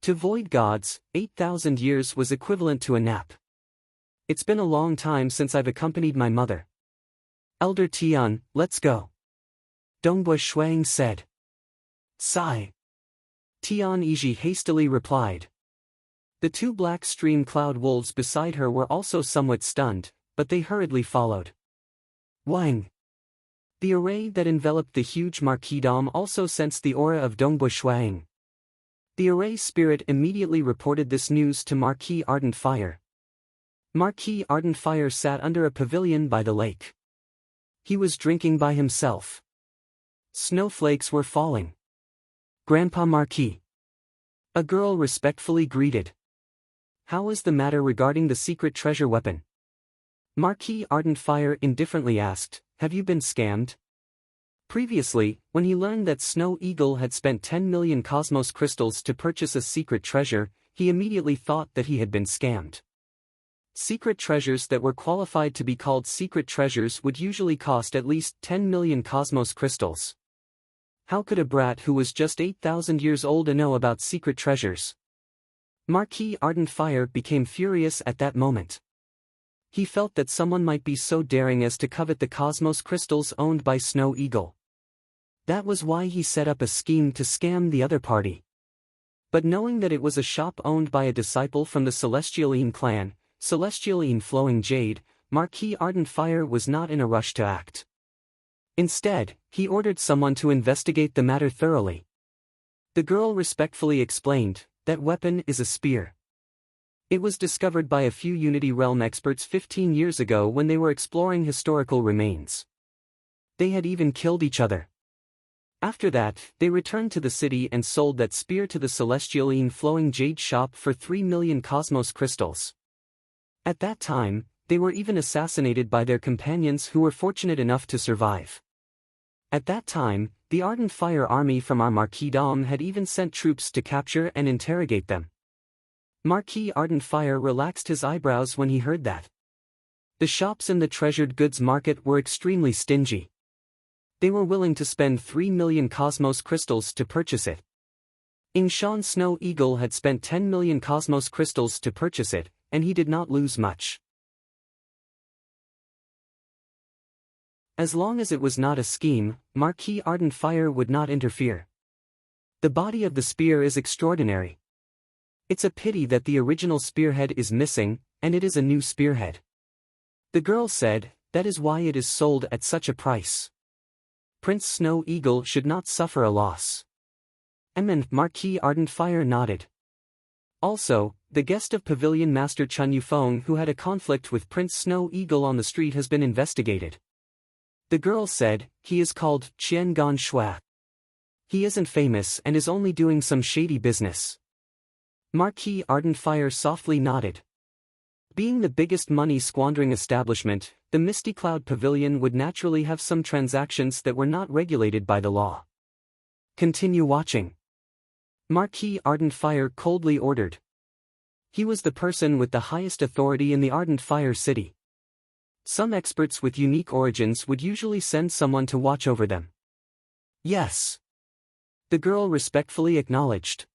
To Void Gods, 8,000 years was equivalent to a nap. It's been a long time since I've accompanied my mother. Elder Tian, let's go. Dongba Shuang said. Sigh. Tian Yiji hastily replied. The two black stream cloud wolves beside her were also somewhat stunned, but they hurriedly followed. Wang. The array that enveloped the huge marquisdom also sensed the aura of Dongba Shuang. The array spirit immediately reported this news to Marquis Ardent Fire. Marquis Ardent Fire sat under a pavilion by the lake. He was drinking by himself. Snowflakes were falling. Grandpa Marquis. A girl respectfully greeted. How is the matter regarding the secret treasure weapon? Marquis Ardent Fire indifferently asked, have you been scammed? Previously, when he learned that Snow Eagle had spent 10 million cosmos crystals to purchase a secret treasure, he immediately thought that he had been scammed. Secret treasures that were qualified to be called secret treasures would usually cost at least 10 million cosmos crystals. How could a brat who was just 8,000 years old know about secret treasures? Marquis Ardent Fire became furious at that moment. He felt that someone might be so daring as to covet the cosmos crystals owned by Snow Eagle. That was why he set up a scheme to scam the other party. But knowing that it was a shop owned by a disciple from the Celestialine clan, Celestialine Flowing Jade, Marquis Ardent Fire was not in a rush to act. Instead, he ordered someone to investigate the matter thoroughly. The girl respectfully explained, that weapon is a spear. It was discovered by a few Unity Realm experts 15 years ago when they were exploring historical remains. They had even killed each other. After that, they returned to the city and sold that spear to the Celestialine Flowing Jade shop for 3 million cosmos crystals. At that time, they were even assassinated by their companions who were fortunate enough to survive. At that time, the Ardent Fire army from our marquisdom had even sent troops to capture and interrogate them. Marquis Ardent Fire relaxed his eyebrows when he heard that. The shops in the treasured goods market were extremely stingy. They were willing to spend 3 million cosmos crystals to purchase it. Yingshan Snow Eagle had spent 10 million cosmos crystals to purchase it, and he did not lose much. As long as it was not a scheme, Marquis Ardent Fire would not interfere. The body of the spear is extraordinary. It's a pity that the original spearhead is missing, and it is a new spearhead. The girl said, that is why it is sold at such a price. Prince Snow Eagle should not suffer a loss. And Marquis Ardent Fire nodded. Also, the guest of Pavilion Master Chun Yufeng who had a conflict with Prince Snow Eagle on the street has been investigated. The girl said, he is called Qian Gan Shua. He isn't famous and is only doing some shady business. Marquis Ardent Fire softly nodded. Being the biggest money-squandering establishment, the Misty Cloud Pavilion would naturally have some transactions that were not regulated by the law. Continue watching. Marquis Ardent Fire coldly ordered. He was the person with the highest authority in the Ardent Fire city. Some experts with unique origins would usually send someone to watch over them. Yes. The girl respectfully acknowledged.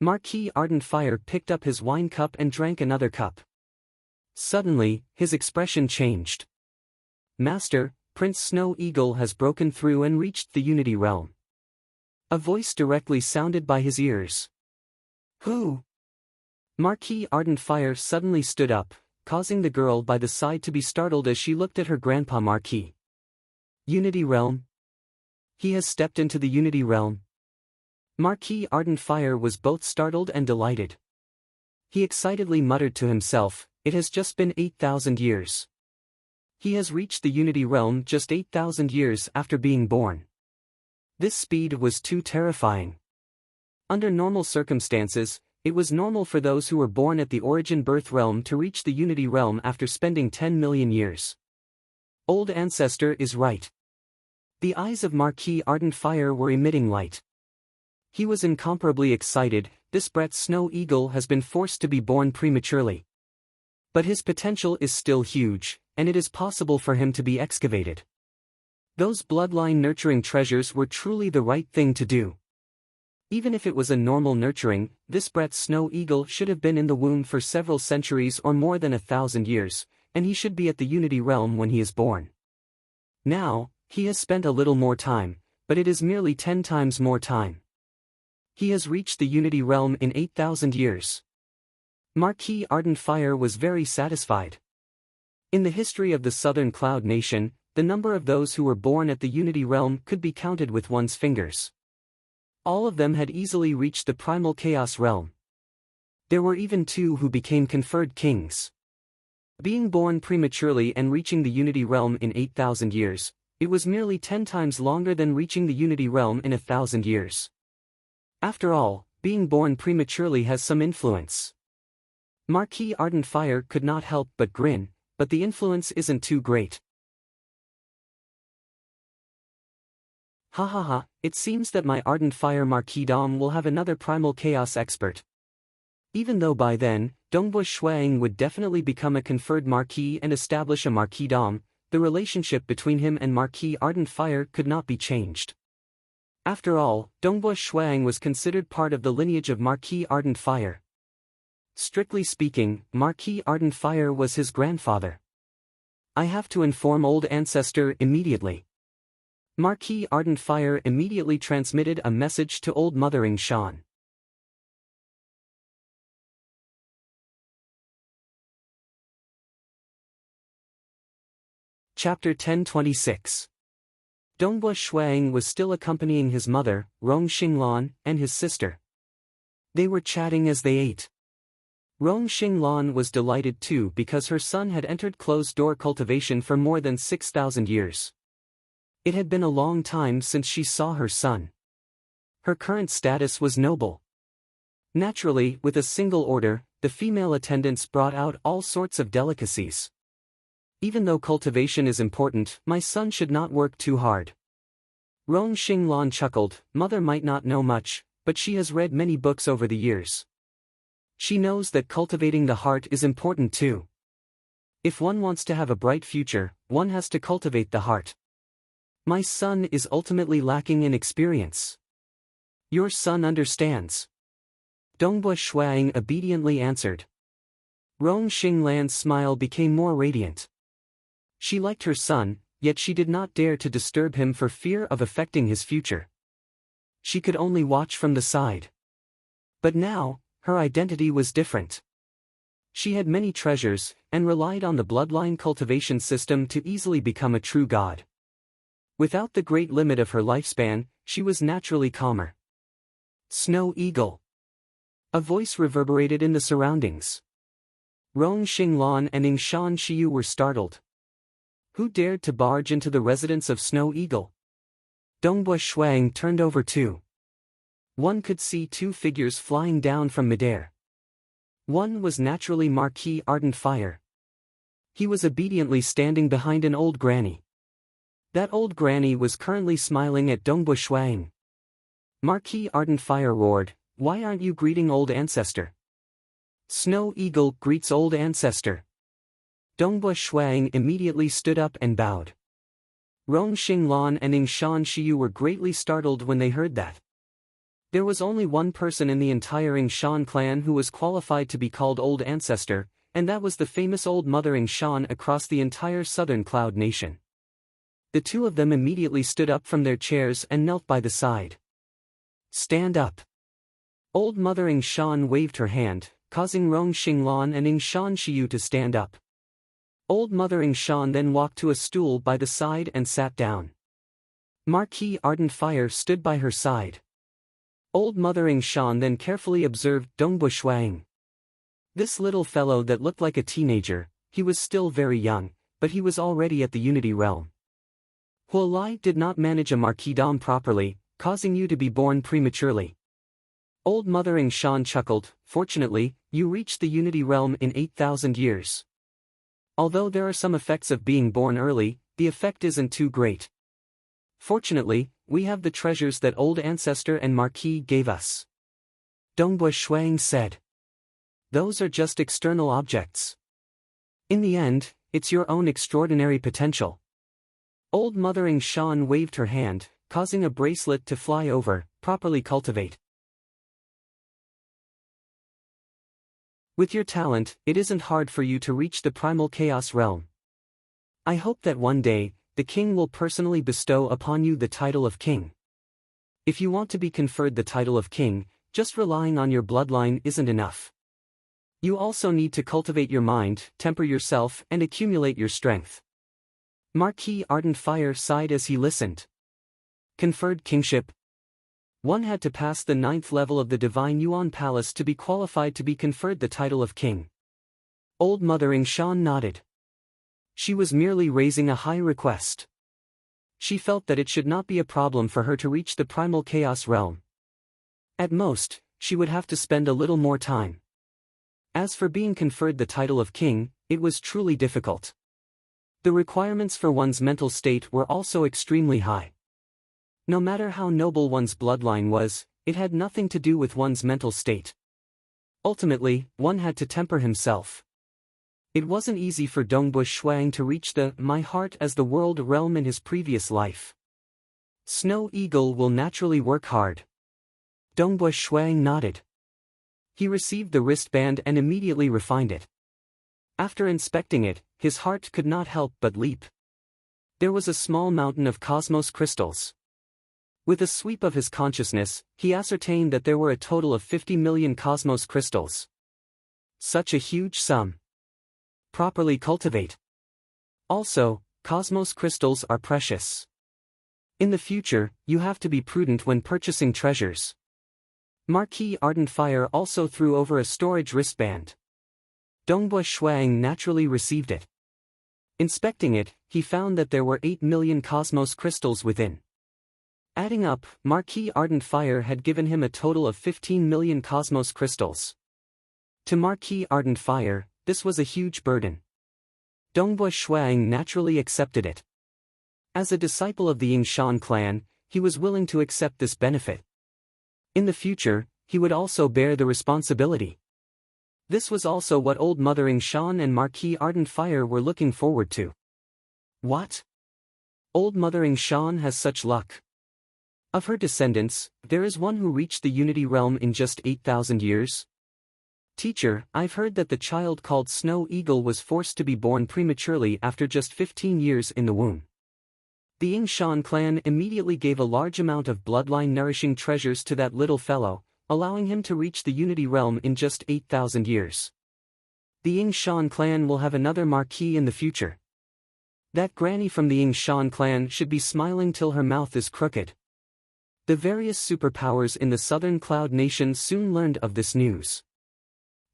Marquis Ardent Fire picked up his wine cup and drank another cup. Suddenly, his expression changed. Master, Prince Snow Eagle has broken through and reached the Unity Realm. A voice directly sounded by his ears. Who? Marquis Ardent Fire suddenly stood up, causing the girl by the side to be startled as she looked at her grandpa Marquis. Unity Realm? He has stepped into the Unity Realm. Marquis Ardent Fire was both startled and delighted. He excitedly muttered to himself, "It has just been 8,000 years. He has reached the Unity Realm just 8,000 years after being born." This speed was too terrifying. Under normal circumstances, it was normal for those who were born at the Origin Birth Realm to reach the Unity Realm after spending 10 million years. Old Ancestor is right. The eyes of Marquis Ardent Fire were emitting light. He was incomparably excited. This Brett Snow Eagle has been forced to be born prematurely. But his potential is still huge, and it is possible for him to be excavated. Those bloodline nurturing treasures were truly the right thing to do. Even if it was a normal nurturing, this Brett Snow Eagle should have been in the womb for several centuries or more than 1,000 years, and he should be at the Unity Realm when he is born. Now, he has spent a little more time, but it is merely 10 times more time. He has reached the Unity Realm in 8,000 years. Marquis Ardent Fire was very satisfied. In the history of the Southern Cloud Nation, the number of those who were born at the Unity Realm could be counted with one's fingers. All of them had easily reached the Primal Chaos Realm. There were even 2 who became conferred kings. Being born prematurely and reaching the Unity Realm in 8,000 years, it was merely 10 times longer than reaching the Unity Realm in 1,000 years. After all, being born prematurely has some influence. Marquis Ardent Fire could not help but grin, but the influence isn't too great. Ha ha ha, it seems that my Ardent Fire Marquis-dom will have another Primal Chaos expert. Even though by then, Dongbush Shuang would definitely become a conferred Marquis and establish a Marquis-dom, the relationship between him and Marquis Ardent Fire could not be changed. After all, Dongbush Shuang was considered part of the lineage of Marquis Ardent Fire. Strictly speaking, Marquis Ardent Fire was his grandfather. I have to inform Old Ancestor immediately. Marquis Ardent Fire immediately transmitted a message to Old Mother Ying Shan. Chapter 1026. Dongbush Shuang was still accompanying his mother, Rong Xinglan, and his sister. They were chatting as they ate. Rong Xinglan was delighted too because her son had entered closed-door cultivation for more than 6,000 years. It had been a long time since she saw her son. Her current status was noble. Naturally, with a single order, the female attendants brought out all sorts of delicacies. Even though cultivation is important, my son should not work too hard. Rong Xinglan chuckled. Mother might not know much, but she has read many books over the years. She knows that cultivating the heart is important too. If one wants to have a bright future, one has to cultivate the heart. My son is ultimately lacking in experience. Your son understands. Dongbush Shuang obediently answered. Rong Xinglan's smile became more radiant. She liked her son, yet she did not dare to disturb him for fear of affecting his future. She could only watch from the side. But now, her identity was different. She had many treasures, and relied on the bloodline cultivation system to easily become a true god. Without the great limit of her lifespan, she was naturally calmer. Snow Eagle. A voice reverberated in the surroundings. Rong Xinglan and Ying Shan Shiyu were startled. Who dared to barge into the residence of Snow Eagle? Dongbush Shuang turned over too. One could see 2 figures flying down from midair. One was naturally Marquis Ardent Fire. He was obediently standing behind an old granny. That old granny was currently smiling at Dongbush Shuang. Marquis Ardent Fire roared, "Why aren't you greeting Old Ancestor?" Snow Eagle greets Old Ancestor. Dongbush Shuang immediately stood up and bowed. Rong Xinglan and Ying Shan Shiyu were greatly startled when they heard that. There was only one person in the entire Ying Shan clan who was qualified to be called Old Ancestor, and that was the famous Old Mother Ying Shan across the entire Southern Cloud Nation. The 2 of them immediately stood up from their chairs and knelt by the side. Stand up. Old Mother Ying Shan waved her hand, causing Rong Xinglan and Ying Shan Shiyu to stand up. Old Mother Ying Shan then walked to a stool by the side and sat down. Marquis Ardent Fire stood by her side. Old Mother Ying Shan then carefully observed Dongbu Shuang. This little fellow that looked like a teenager, he was still very young, but he was already at the Unity Realm. Huolai did not manage a marquisdom properly, causing you to be born prematurely. Old Mother Ying Shan chuckled. Fortunately, you reached the Unity Realm in 8,000 years. Although there are some effects of being born early, the effect isn't too great. Fortunately, we have the treasures that old ancestor and Marquis gave us. Dongbu Shuang said. Those are just external objects. In the end, it's your own extraordinary potential. Old Mother Ying Shan waved her hand, causing a bracelet to fly over. Properly cultivate. With your talent, it isn't hard for you to reach the primal chaos realm. I hope that one day, the king will personally bestow upon you the title of king. If you want to be conferred the title of king, just relying on your bloodline isn't enough. You also need to cultivate your mind, temper yourself, and accumulate your strength. Marquis Ardent Fire sighed as he listened. Conferred kingship. One had to pass the 9th level of the Divine Yuan Palace to be qualified to be conferred the title of king. Old Mother Ying Shan nodded. She was merely raising a high request. She felt that it should not be a problem for her to reach the primal chaos realm. At most, she would have to spend a little more time. As for being conferred the title of king, it was truly difficult. The requirements for one's mental state were also extremely high. No matter how noble one's bloodline was, it had nothing to do with one's mental state. Ultimately, one had to temper himself. It wasn't easy for Dongbu Shuang to reach the my heart as the world realm in his previous life. Snow Eagle will naturally work hard. Dongbu Shuang nodded. He received the wristband and immediately refined it. After inspecting it, his heart could not help but leap. There was a small mountain of cosmos crystals. With a sweep of his consciousness, he ascertained that there were a total of 50 million cosmos crystals. Such a huge sum. Properly cultivate. Also, cosmos crystals are precious. In the future, you have to be prudent when purchasing treasures. Marquis Ardent Fire also threw over a storage wristband. Dongbu Shuang naturally received it. Inspecting it, he found that there were 8 million cosmos crystals within. Adding up, Marquis Ardent Fire had given him a total of 15 million cosmos crystals. To Marquis Ardent Fire, this was a huge burden. Dongbu Shuang naturally accepted it. As a disciple of the Ying Shan clan, he was willing to accept this benefit. In the future, he would also bear the responsibility. This was also what Old Mother Ying Shan and Marquis Ardent Fire were looking forward to. What? Old Mother Ying Shan has such luck. Of her descendants, there is one who reached the Unity Realm in just 8,000 years. Teacher, I've heard that the child called Snow Eagle was forced to be born prematurely after just 15 years in the womb. The Ying Shan clan immediately gave a large amount of bloodline-nourishing treasures to that little fellow, allowing him to reach the Unity Realm in just 8,000 years. The Ying Shan clan will have another marquis in the future. That granny from the Ying Shan clan should be smiling till her mouth is crooked. The various superpowers in the southern cloud nation soon learned of this news.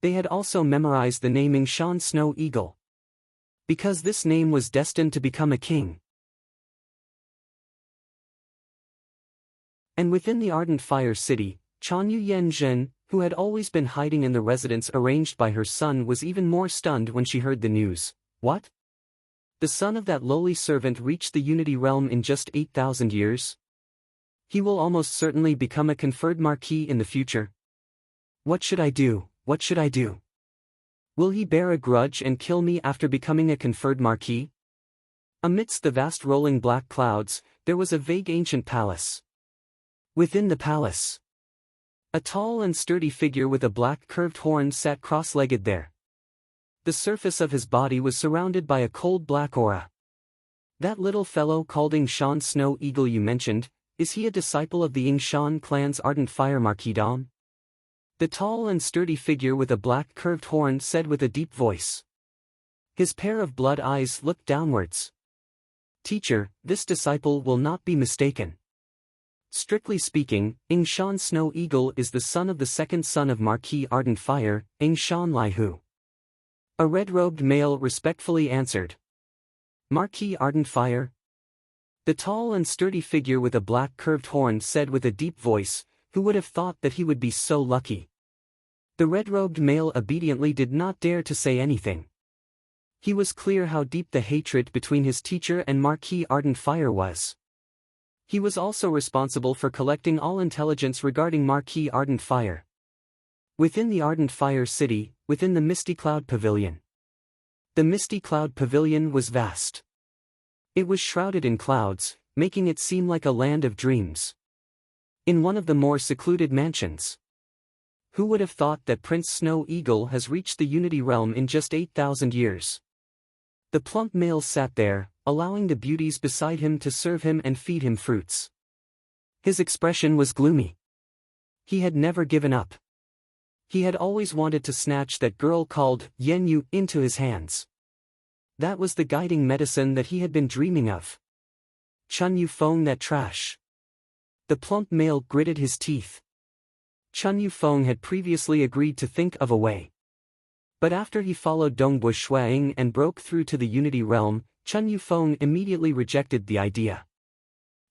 They had also memorized the name Ying Shan Snow Eagle. Because this name was destined to become a king. And within the Ardent Fire City, Chanyu Yanzhen, who had always been hiding in the residence arranged by her son, was even more stunned when she heard the news. What? The son of that lowly servant reached the Unity Realm in just 8,000 years? He will almost certainly become a conferred marquis in the future. What should I do? What should I do? Will he bear a grudge and kill me after becoming a conferred marquis? Amidst the vast rolling black clouds, there was a vague ancient palace. Within the palace, a tall and sturdy figure with a black curved horn sat cross-legged there. The surface of his body was surrounded by a cold black aura. That little fellow called Ying Shan Snow Eagle you mentioned, is he a disciple of the Ying Shan clan's Ardent Fire Marquisdom? The tall and sturdy figure with a black curved horn said with a deep voice. His pair of blood eyes looked downwards. Teacher, this disciple will not be mistaken. Strictly speaking, Ying Shan Snow Eagle is the son of the second son of Marquis Ardent Fire, Ying Shan Lai Hu. A red-robed male respectfully answered. Marquis Ardent Fire? The tall and sturdy figure with a black curved horn said with a deep voice, who would have thought that he would be so lucky? The red-robed male obediently did not dare to say anything. He was clear how deep the hatred between his teacher and Marquis Ardent Fire was. He was also responsible for collecting all intelligence regarding Marquis Ardent Fire. Within the Ardent Fire city, within the Misty Cloud Pavilion. The Misty Cloud Pavilion was vast. It was shrouded in clouds, making it seem like a land of dreams. In one of the more secluded mansions. Who would have thought that Prince Snow Eagle has reached the Unity Realm in just 8,000 years? The plump male sat there, allowing the beauties beside him to serve him and feed him fruits. His expression was gloomy. He had never given up. He had always wanted to snatch that girl called Yen Yu into his hands. That was the guiding medicine that he had been dreaming of. Chun Yu Feng, that trash. The plump male gritted his teeth. Chun Yu Feng had previously agreed to think of a way. But after he followed Dongbu Shuang and broke through to the Unity Realm, Chun Yu Feng immediately rejected the idea.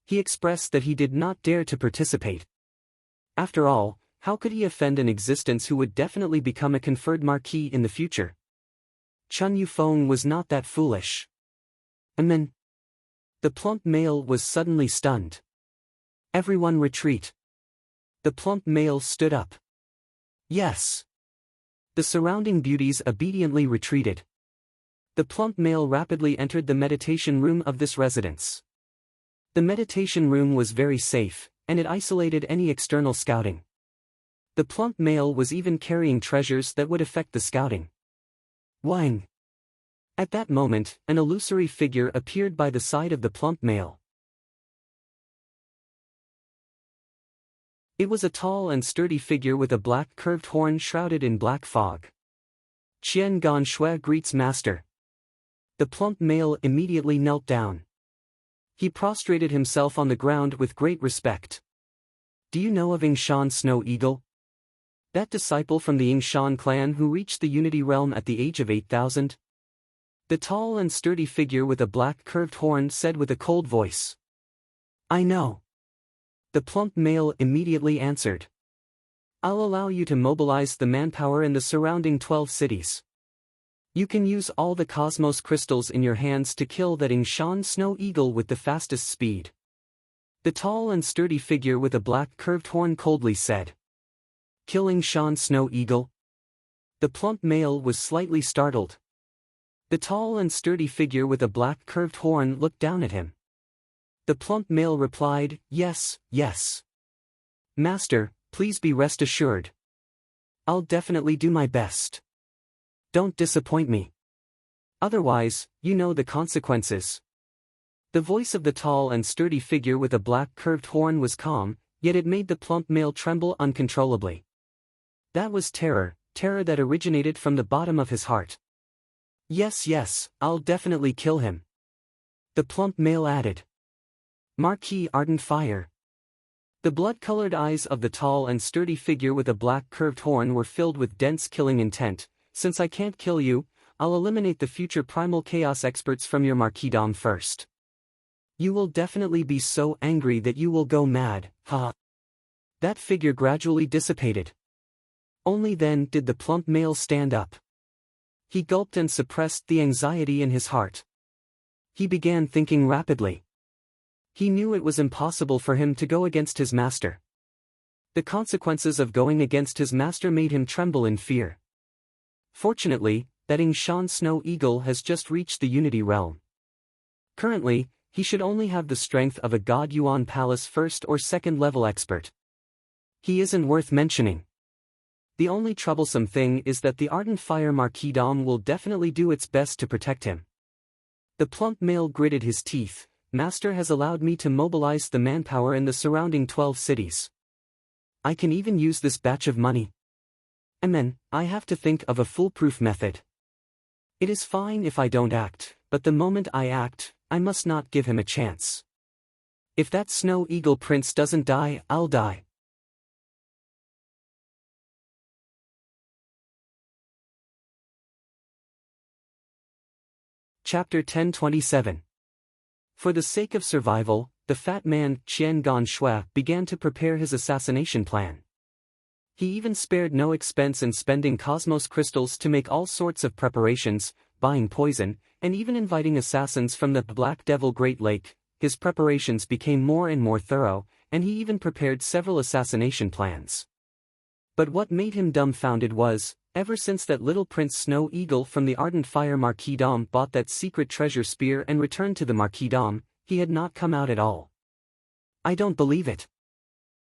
He expressed that he did not dare to participate. After all, how could he offend an existence who would definitely become a conferred marquis in the future? Chun Yu Feng was not that foolish. Amen. The plump male was suddenly stunned. Everyone retreat. The plump male stood up. Yes. The surrounding beauties obediently retreated. The plump male rapidly entered the meditation room of this residence. The meditation room was very safe, and it isolated any external scouting. The plump male was even carrying treasures that would affect the scouting. Wang. At that moment, an illusory figure appeared by the side of the plump male. It was a tall and sturdy figure with a black curved horn shrouded in black fog. Qian Gan Shui greets master. The plump male immediately knelt down. He prostrated himself on the ground with great respect. Do you know of Ying Shan Snow Eagle? That disciple from the Ying Shan clan who reached the Unity Realm at the age of 8,000? The tall and sturdy figure with a black curved horn said with a cold voice. I know. The plump male immediately answered. I'll allow you to mobilize the manpower in the surrounding 12 cities. You can use all the cosmos crystals in your hands to kill that Ying Shan Snow Eagle with the fastest speed. The tall and sturdy figure with a black curved horn coldly said. Kill Ying Shan Snow Eagle? The plump male was slightly startled. The tall and sturdy figure with a black curved horn looked down at him. The plump male replied, yes, yes. Master, please be rest assured. I'll definitely do my best. Don't disappoint me. Otherwise, you know the consequences. The voice of the tall and sturdy figure with a black curved horn was calm, yet it made the plump male tremble uncontrollably. That was terror, terror that originated from the bottom of his heart. Yes, yes, I'll definitely kill him. The plump male added. Marquis Ardent Fire. The blood-colored eyes of the tall and sturdy figure with a black curved horn were filled with dense killing intent. Since I can't kill you, I'll eliminate the future primal chaos experts from your marquisdom first. You will definitely be so angry that you will go mad, ha. That figure gradually dissipated. Only then did the plump male stand up. He gulped and suppressed the anxiety in his heart. He began thinking rapidly. He knew it was impossible for him to go against his master. The consequences of going against his master made him tremble in fear. Fortunately, that Ying Shan Snow Eagle has just reached the Unity Realm. Currently, he should only have the strength of a God Yuan Palace first or second level expert. He isn't worth mentioning. The only troublesome thing is that the Ardent Fire marquisdom will definitely do its best to protect him. The plump male gritted his teeth. Master has allowed me to mobilize the manpower in the surrounding 12 cities. I can even use this batch of money. I have to think of a foolproof method. It is fine if I don't act, but the moment I act, I must not give him a chance. If that Snow Eagle Prince doesn't die, I'll die. Chapter 1027. For the sake of survival, the fat man, Qian Ganshui, began to prepare his assassination plan. He even spared no expense in spending cosmos crystals to make all sorts of preparations, buying poison, and even inviting assassins from the Black Devil Great Lake. His preparations became more and more thorough, and he even prepared several assassination plans. But what made him dumbfounded was, ever since that little Prince Snow Eagle from the Ardent Fire Marquis bought that secret treasure spear and returned to the Marquis, he had not come out at all. I don't believe it.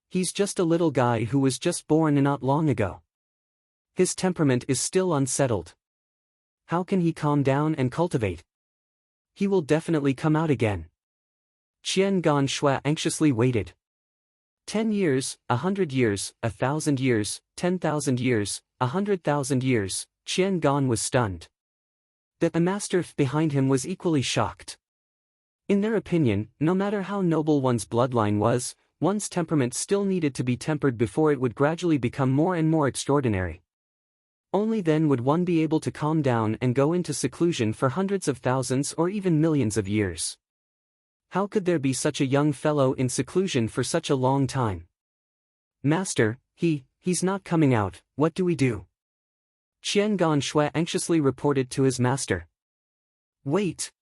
He's just a little guy who was just born not long ago. His temperament is still unsettled. How can he calm down and cultivate? He will definitely come out again. Qian Ganshui anxiously waited. 10 years, 100 years, 1,000 years, 10,000 years, 100,000 years, Qian Gan was stunned. The master behind him was equally shocked. In their opinion, no matter how noble one's bloodline was, one's temperament still needed to be tempered before it would gradually become more and more extraordinary. Only then would one be able to calm down and go into seclusion for hundreds of thousands or even millions of years. How could there be such a young fellow in seclusion for such a long time? Master, he's not coming out, what do we do? Qian Ganshui anxiously reported to his master. Wait.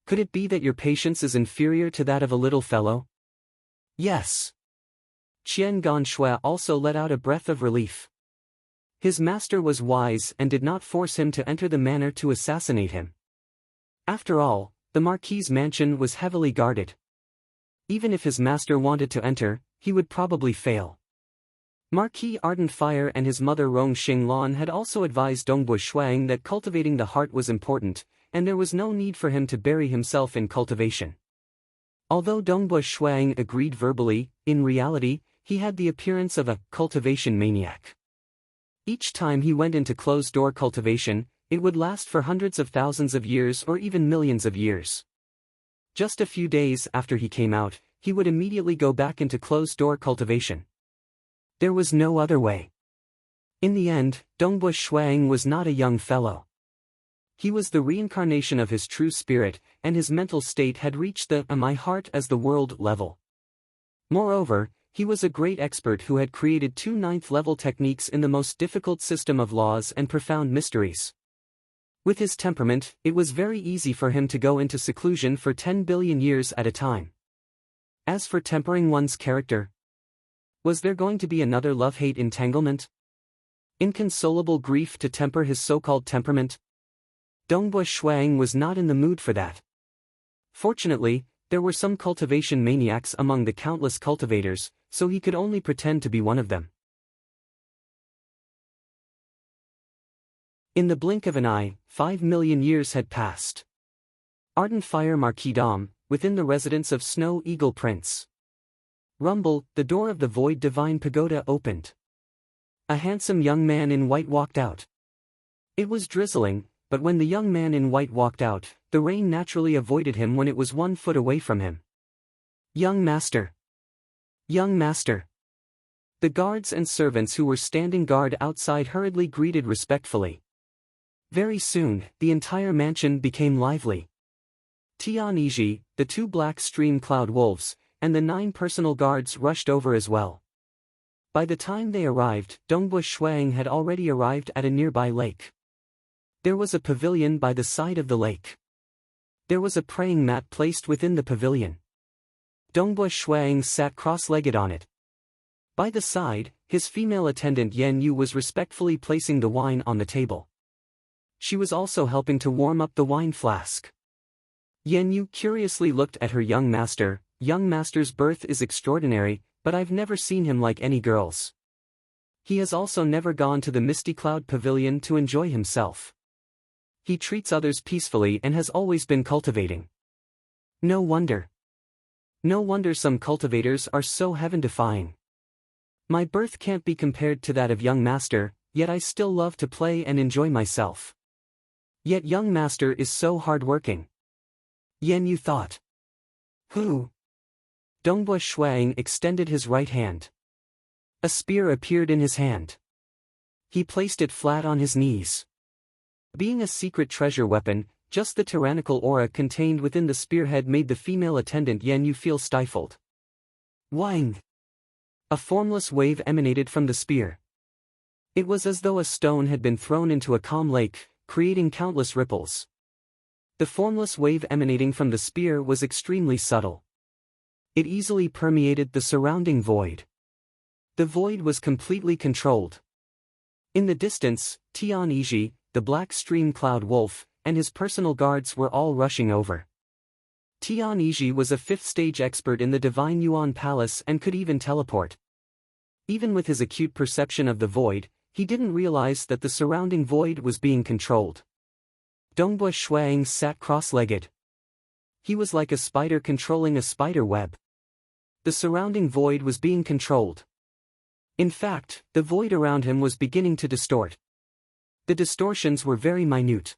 Could it be that your patience is inferior to that of a little fellow? Yes. Qian Ganshui also let out a breath of relief. His master was wise and did not force him to enter the manor to assassinate him. After all, the Marquis's mansion was heavily guarded. Even if his master wanted to enter, he would probably fail. Marquis Ardent Fire and his mother Rong Xinglan had also advised Dongbo Shuang that cultivating the heart was important, and there was no need for him to bury himself in cultivation. Although Dongbo Shuang agreed verbally, in reality, he had the appearance of a cultivation maniac. Each time he went into closed-door cultivation, it would last for hundreds of thousands of years or even millions of years. Just a few days after he came out, he would immediately go back into closed-door cultivation. There was no other way. In the end, Dongbo Shuang was not a young fellow. He was the reincarnation of his true spirit, and his mental state had reached the my heart as the world level. Moreover, he was a great expert who had created 2 9th-level techniques in the most difficult system of laws and profound mysteries. With his temperament, it was very easy for him to go into seclusion for 10 billion years at a time. As for tempering one's character, was there going to be another love-hate entanglement? Inconsolable grief to temper his so-called temperament? Dongbo Shuang was not in the mood for that. Fortunately, there were some cultivation maniacs among the countless cultivators, so he could only pretend to be one of them. In the blink of an eye, 5 million years had passed. Ardent Fire Marquis, within the residence of Snow Eagle Prince. Rumble, the door of the Void Divine Pagoda opened. A handsome young man in white walked out. It was drizzling, but when the young man in white walked out, the rain naturally avoided him when it was 1 foot away from him. Young master! Young master! The guards and servants who were standing guard outside hurriedly greeted respectfully. Very soon, the entire mansion became lively. Tianiji, the 2 black stream cloud wolves, and the 9 personal guards rushed over as well. By the time they arrived, Dongbo Shuang had already arrived at a nearby lake. There was a pavilion by the side of the lake. There was a praying mat placed within the pavilion. Dongbo Shuang sat cross-legged on it. By the side, his female attendant Yen Yu was respectfully placing the wine on the table. She was also helping to warm up the wine flask. Yen Yu curiously looked at her young master. Young master's birth is extraordinary, but I've never seen him like any girls. He has also never gone to the Misty Cloud Pavilion to enjoy himself. He treats others peacefully and has always been cultivating. No wonder. No wonder some cultivators are so heaven-defying. My birth can't be compared to that of young master, yet I still love to play and enjoy myself. Yet young master is so hard-working. Yan Yu thought. Who? Dongbua Shuang extended his right hand. A spear appeared in his hand. He placed it flat on his knees. Being a secret treasure weapon, just the tyrannical aura contained within the spearhead made the female attendant Yan Yu feel stifled. Wang! A formless wave emanated from the spear. It was as though a stone had been thrown into a calm lake, creating countless ripples. The formless wave emanating from the spear was extremely subtle. It easily permeated the surrounding void. The void was completely controlled. In the distance, Tian Yizhi, the black stream cloud wolf, and his personal guards were all rushing over. Tian Yizhi was a fifth-stage expert in the Divine Yuan Palace and could even teleport. Even with his acute perception of the void, he didn't realize that the surrounding void was being controlled. Dongbua Shuang sat cross-legged. He was like a spider controlling a spider web. The surrounding void was being controlled. In fact, the void around him was beginning to distort. The distortions were very minute.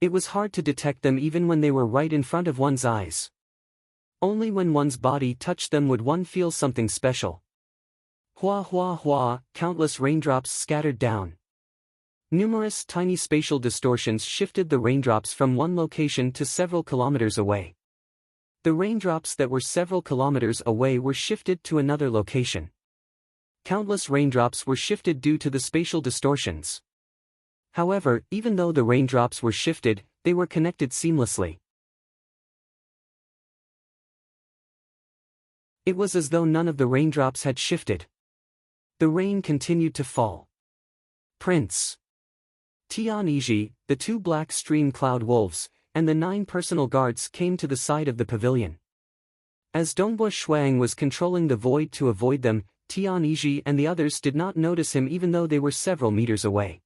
It was hard to detect them even when they were right in front of one's eyes. Only when one's body touched them would one feel something special. Hua hua hua, countless raindrops scattered down. Numerous tiny spatial distortions shifted the raindrops from one location to several kilometers away. The raindrops that were several kilometers away were shifted to another location. Countless raindrops were shifted due to the spatial distortions. However, even though the raindrops were shifted, they were connected seamlessly. It was as though none of the raindrops had shifted. The rain continued to fall. Prince Tian Yizhi, the two black stream cloud wolves, and the 9 personal guards came to the side of the pavilion. As Dongbua Shuang was controlling the void to avoid them, Tian Yizhi and the others did not notice him even though they were several meters away.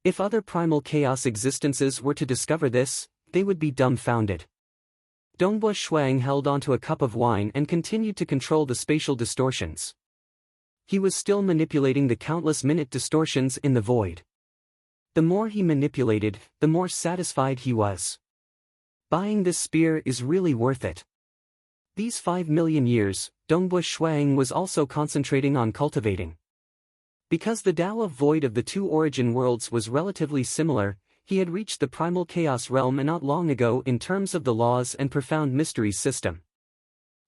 If other primal chaos existences were to discover this, they would be dumbfounded. Dongbua Shuang held onto a cup of wine and continued to control the spatial distortions. He was still manipulating the countless minute distortions in the void. The more he manipulated, the more satisfied he was. Buying this spear is really worth it. These 5 million years, Dongbua Shuang was also concentrating on cultivating. Because the Tao of void of the two origin worlds was relatively similar, he had reached the primal chaos realm not long ago in terms of the laws and profound mysteries system.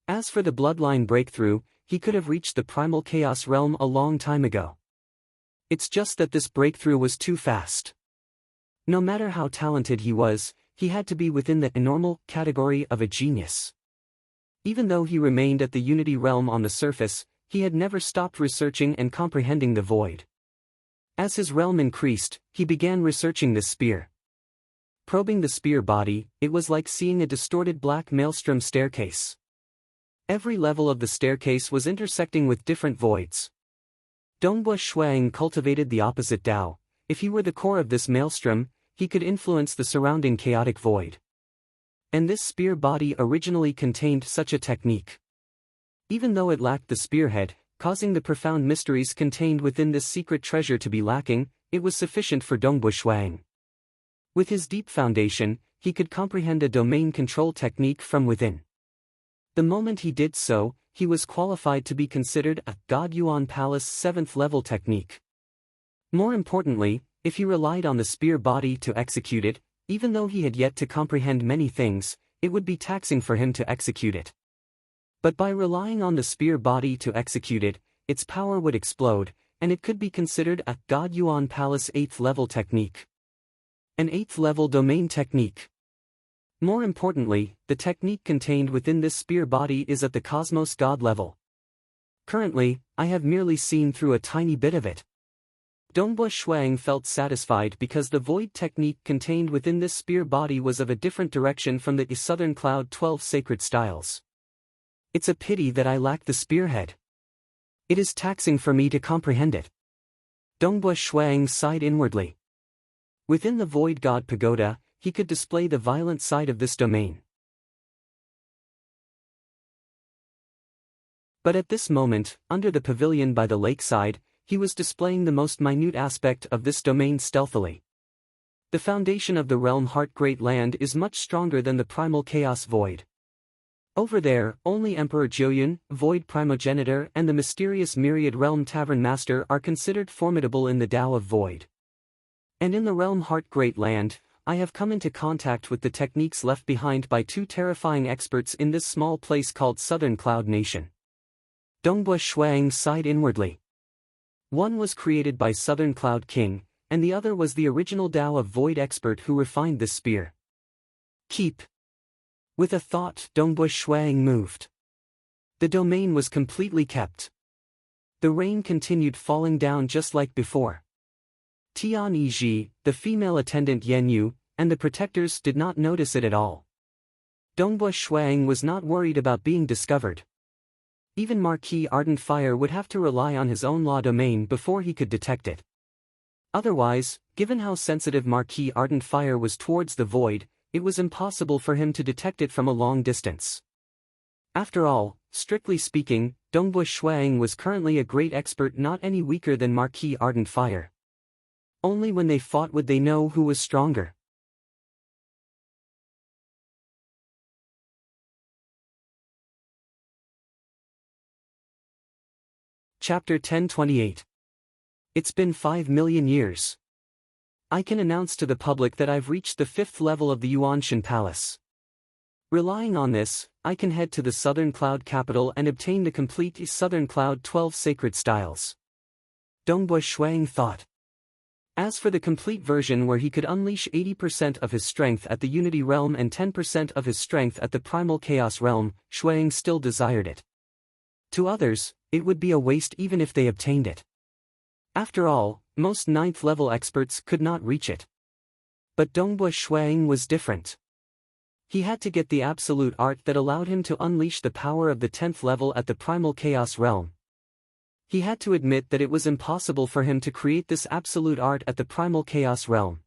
As for the bloodline breakthrough, he could have reached the primal chaos realm a long time ago. It's just that this breakthrough was too fast. No matter how talented he was, he had to be within the normal category of a genius. Even though he remained at the unity realm on the surface, he had never stopped researching and comprehending the void. As his realm increased, he began researching this spear. Probing the spear body, it was like seeing a distorted black maelstrom staircase. Every level of the staircase was intersecting with different voids. Dongbua Shuang cultivated the opposite Tao. If he were the core of this maelstrom, he could influence the surrounding chaotic void. And this spear body originally contained such a technique. Even though it lacked the spearhead, causing the profound mysteries contained within this secret treasure to be lacking, it was sufficient for Dongbua Shuang. With his deep foundation, he could comprehend a domain control technique from within. The moment he did so, he was qualified to be considered a God Yuan Palace 7th level technique. More importantly, if he relied on the spear body to execute it, even though he had yet to comprehend many things, it would be taxing for him to execute it. But by relying on the spear body to execute it, its power would explode, and it could be considered a God Yuan Palace 8th level technique. An 8th level domain technique. More importantly, the technique contained within this spear body is at the Cosmos God level. Currently, I have merely seen through a tiny bit of it. Dongbua Shuang felt satisfied because the void technique contained within this spear body was of a different direction from the Southern Cloud 12 sacred styles. It's a pity that I lack the spearhead. It is taxing for me to comprehend it. Dongbua Shuang sighed inwardly. Within the Void God Pagoda, he could display the violent side of this domain. But at this moment, under the pavilion by the lakeside, He was displaying the most minute aspect of this domain stealthily. The foundation of the realm Heart Great Land is much stronger than the primal chaos void. Over there, only Emperor Jiuyun, Void Primogenitor and the mysterious Myriad Realm Tavern Master are considered formidable in the Tao of Void. And in the realm Heart Great Land, I have come into contact with the techniques left behind by two terrifying experts in this small place called Southern Cloud Nation. Dongbua Shuang sighed inwardly. One was created by Southern Cloud King, and the other was the original Tao of Void expert who refined this spear. Keep. With a thought, Dongbua Shuang moved. The domain was completely kept. The rain continued falling down just like before. Tian Yiji, the female attendant Yan Yu, and the protectors did not notice it at all. Dongbua Shuang was not worried about being discovered. Even Marquis Ardent Fire would have to rely on his own law domain before he could detect it. Otherwise, given how sensitive Marquis Ardent Fire was towards the void, it was impossible for him to detect it from a long distance. After all, strictly speaking, Dongbua Shuang was currently a great expert, not any weaker than Marquis Ardent Fire. Only when they fought would they know who was stronger. Chapter 1028. It's been 5 million years. I can announce to the public that I've reached the 5th level of the Yuanshan Palace. Relying on this, I can head to the Southern Cloud capital and obtain the complete Southern Cloud 12 sacred styles. Dongbua Shuang thought. As for the complete version where he could unleash 80% of his strength at the Unity Realm and 10% of his strength at the Primal Chaos Realm, Shuang still desired it. To others, it would be a waste even if they obtained it. After all, most 9th level experts could not reach it. But Dongbua Shuang was different. He had to get the absolute art that allowed him to unleash the power of the 10th level at the Primal Chaos Realm. He had to admit that it was impossible for him to create this absolute art at the Primal Chaos Realm.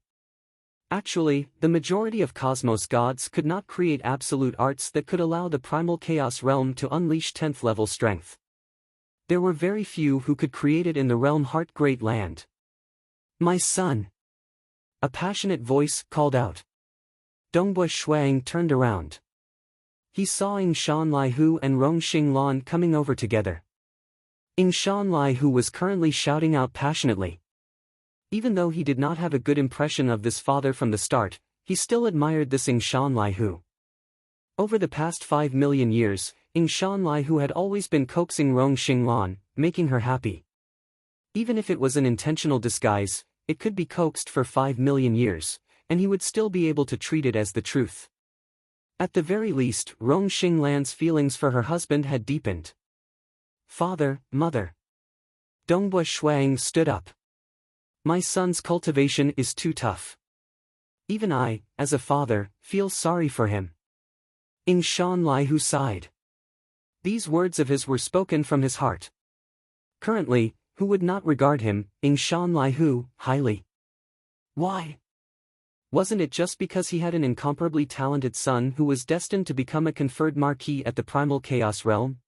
Actually, the majority of cosmos gods could not create absolute arts that could allow the Primal Chaos Realm to unleash 10th level strength. There were very few who could create it in the realm Heart Great Land. My son! A passionate voice called out. Dongbua Shuang turned around. He saw Ying Shan Lai Hu and Rong Xing Lan coming over together. Ying Shan Lai Hu was currently shouting out passionately. Even though he did not have a good impression of this father from the start, he still admired this Ying Shan Lai Hu. Over the past 5 million years, Ying Shan Lai Hu had always been coaxing Rong Xing Lan, making her happy. Even if it was an intentional disguise, it could be coaxed for 5 million years, and he would still be able to treat it as the truth. At the very least, Rong Xing Lan's feelings for her husband had deepened. Father, mother. Dongbua Shuang stood up. My son's cultivation is too tough. Even I, as a father, feel sorry for him. Ying Shan Lai Hu sighed. These words of his were spoken from his heart. Currently, who would not regard him, Ying Shan Lai Hu, highly? Why? Wasn't it just because he had an incomparably talented son who was destined to become a conferred marquis at the Primal Chaos Realm?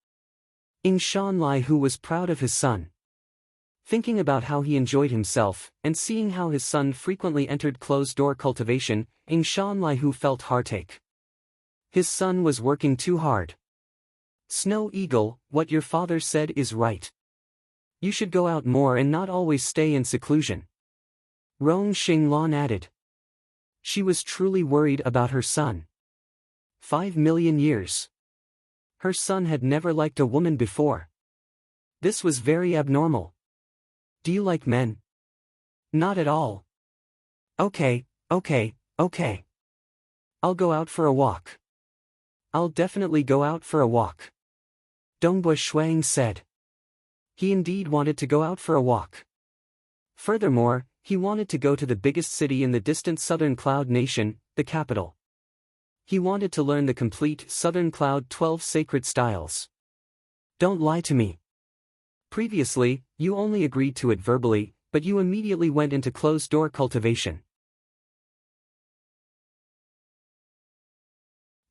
Ying Shan Lai Hu was proud of his son. Thinking about how he enjoyed himself, and seeing how his son frequently entered closed-door cultivation, Ying Shan Lai Hu felt heartache. His son was working too hard. Snow Eagle, what your father said is right. You should go out more and not always stay in seclusion. Rong Xing Lan added. She was truly worried about her son. 5 million years. Her son had never liked a woman before. This was very abnormal. Do you like men? Not at all. Okay. I'll go out for a walk. I'll definitely go out for a walk. Dongbua Shuang said. He indeed wanted to go out for a walk. Furthermore, he wanted to go to the biggest city in the distant Southern Cloud Nation, the capital. He wanted to learn the complete Southern Cloud 12 sacred styles. Don't lie to me. Previously, you only agreed to it verbally, but you immediately went into closed-door cultivation.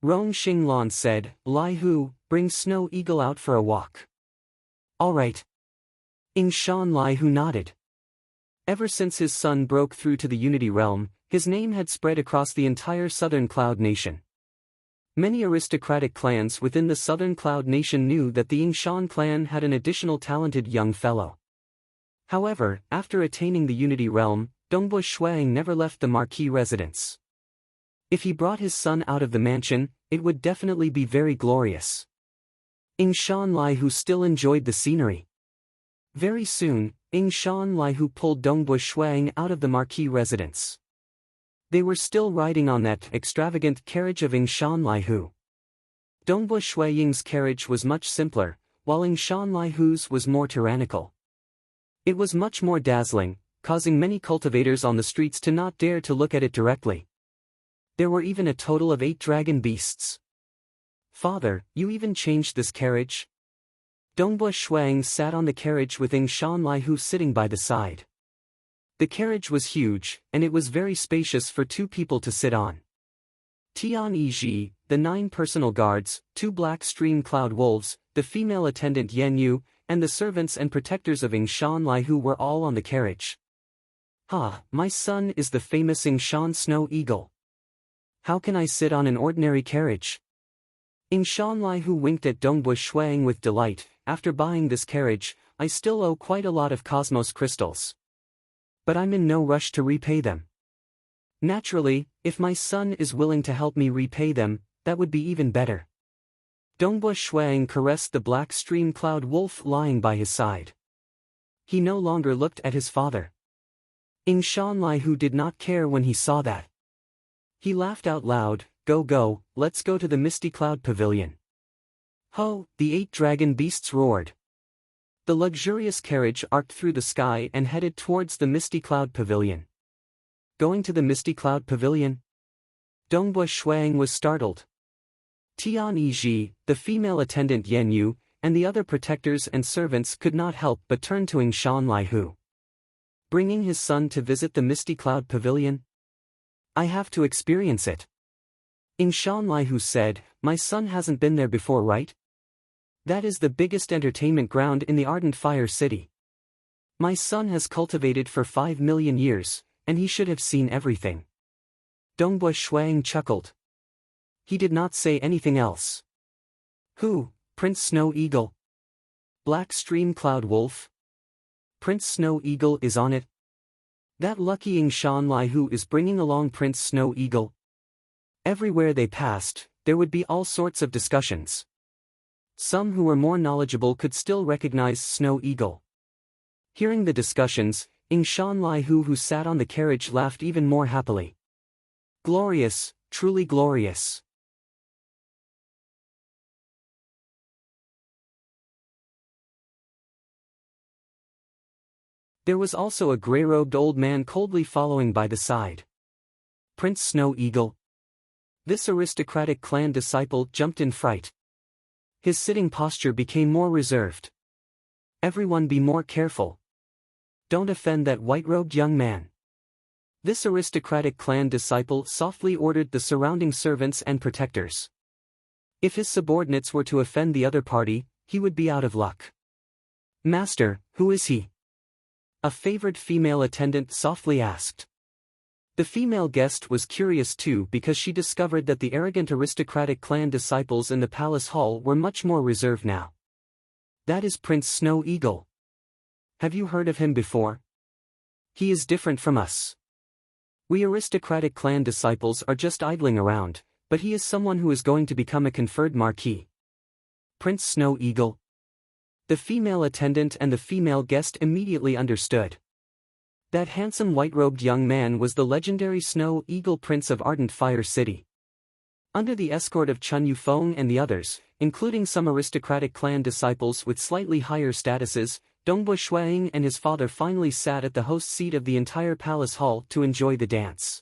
Rong Xing Lan said, Lai Hu, bring Snow Eagle out for a walk. All right. Ying Shanlai who nodded. Ever since his son broke through to the Unity Realm, his name had spread across the entire Southern Cloud Nation. Many aristocratic clans within the Southern Cloud Nation knew that the Ying Shan clan had an additional talented young fellow. However, after attaining the Unity Realm, Dongbo Shuang never left the marquee residence. If he brought his son out of the mansion, it would definitely be very glorious. Ying Shanlai who still enjoyed the scenery. Very soon, Ying Shanlai who pulled Dongbo Shuang out of the marquee residence. They were still riding on that extravagant carriage of Ying Shanlai Hu. Dongbo Shuaying's carriage was much simpler, while Ying Shanlai Hu's was more tyrannical. It was much more dazzling, causing many cultivators on the streets to not dare to look at it directly. There were even a total of 8 dragon beasts. Father, you even changed this carriage? Dongbo Shuang sat on the carriage with Ying Shanlai Hu sitting by the side. The carriage was huge, and it was very spacious for 2 people to sit on. Tian Yiji, the 9 personal guards, 2 black stream cloud wolves, the female attendant Yan Yu, and the servants and protectors of Ying Shanlai Hu were all on the carriage. My son is the famous Ying Shan Snow Eagle. How can I sit on an ordinary carriage? Ying Shanlai Hu winked at Dongbo Shuang with delight. After buying this carriage, I still owe quite a lot of cosmos crystals. But I'm in no rush to repay them. Naturally, if my son is willing to help me repay them, that would be even better. Dongbo Shuang caressed the black stream cloud wolf lying by his side. He no longer looked at his father. Ying Shanlai Hu did not care when he saw that. He laughed out loud, Go, let's go to the Misty Cloud Pavilion. Ho, the 8 dragon beasts roared. The luxurious carriage arced through the sky and headed towards the Misty Cloud Pavilion. Going to the Misty Cloud Pavilion? Dongbo Shuang was startled. Tian Yiji, the female attendant Yan Yu, and the other protectors and servants could not help but turn to Ying Shanlai Hu. Bringing his son to visit the Misty Cloud Pavilion? I have to experience it. Ying Shanlai Hu said, my son hasn't been there before, right? That is the biggest entertainment ground in the Ardent Fire City. My son has cultivated for 5 million years, and he should have seen everything. Dongbo Shuang chuckled. He did not say anything else. Who, Prince Snow Eagle? Black Stream Cloud Wolf? Prince Snow Eagle is on it? That lucky Ying Shanlai Hu is bringing along Prince Snow Eagle. Everywhere they passed, there would be all sorts of discussions. Some who were more knowledgeable could still recognize Snow Eagle. Hearing the discussions, Ying Shanlai Hu who sat on the carriage laughed even more happily. Glorious, truly glorious. There was also a grey-robed old man coldly following by the side. Prince Snow Eagle. This aristocratic clan disciple jumped in fright. His sitting posture became more reserved. Everyone be more careful. Don't offend that white-robed young man. This aristocratic clan disciple softly ordered the surrounding servants and protectors. If his subordinates were to offend the other party, he would be out of luck. Master, who is he? A favored female attendant softly asked. The female guest was curious too because she discovered that the arrogant aristocratic clan disciples in the palace hall were much more reserved now. That is Prince Snow Eagle. Have you heard of him before? He is different from us. We aristocratic clan disciples are just idling around, but he is someone who is going to become a conferred marquis. Prince Snow Eagle. The female attendant and the female guest immediately understood. That handsome white-robed young man was the legendary Snow Eagle Prince of Ardent Fire City. Under the escort of Chun Yufeng and the others, including some aristocratic clan disciples with slightly higher statuses, Dongbo Shuang and his father finally sat at the host seat of the entire palace hall to enjoy the dance.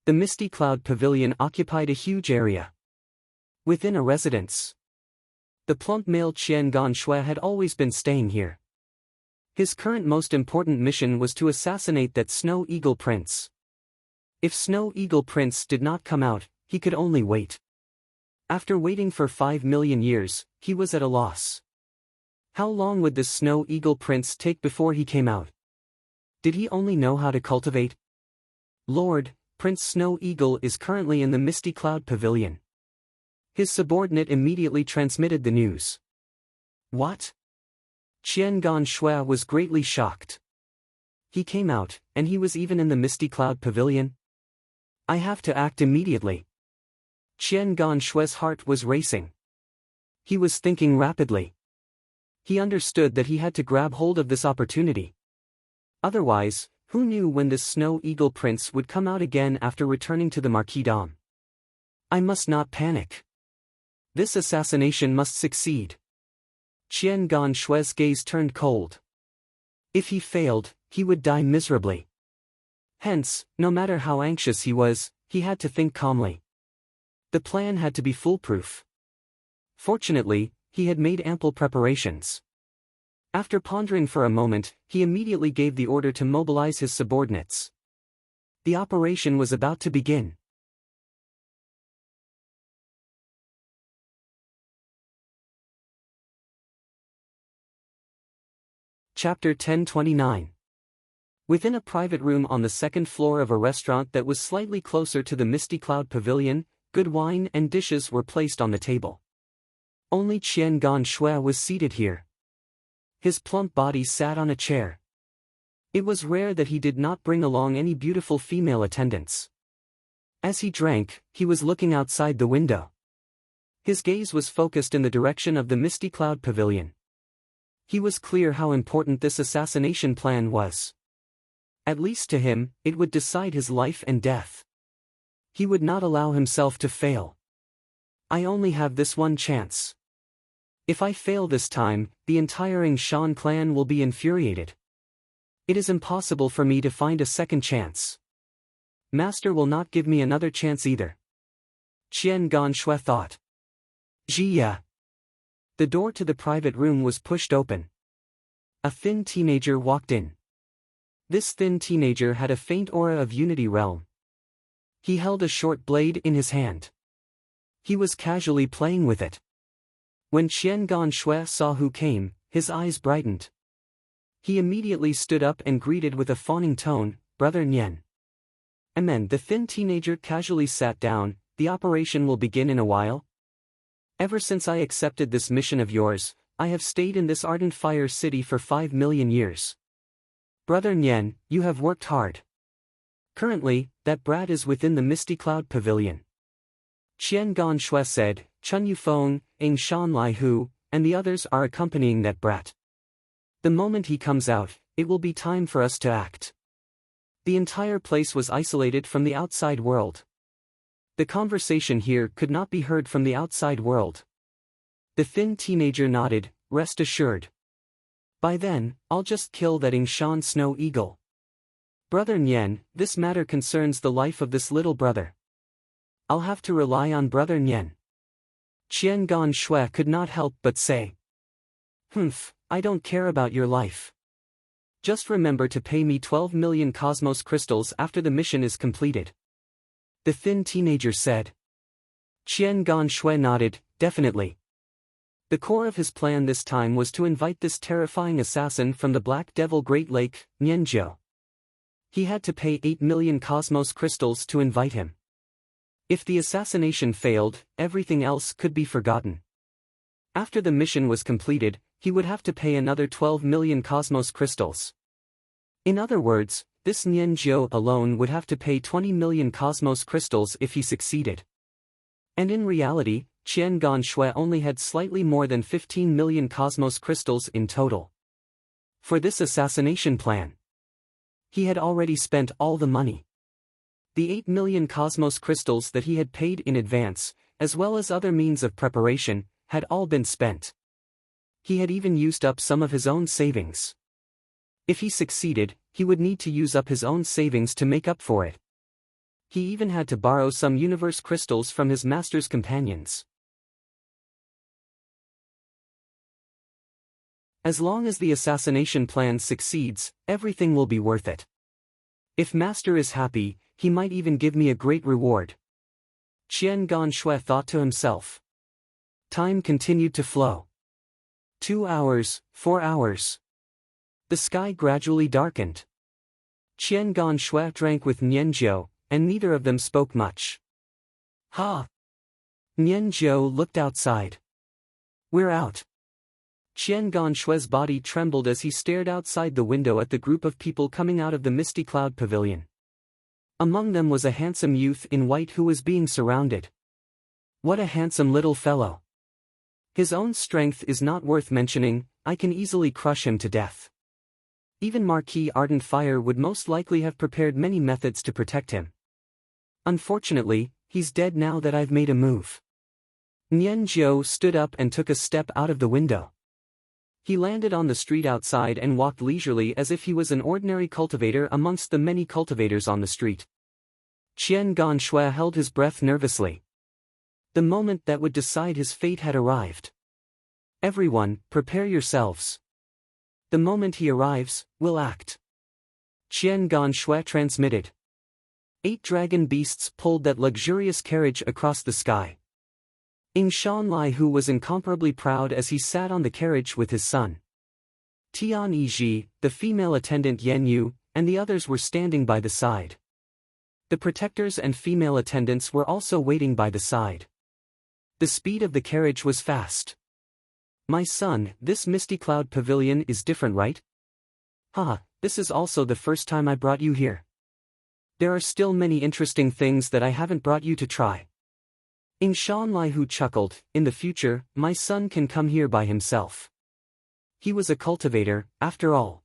The Misty Cloud Pavilion occupied a huge area. Within a residence. The plump male Qian Ganshui had always been staying here. His current most important mission was to assassinate that Snow Eagle Prince. If Snow Eagle Prince did not come out, he could only wait. After waiting for 5 million years, he was at a loss. How long would this Snow Eagle Prince take before he came out? Did he only know how to cultivate? Lord, Prince Snow Eagle is currently in the Misty Cloud Pavilion. His subordinate immediately transmitted the news. What? Qian Shui was greatly shocked. He came out, and he was even in the Misty Cloud Pavilion? I have to act immediately. Qian Shui's heart was racing. He was thinking rapidly. He understood that he had to grab hold of this opportunity. Otherwise, who knew when this Snow Eagle Prince would come out again after returning to the marquisdom? I must not panic. This assassination must succeed. Qian Shui's gaze turned cold. If he failed, he would die miserably. Hence, no matter how anxious he was, he had to think calmly. The plan had to be foolproof. Fortunately, he had made ample preparations. After pondering for a moment, he immediately gave the order to mobilize his subordinates. The operation was about to begin. Chapter 1029. Within a private room on the second floor of a restaurant that was slightly closer to the Misty Cloud Pavilion, good wine and dishes were placed on the table. Only Qian Shui was seated here. His plump body sat on a chair. It was rare that he did not bring along any beautiful female attendants. As he drank, he was looking outside the window. His gaze was focused in the direction of the Misty Cloud Pavilion. He was clear how important this assassination plan was. At least to him, it would decide his life and death. He would not allow himself to fail. I only have this one chance. If I fail this time, the entire Shan clan will be infuriated. It is impossible for me to find a second chance. Master will not give me another chance either. Qian Shui thought. Jia. The door to the private room was pushed open. A thin teenager walked in. This thin teenager had a faint aura of Unity Realm. He held a short blade in his hand. He was casually playing with it. When Qian Shui saw who came, his eyes brightened. He immediately stood up and greeted with a fawning tone, "Brother Nian." Amen. The thin teenager casually sat down. The operation will begin in a while. Ever since I accepted this mission of yours, I have stayed in this ardent fire city for 5 million years. Brother Nian, you have worked hard. Currently, that brat is within the Misty Cloud Pavilion. Qian Shui said, Chun Yufeng, Shan Hu, and the others are accompanying that brat. The moment he comes out, it will be time for us to act. The entire place was isolated from the outside world. The conversation here could not be heard from the outside world. The thin teenager nodded, rest assured. By then, I'll just kill that Shan Snow Eagle. Brother Nian, this matter concerns the life of this little brother. I'll have to rely on Brother Nian. Qian Shui could not help but say. I don't care about your life. Just remember to pay me 12 million cosmos crystals after the mission is completed. The thin teenager said. Qian Shui nodded, definitely. The core of his plan this time was to invite this terrifying assassin from the Black Devil Great Lake, Nianzhou. He had to pay 8 million cosmos crystals to invite him. If the assassination failed, everything else could be forgotten. After the mission was completed, he would have to pay another 12 million cosmos crystals. In other words, this Nianzhou alone would have to pay 20 million cosmos crystals if he succeeded. And in reality, Qian Shui only had slightly more than 15 million cosmos crystals in total. For this assassination plan, he had already spent all the money. The 8 million cosmos crystals that he had paid in advance, as well as other means of preparation, had all been spent. He had even used up some of his own savings. If he succeeded, he would need to use up his own savings to make up for it. He even had to borrow some universe crystals from his master's companions. As long as the assassination plan succeeds, everything will be worth it. If master is happy, he might even give me a great reward. Qian Shui thought to himself. Time continued to flow. 2 hours, 4 hours. The sky gradually darkened. Qian Gonshui drank with Nianzhou, and neither of them spoke much. Ha! Nianzhou looked outside. We're out. Qian Gonshui's body trembled as he stared outside the window at the group of people coming out of the misty cloud pavilion. Among them was a handsome youth in white who was being surrounded. What a handsome little fellow. His own strength is not worth mentioning, I can easily crush him to death. Even Marquis Ardent Fire would most likely have prepared many methods to protect him. Unfortunately, he's dead now that I've made a move. Nianzhou stood up and took a step out of the window. He landed on the street outside and walked leisurely as if he was an ordinary cultivator amongst the many cultivators on the street. Qian Gonshui held his breath nervously. The moment that would decide his fate had arrived. Everyone, prepare yourselves. The moment he arrives, we'll act. Qian Gonshui transmitted. 8 dragon beasts pulled that luxurious carriage across the sky. Ying Shanlai was incomparably proud as he sat on the carriage with his son. Tian Yiji, the female attendant Yan Yu, and the others were standing by the side. The protectors and female attendants were also waiting by the side. The speed of the carriage was fast. My son, this misty cloud pavilion is different, right? Haha, this is also the first time I brought you here. There are still many interesting things that I haven't brought you to try. Ying Shanlai chuckled, in the future, my son can come here by himself. He was a cultivator, after all.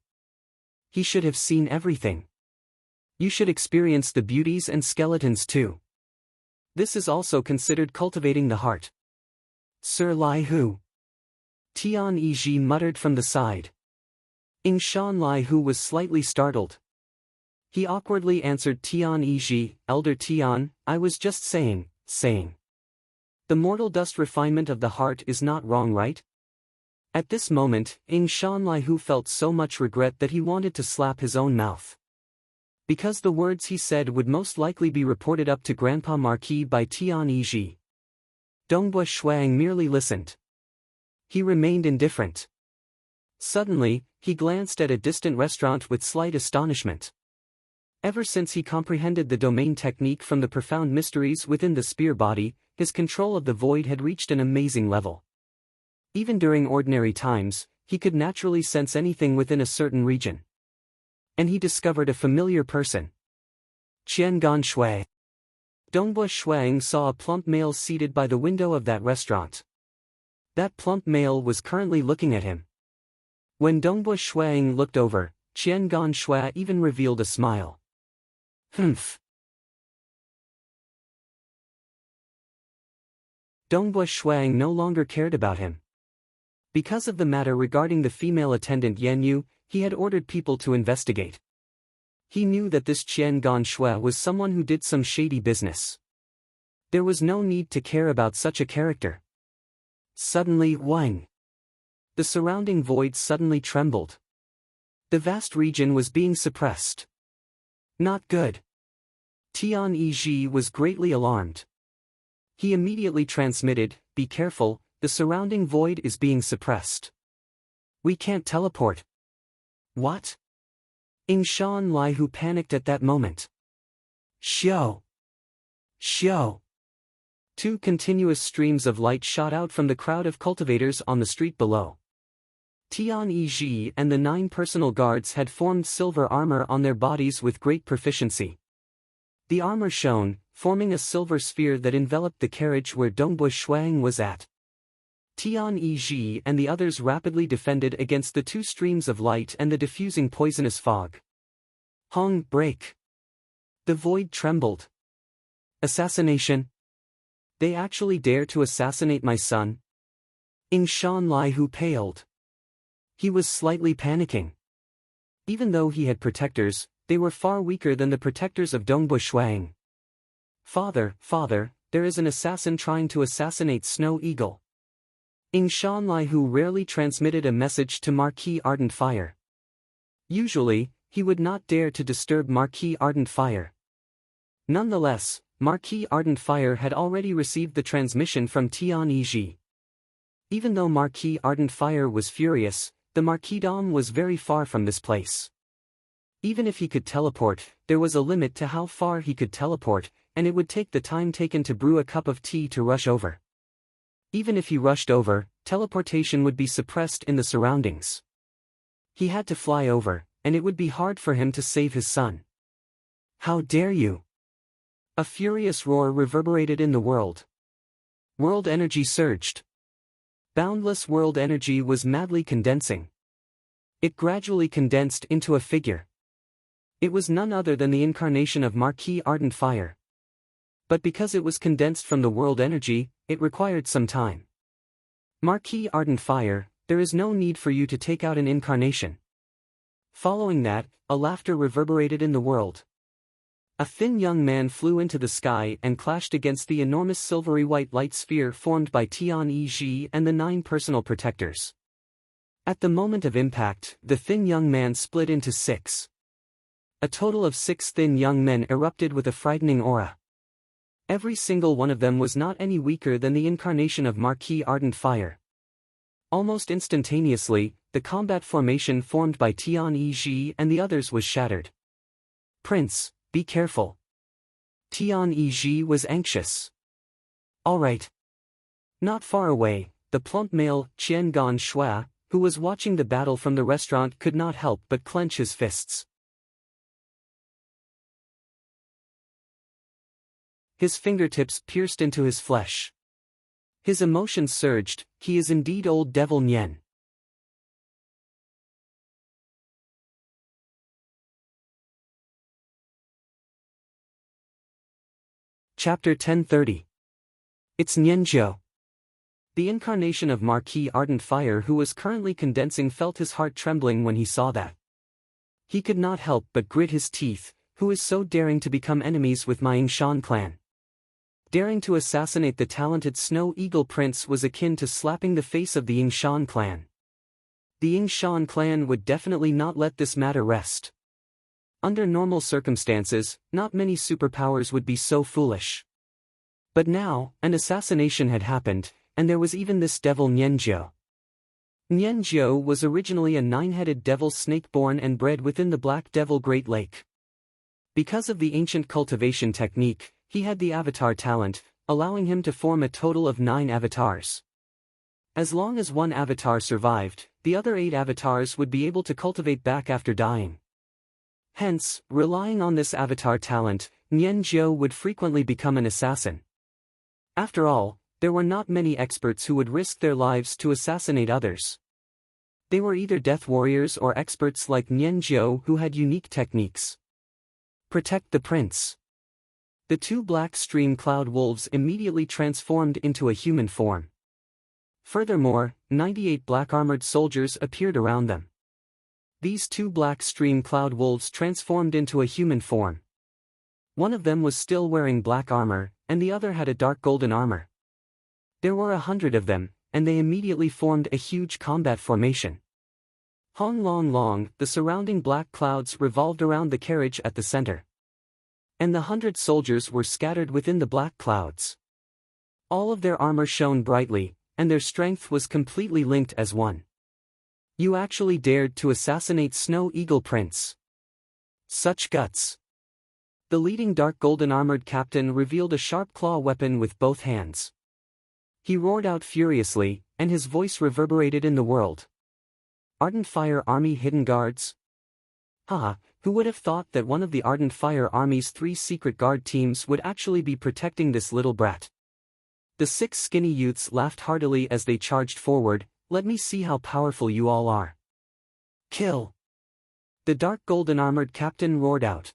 He should have seen everything. You should experience the beauties and skeletons too. This is also considered cultivating the heart. Sir Lai Hu. Tian Yiji muttered from the side. Ying Shanlai was slightly startled. He awkwardly answered Tian Yiji, Elder Tian, I was just saying. The mortal dust refinement of the heart is not wrong, right? At this moment, Ying Shanlai felt so much regret that he wanted to slap his own mouth. Because the words he said would most likely be reported up to Grandpa Marquis by Tian Yiji. Dongbua Shuang merely listened. He remained indifferent. Suddenly, he glanced at a distant restaurant with slight astonishment. Ever since he comprehended the domain technique from the profound mysteries within the spear body, his control of the void had reached an amazing level. Even during ordinary times, he could naturally sense anything within a certain region. And he discovered a familiar person. Qian Gonshui. Dongbua Shuang saw a plump male seated by the window of that restaurant. That plump male was currently looking at him. When Dongbua Shuang looked over, Qian Gonshui even revealed a smile. Humph. Dongbua Shuang no longer cared about him. Because of the matter regarding the female attendant Yan Yu, he had ordered people to investigate. He knew that this Qian Gonshui was someone who did some shady business. There was no need to care about such a character. Suddenly, whing. The surrounding void suddenly trembled. The vast region was being suppressed. Not good. Tian Yiji was greatly alarmed. He immediately transmitted, be careful, the surrounding void is being suppressed. We can't teleport. What? Ying Shanlai panicked at that moment. Xiao! 2 continuous streams of light shot out from the crowd of cultivators on the street below. Tian Yiji and the 9 personal guards had formed silver armor on their bodies with great proficiency. The armor shone, forming a silver sphere that enveloped the carriage where Dongbua Shuang was at. Tian Yiji and the others rapidly defended against the 2 streams of light and the diffusing poisonous fog. Hong, break! The void trembled. Assassination? They actually dare to assassinate my son? Ying Shanlai paled. He was slightly panicking. Even though he had protectors, they were far weaker than the protectors of Dongbua Shuang. Father, there is an assassin trying to assassinate Snow Eagle. Ying Shanlai rarely transmitted a message to Marquis Ardent Fire. Usually, he would not dare to disturb Marquis Ardent Fire. Nonetheless, Marquis Ardent Fire had already received the transmission from Tian Yiji. Even though Marquis Ardent Fire was furious, the Marquisdom was very far from this place. Even if he could teleport, there was a limit to how far he could teleport, and it would take the time taken to brew a cup of tea to rush over. Even if he rushed over, teleportation would be suppressed in the surroundings. He had to fly over, and it would be hard for him to save his son. How dare you! A furious roar reverberated in the world. World energy surged. Boundless world energy was madly condensing. It gradually condensed into a figure. It was none other than the incarnation of Marquis Ardent Fire. But because it was condensed from the world energy, it required some time. Marquis Ardent Fire, there is no need for you to take out an incarnation. Following that, a laughter reverberated in the world. A thin young man flew into the sky and clashed against the enormous silvery white light sphere formed by Tian-Yi and the 9 personal protectors. At the moment of impact, the thin young man split into 6. A total of 6 thin young men erupted with a frightening aura. Every single one of them was not any weaker than the incarnation of Marquis Ardent Fire. Almost instantaneously, the combat formation formed by Tian-Yi and the others was shattered. "Prince, be careful." Tian-Yi was anxious. "All right." Not far away, the plump male, Qian Gan Shui, who was watching the battle from the restaurant could not help but clench his fists. His fingertips pierced into his flesh. His emotions surged. He is indeed old devil Nian. Chapter 1030. It's Nianzhou. The incarnation of Marquis Ardent Fire who was currently condensing felt his heart trembling when he saw that. He could not help but grit his teeth. Who is so daring to become enemies with my Yingshan clan? Daring to assassinate the talented Snow Eagle Prince was akin to slapping the face of the Yingshan clan. The Yingshan clan would definitely not let this matter rest. Under normal circumstances, not many superpowers would be so foolish. But now, an assassination had happened, and there was even this devil Nianzhou. Nianzhou was originally a 9-headed devil snake born and bred within the Black Devil Great Lake. Because of the ancient cultivation technique, he had the avatar talent, allowing him to form a total of 9 avatars. As long as one avatar survived, the other 8 avatars would be able to cultivate back after dying. Hence, relying on this avatar talent, Nianzhou would frequently become an assassin. After all, there were not many experts who would risk their lives to assassinate others. They were either death warriors or experts like Nianzhou who had unique techniques. Protect the prince. The 2 black stream cloud wolves immediately transformed into a human form. Furthermore, 98 black-armored soldiers appeared around them. These 2 black stream cloud wolves transformed into a human form. One of them was still wearing black armor, and the other had a dark golden armor. There were 100 of them, and they immediately formed a huge combat formation. Hong Long Long, the surrounding black clouds revolved around the carriage at the center. And the 100 soldiers were scattered within the black clouds. All of their armor shone brightly, and their strength was completely linked as one. You actually dared to assassinate Snow Eagle Prince. Such guts. The leading dark golden armored captain revealed a sharp claw weapon with both hands. He roared out furiously, and his voice reverberated in the world. Ardent Fire Army Hidden Guards? Haha, who would have thought that one of the Ardent Fire Army's 3 secret guard teams would actually be protecting this little brat? The 6 skinny youths laughed heartily as they charged forward. Let me see how powerful you all are. Kill! The dark golden armored captain roared out.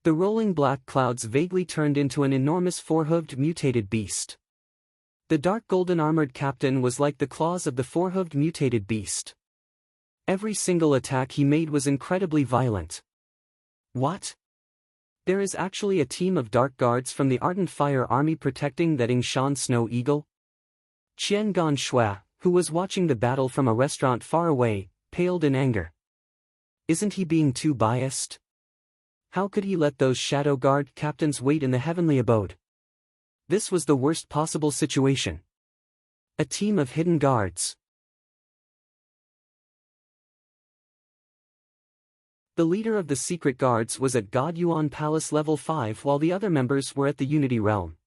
The rolling black clouds vaguely turned into an enormous 4-hooved mutated beast. The dark golden armored captain was like the claws of the 4-hooved mutated beast. Every single attack he made was incredibly violent. What? There is actually a team of dark guards from the Ardent Fire Army protecting that Yingshan Snow Eagle? Qian Gan Shui, who was watching the battle from a restaurant far away, paled in anger. Isn't he being too biased? How could he let those shadow guard captains wait in the heavenly abode? This was the worst possible situation. A team of hidden guards. The leader of the secret guards was at God Yuan Palace level 5 while the other members were at the Unity Realm.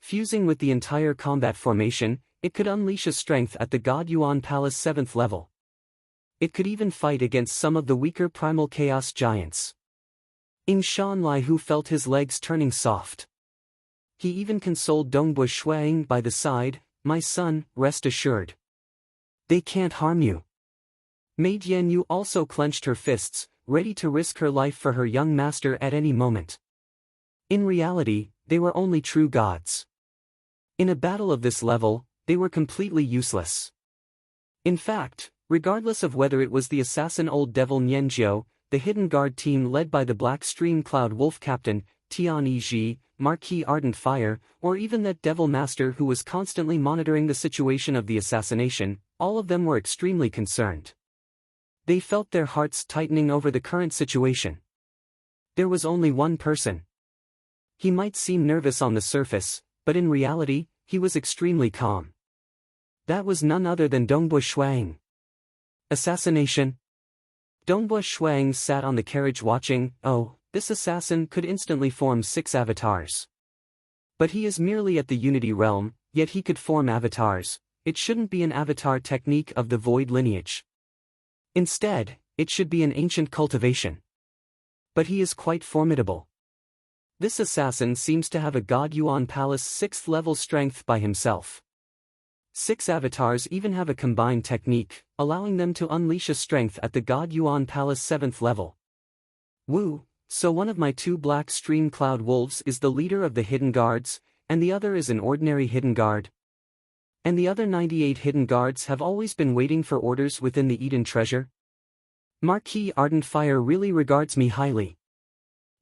Fusing with the entire combat formation, it could unleash a strength at the God Yuan Palace 7th level. It could even fight against some of the weaker primal chaos giants. Ying Shanlai, who felt his legs turning soft. He even consoled Dongbu Shuang by the side, "My son, rest assured. They can't harm you." Mei Jianyu also clenched her fists, ready to risk her life for her young master at any moment. In reality, they were only true gods. In a battle of this level, they were completely useless. In fact, regardless of whether it was the assassin Old Devil Nianjiu, the hidden guard team led by the Black Stream Cloud Wolf Captain, Tian Yizhi, Marquis Ardent Fire, or even that Devil Master who was constantly monitoring the situation of the assassination, all of them were extremely concerned. They felt their hearts tightening over the current situation. There was only one person. He might seem nervous on the surface, but in reality, he was extremely calm. That was none other than Dongbu Shuang. Assassination? Dongbu Shuang sat on the carriage watching. Oh, this assassin could instantly form 6 avatars. But he is merely at the Unity Realm, yet he could form avatars. It shouldn't be an avatar technique of the Void lineage. Instead, it should be an ancient cultivation. But he is quite formidable. This assassin seems to have a God Yuan Palace 6th level strength by himself. 6 avatars even have a combined technique, allowing them to unleash a strength at the God Yuan Palace 7th level. Woo, so one of my 2 Black Stream Cloud Wolves is the leader of the hidden guards, and the other is an ordinary hidden guard. And the other 98 hidden guards have always been waiting for orders within the Eden treasure? Marquis Ardent Fire really regards me highly.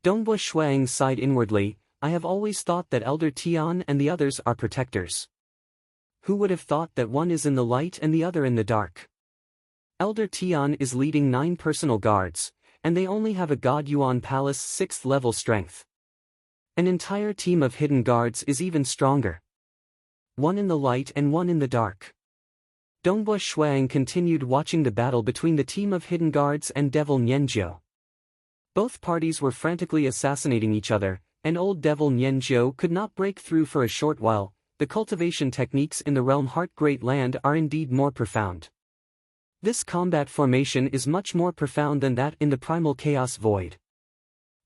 Dongbu Shuang sighed inwardly. I have always thought that Elder Tian and the others are protectors. Who would have thought that one is in the light and the other in the dark? Elder Tian is leading 9 personal guards, and they only have a God Yuan Palace 6th level strength. An entire team of hidden guards is even stronger. One in the light and one in the dark. Dongbu Shuang continued watching the battle between the team of hidden guards and Devil Nianjiu. Both parties were frantically assassinating each other, and Old Devil Nianjiu could not break through for a short while. The cultivation techniques in the Realm Heart Great Land are indeed more profound. This combat formation is much more profound than that in the Primal Chaos Void.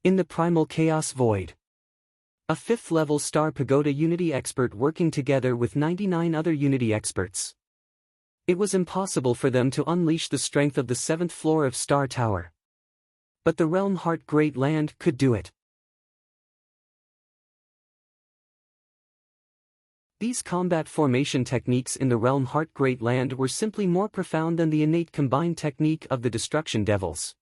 In the Primal Chaos Void, a 5th level Star Pagoda Unity expert working together with 99 other Unity experts. It was impossible for them to unleash the strength of the 7th floor of Star Tower. But the Realm Heart Great Land could do it. These combat formation techniques in the Realm Heart Great Land were simply more profound than the innate combined technique of the Destruction Devils.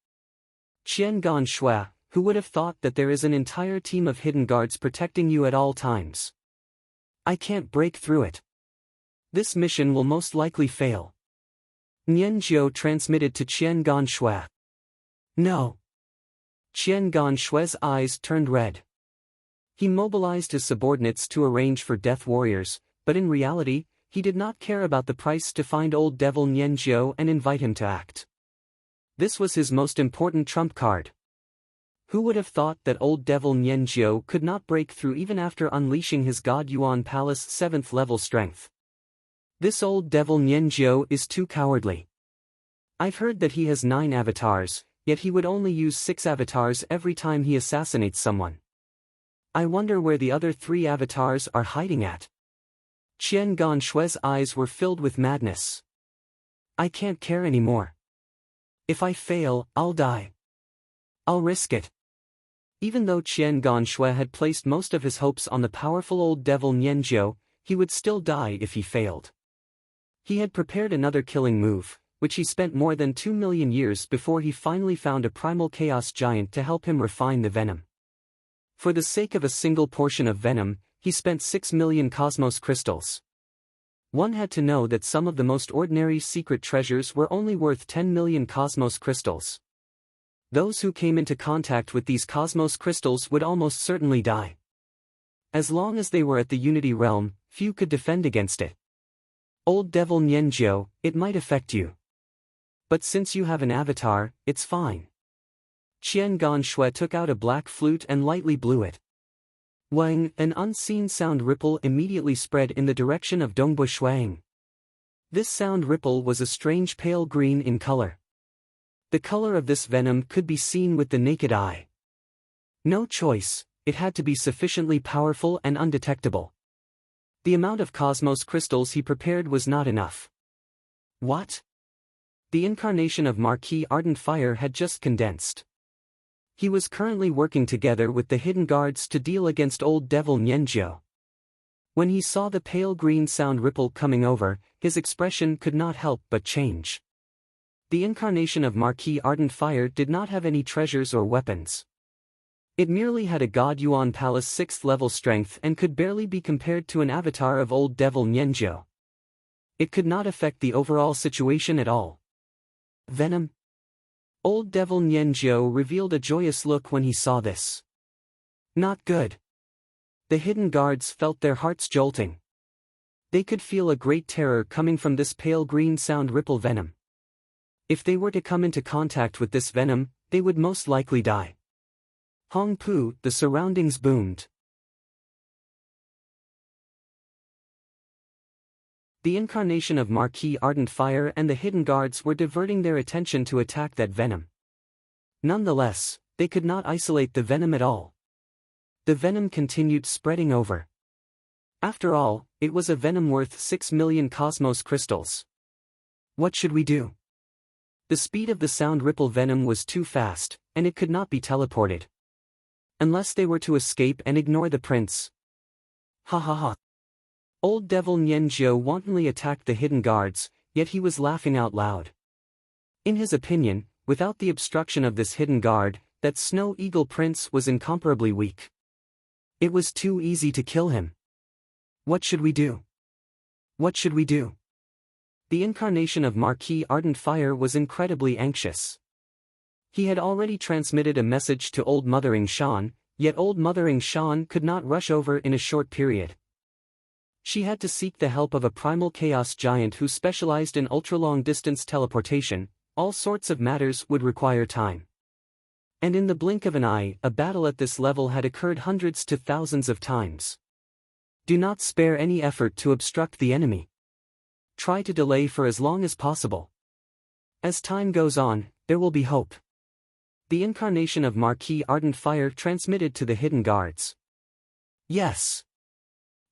Qian Gan Shui, who would have thought that there is an entire team of hidden guards protecting you at all times? I can't break through it. This mission will most likely fail. Nianjiu transmitted to Qian Gan Shui. No. Qian Gan Shui's eyes turned red. He mobilized his subordinates to arrange for death warriors, but in reality, he did not care about the price to find Old Devil Nianjiu and invite him to act. This was his most important trump card. Who would have thought that Old Devil Nianjiu could not break through even after unleashing his God Yuan Palace 7th level strength? This Old Devil Nianjiu is too cowardly. I've heard that he has 9 avatars, yet he would only use 6 avatars every time he assassinates someone. I wonder where the other 3 avatars are hiding at. Qian Gan Shui's eyes were filled with madness. I can't care anymore. If I fail, I'll die. I'll risk it. Even though Qian Gan Shui had placed most of his hopes on the powerful Old Devil Nianjiu, he would still die if he failed. He had prepared another killing move, which he spent more than 2 million years before he finally found a primal chaos giant to help him refine the venom. For the sake of a single portion of venom, he spent 6 million cosmos crystals. One had to know that some of the most ordinary secret treasures were only worth 10 million cosmos crystals. Those who came into contact with these cosmos crystals would almost certainly die. As long as they were at the Unity Realm, few could defend against it. Old Devil Nianjiu, it might affect you. But since you have an avatar, it's fine. Qian Ganshui took out a black flute and lightly blew it. Wang, an unseen sound ripple immediately spread in the direction of Dongbu Shuang. This sound ripple was a strange pale green in color. The color of this venom could be seen with the naked eye. No choice, it had to be sufficiently powerful and undetectable. The amount of cosmos crystals he prepared was not enough. What? The incarnation of Marquis Ardent Fire had just condensed. He was currently working together with the hidden guards to deal against Old Devil Nianjiu. When he saw the pale green sound ripple coming over, his expression could not help but change. The incarnation of Marquis Ardent Fire did not have any treasures or weapons. It merely had a God Yuan Palace 6th level strength and could barely be compared to an avatar of Old Devil Nianjiu. It could not affect the overall situation at all. Venom? Old Devil Nianjiu revealed a joyous look when he saw this. Not good. The hidden guards felt their hearts jolting. They could feel a great terror coming from this pale green sound ripple venom. If they were to come into contact with this venom, they would most likely die. Hong Pu, the surroundings boomed. The incarnation of Marquis Ardent Fire and the hidden guards were diverting their attention to attack that venom. Nonetheless, they could not isolate the venom at all. The venom continued spreading over. After all, it was a venom worth 6 million cosmos crystals. What should we do? The speed of the sound ripple venom was too fast, and it could not be teleported. Unless they were to escape and ignore the prince. Ha ha ha. Old Devil Nianjiu wantonly attacked the hidden guards, yet he was laughing out loud. In his opinion, without the obstruction of this hidden guard, that Snow Eagle Prince was incomparably weak. It was too easy to kill him. What should we do? What should we do? The incarnation of Marquis Ardent Fire was incredibly anxious. He had already transmitted a message to Old Mother Shan, yet Old Mother Shan could not rush over in a short period. She had to seek the help of a primal chaos giant who specialized in ultra-long-distance teleportation. All sorts of matters would require time. And in the blink of an eye, a battle at this level had occurred hundreds to thousands of times. Do not spare any effort to obstruct the enemy. Try to delay for as long as possible. As time goes on, there will be hope. The incarnation of Marquis Ardent Fire transmitted to the hidden guards. Yes.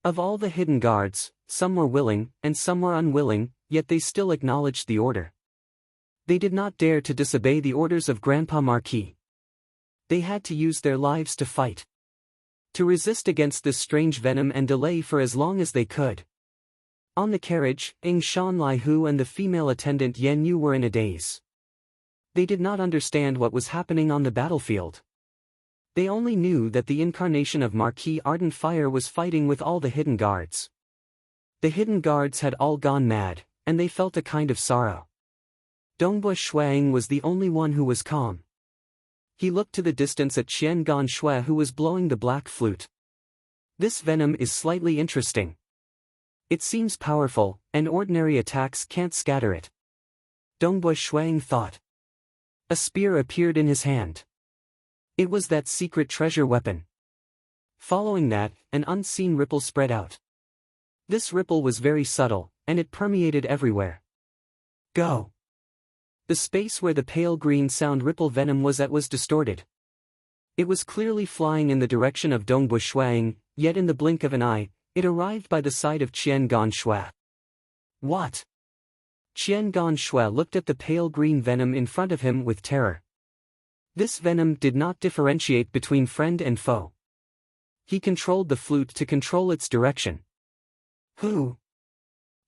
Of all the hidden guards, some were willing, and some were unwilling, yet they still acknowledged the order. They did not dare to disobey the orders of Grandpa Marquis. They had to use their lives to fight. To resist against this strange venom and delay for as long as they could. On the carriage, Ying Shan Laihu and the female attendant Yan Yu were in a daze. They did not understand what was happening on the battlefield. They only knew that the incarnation of Marquis Ardent Fire was fighting with all the hidden guards. The hidden guards had all gone mad, and they felt a kind of sorrow. Dongbu Shuang was the only one who was calm. He looked to the distance at Qian Ganshui who was blowing the black flute. This venom is slightly interesting. It seems powerful, and ordinary attacks can't scatter it. Dongbu Shuang thought. A spear appeared in his hand. It was that secret treasure weapon. Following that, an unseen ripple spread out. This ripple was very subtle, and it permeated everywhere. Go! The space where the pale green sound ripple venom was at was distorted. It was clearly flying in the direction of Dongbu Shuang, yet in the blink of an eye, it arrived by the side of Qian Ganshui. What? Qian Ganshui looked at the pale green venom in front of him with terror. This venom did not differentiate between friend and foe. He controlled the flute to control its direction. Who?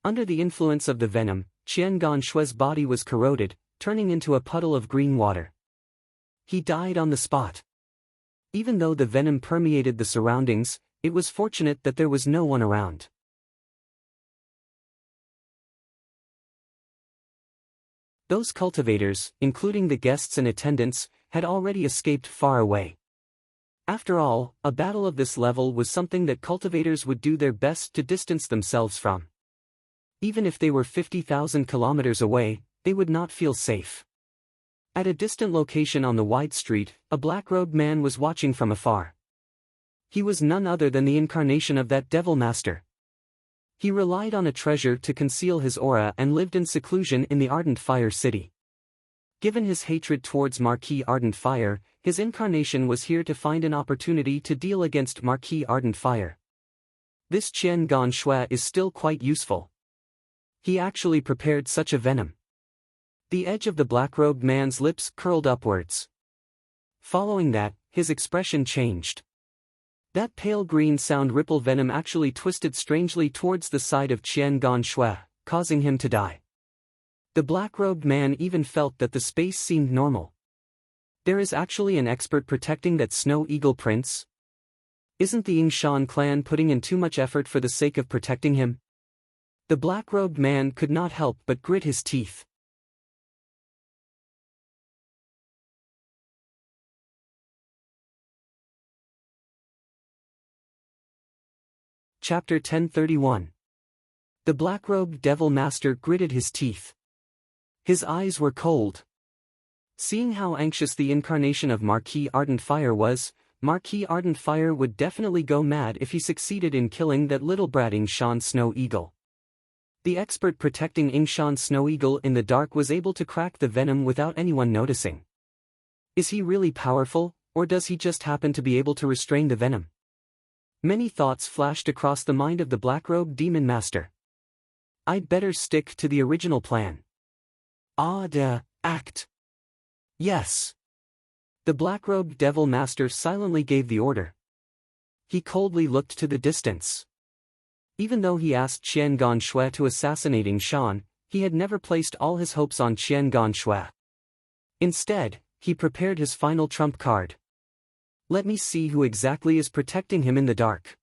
Under the influence of the venom, Qian Ganshui's body was corroded, turning into a puddle of green water. He died on the spot. Even though the venom permeated the surroundings, it was fortunate that there was no one around. Those cultivators, including the guests and attendants, had already escaped far away. After all, a battle of this level was something that cultivators would do their best to distance themselves from. Even if they were 50,000 kilometers away, they would not feel safe. At a distant location on the wide street, a black-robed man was watching from afar. He was none other than the incarnation of that devil master. He relied on a treasure to conceal his aura and lived in seclusion in the Ardent Fire City. Given his hatred towards Marquis Ardent Fire, his incarnation was here to find an opportunity to deal against Marquis Ardent Fire. This Qian Gan Shui is still quite useful. He actually prepared such a venom. The edge of the black-robed man's lips curled upwards. Following that, his expression changed. That pale green sound ripple venom actually twisted strangely towards the side of Qian Gan Shui, causing him to die. The black-robed man even felt that the space seemed normal. There is actually an expert protecting that Snow Eagle Prince? Isn't the Yingshan clan putting in too much effort for the sake of protecting him? The black-robed man could not help but grit his teeth. Chapter 1031. The black-robed devil master gritted his teeth. His eyes were cold. Seeing how anxious the incarnation of Marquis Ardent Fire was, Marquis Ardent Fire would definitely go mad if he succeeded in killing that little brat Yingshan Snow Eagle. The expert protecting Yingshan Snow Eagle in the dark was able to crack the venom without anyone noticing. Is he really powerful, or does he just happen to be able to restrain the venom? Many thoughts flashed across the mind of the black-robed demon master. I'd better stick to the original plan. Act. Yes. The black-robed devil master silently gave the order. He coldly looked to the distance. Even though he asked Qian Gan Shui to assassinate Yingshan, he had never placed all his hopes on Qian Gan Shui. Instead, he prepared his final trump card. Let me see who exactly is protecting him in the dark.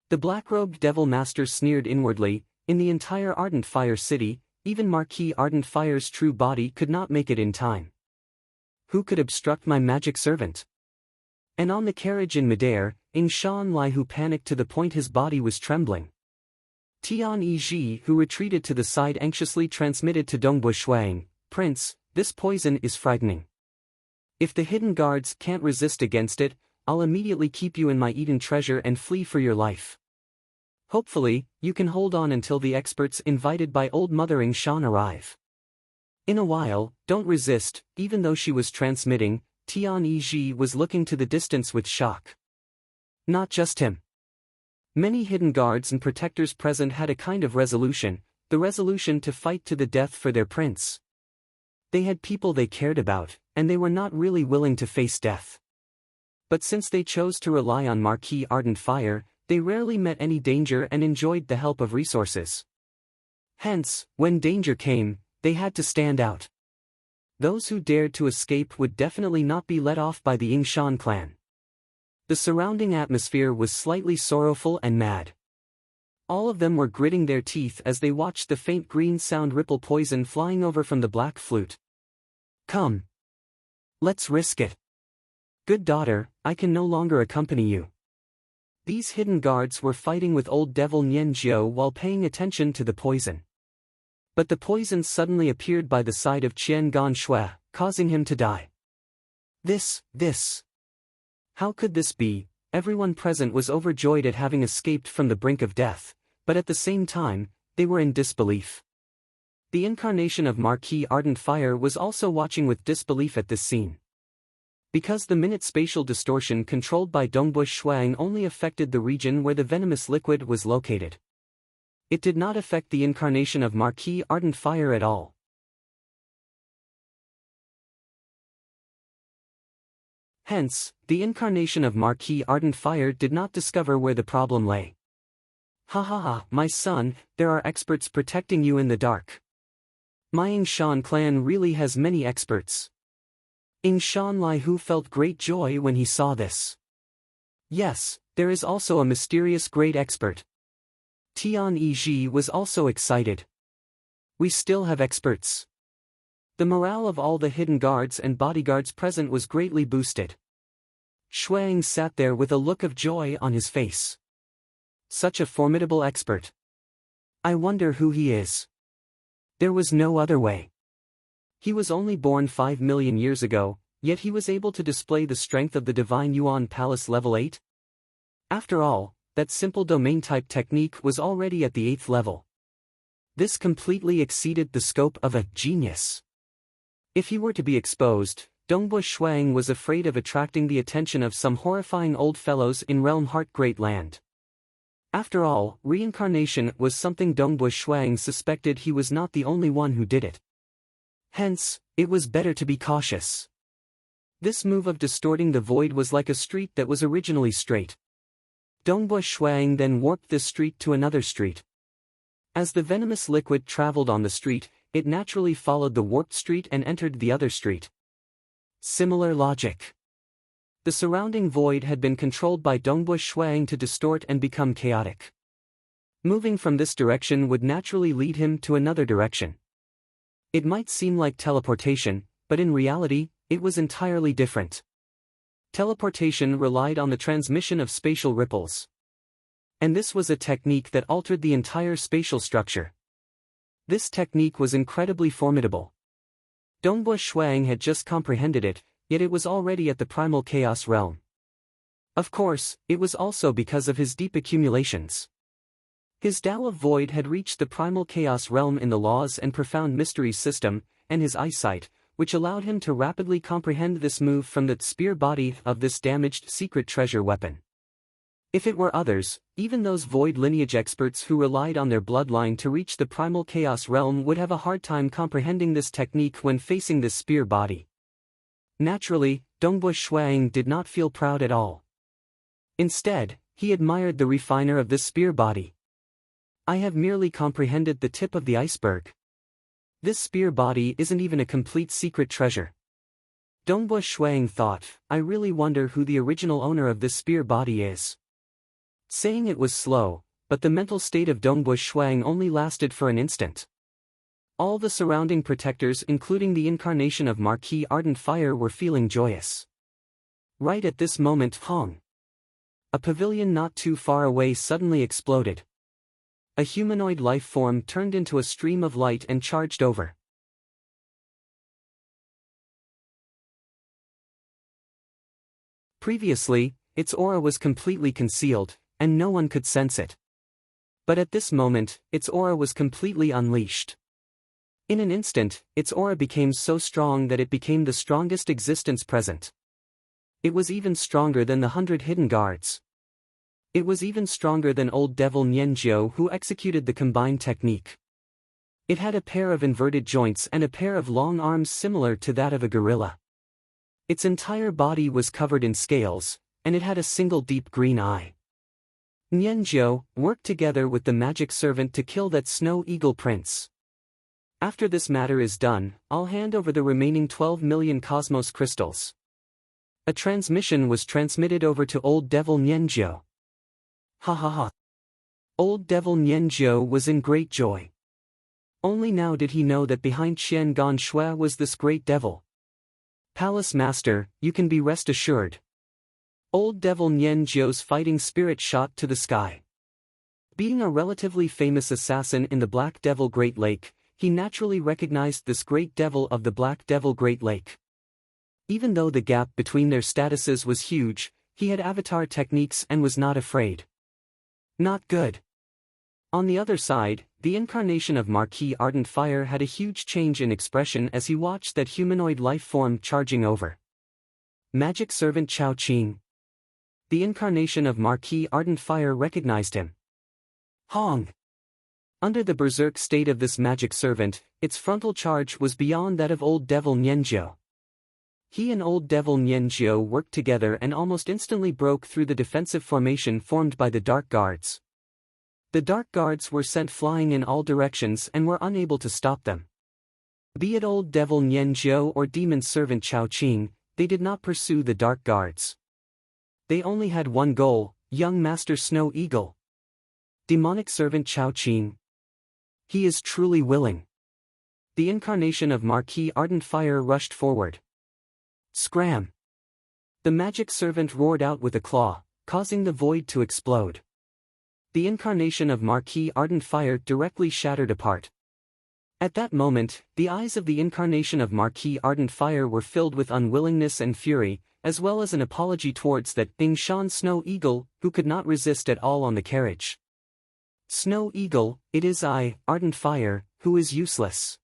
The black-robed devil master sneered inwardly. In the entire Ardent Fire City, even Marquis Ardent Fire's true body could not make it in time. Who could obstruct my magic servant? And on the carriage in midair, Yingshan Lai, who panicked to the point his body was trembling. Tian Yi, who retreated to the side, anxiously transmitted to Dongbu Shuang, Prince, this poison is frightening. If the hidden guards can't resist against it, I'll immediately keep you in my Eden treasure and flee for your life. Hopefully, you can hold on until the experts invited by old Mother Yingshan arrive. In a while, don't resist. Even though she was transmitting, Tian Yi was looking to the distance with shock. Not just him. Many hidden guards and protectors present had a kind of resolution, the resolution to fight to the death for their prince. They had people they cared about, and they were not really willing to face death. But since they chose to rely on Marquis Ardent Fire, they rarely met any danger and enjoyed the help of resources. Hence, when danger came, they had to stand out. Those who dared to escape would definitely not be let off by the Yingshan clan. The surrounding atmosphere was slightly sorrowful and mad. All of them were gritting their teeth as they watched the faint green sound ripple poison flying over from the black flute. Come. Let's risk it. Good daughter, I can no longer accompany you. These hidden guards were fighting with old devil Nian Jiao while paying attention to the poison. But the poison suddenly appeared by the side of Qian Gan Shui, causing him to die. This. How could this be? Everyone present was overjoyed at having escaped from the brink of death, but at the same time, they were in disbelief. The incarnation of Marquis Ardent Fire was also watching with disbelief at this scene. Because the minute spatial distortion controlled by Dongbu Shuang only affected the region where the venomous liquid was located. It did not affect the incarnation of Marquis Ardent Fire at all. Hence, the incarnation of Marquis Ardent Fire did not discover where the problem lay. Ha, my son, there are experts protecting you in the dark. My Yingshan clan really has many experts. Yingshan Lai Hu felt great joy when he saw this. Yes, there is also a mysterious great expert. Tian Yi was also excited. We still have experts. The morale of all the hidden guards and bodyguards present was greatly boosted. Shuang sat there with a look of joy on his face. Such a formidable expert. I wonder who he is. There was no other way. He was only born 5 million years ago, yet he was able to display the strength of the Divine Yuan Palace level 8? After all, that simple domain-type technique was already at the 8th level. This completely exceeded the scope of a genius. If he were to be exposed, Dongbush Shuang was afraid of attracting the attention of some horrifying old fellows in Realm Heart Great Land. After all, reincarnation was something Dongbush Shuang suspected he was not the only one who did it. Hence, it was better to be cautious. This move of distorting the void was like a street that was originally straight. Dongbush Shuang then warped this street to another street. As the venomous liquid traveled on the street, it naturally followed the warped street and entered the other street. Similar logic. The surrounding void had been controlled by Dongbush Shuang to distort and become chaotic. Moving from this direction would naturally lead him to another direction. It might seem like teleportation, but in reality, it was entirely different. Teleportation relied on the transmission of spatial ripples. And this was a technique that altered the entire spatial structure. This technique was incredibly formidable. Dongbush Shuang had just comprehended it, yet it was already at the primal chaos realm. Of course, it was also because of his deep accumulations. His Tao of Void had reached the primal chaos realm in the laws and profound mysteries system, and his eyesight, which allowed him to rapidly comprehend this move from the spear body of this damaged secret treasure weapon. If it were others, even those void lineage experts who relied on their bloodline to reach the primal chaos realm would have a hard time comprehending this technique when facing this spear body. Naturally, Dongbush Shuang did not feel proud at all. Instead, he admired the refiner of this spear body. I have merely comprehended the tip of the iceberg. This spear body isn't even a complete secret treasure. Dongbush Shuang thought, I really wonder who the original owner of this spear body is. Saying it was slow, but the mental state of Dongbush Shuang only lasted for an instant. All the surrounding protectors, including the incarnation of Marquis Ardent Fire, were feeling joyous. Right at this moment, Hong. A pavilion not too far away suddenly exploded. A humanoid life form turned into a stream of light and charged over. Previously, its aura was completely concealed, and no one could sense it. But at this moment, its aura was completely unleashed. In an instant, its aura became so strong that it became the strongest existence present. It was even stronger than the 100 hidden guards. It was even stronger than old devil Nianjiu, who executed the combined technique. It had a pair of inverted joints and a pair of long arms similar to that of a gorilla. Its entire body was covered in scales, and it had a single deep green eye. Nianjiu worked together with the magic servant to kill that snow eagle prince. After this matter is done, I'll hand over the remaining 12 million cosmos crystals. A transmission was transmitted over to old devil Nianjiu. Ha ha ha. Old devil Nianjiu was in great joy. Only now did he know that behind Qian Gan Shui was this great devil. Palace Master, you can be rest assured. Old devil Nianjiu's fighting spirit shot to the sky. Being a relatively famous assassin in the Black Devil Great Lake, he naturally recognized this great devil of the Black Devil Great Lake. Even though the gap between their statuses was huge, he had avatar techniques and was not afraid. Not good. On the other side, the incarnation of Marquis Ardent Fire had a huge change in expression as he watched that humanoid life form charging over. Magic Servant Chao Qing. The incarnation of Marquis Ardent Fire recognized him. Hong. Under the berserk state of this magic servant, its frontal charge was beyond that of old devil Nianjiu. He and old devil Nianjiu worked together and almost instantly broke through the defensive formation formed by the Dark Guards. The Dark Guards were sent flying in all directions and were unable to stop them. Be it old devil Nianjiu or demon servant Chao Qing, they did not pursue the Dark Guards. They only had one goal, young Master Snow Eagle. Demonic servant Chao Qing. He is truly willing. The incarnation of Marquis Ardent Fire rushed forward. Scram! The magic servant roared out with a claw, causing the void to explode. the incarnation of Marquis Ardent Fire directly shattered apart. At that moment, the eyes of the incarnation of Marquis Ardent Fire were filled with unwillingness and fury, as well as an apology towards that Ying Shan Snow Eagle, who could not resist at all on the carriage. Snow Eagle, it is I, Ardent Fire, who is useless.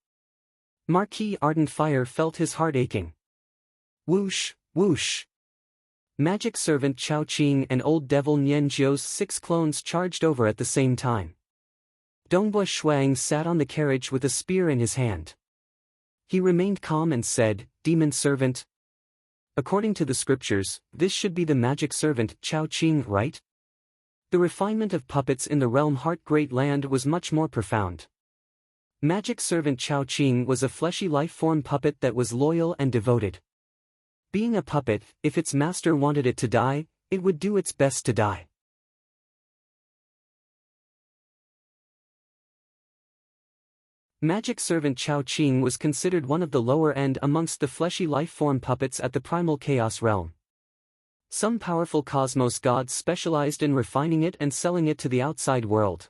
Marquis Ardent Fire felt his heart aching. Whoosh, whoosh. Magic Servant Chao Qing and Old Devil Nian Jiu's 6 clones charged over at the same time. Dongbua Shuang sat on the carriage with a spear in his hand. He remained calm and said, Demon Servant. According to the scriptures, this should be the Magic Servant Chao Qing, right? The refinement of puppets in the realm Heart Great Land was much more profound. Magic Servant Chao Qing was a fleshy life-form puppet that was loyal and devoted. Being a puppet, if its master wanted it to die, it would do its best to die. Magic Servant Chao Qing was considered one of the lower end amongst the fleshy life-form puppets at the primal chaos realm. Some powerful cosmos gods specialized in refining it and selling it to the outside world.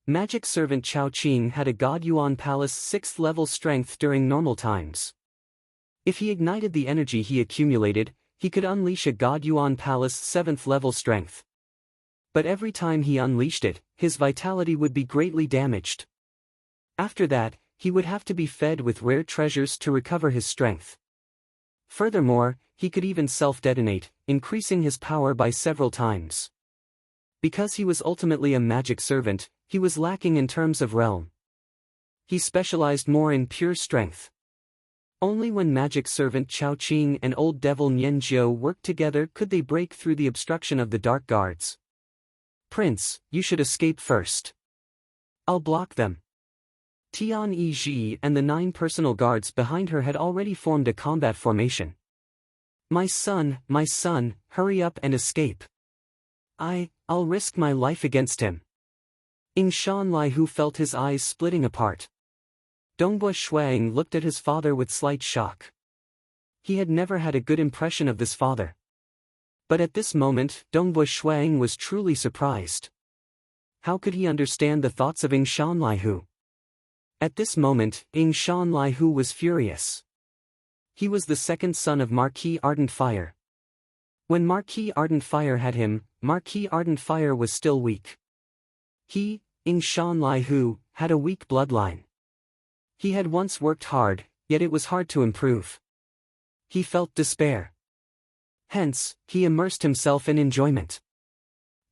Magic Servant Chao Qing had a God Yuan Palace 6th level strength during normal times. If he ignited the energy he accumulated, he could unleash a God Yuan Palace 7th level strength. But every time he unleashed it, his vitality would be greatly damaged. After that, he would have to be fed with rare treasures to recover his strength. Furthermore, he could even self-detonate, increasing his power by several times. Because he was ultimately a magic servant, he was lacking in terms of realm. He specialized more in pure strength. Only when Magic Servant Chao Qing and Old Devil Nian Jiu worked together could they break through the obstruction of the Dark Guards. Prince, you should escape first. I'll block them. Tian Yi and the 9 personal guards behind her had already formed a combat formation. My son, hurry up and escape. I'll risk my life against him. Ying Shan Lai, who felt his eyes splitting apart. Dongbua Shuang looked at his father with slight shock. He had never had a good impression of this father. But at this moment, Dongbua Shuang was truly surprised. How could he understand the thoughts of Ying Shan Lai Hu? At this moment, Ying Shan Lai Hu was furious. He was the second son of Marquis Ardent Fire. When Marquis Ardent Fire had him, Marquis Ardent Fire was still weak. He, Ying Shan Lai Hu, had a weak bloodline. He had once worked hard, yet it was hard to improve. He felt despair. Hence, he immersed himself in enjoyment.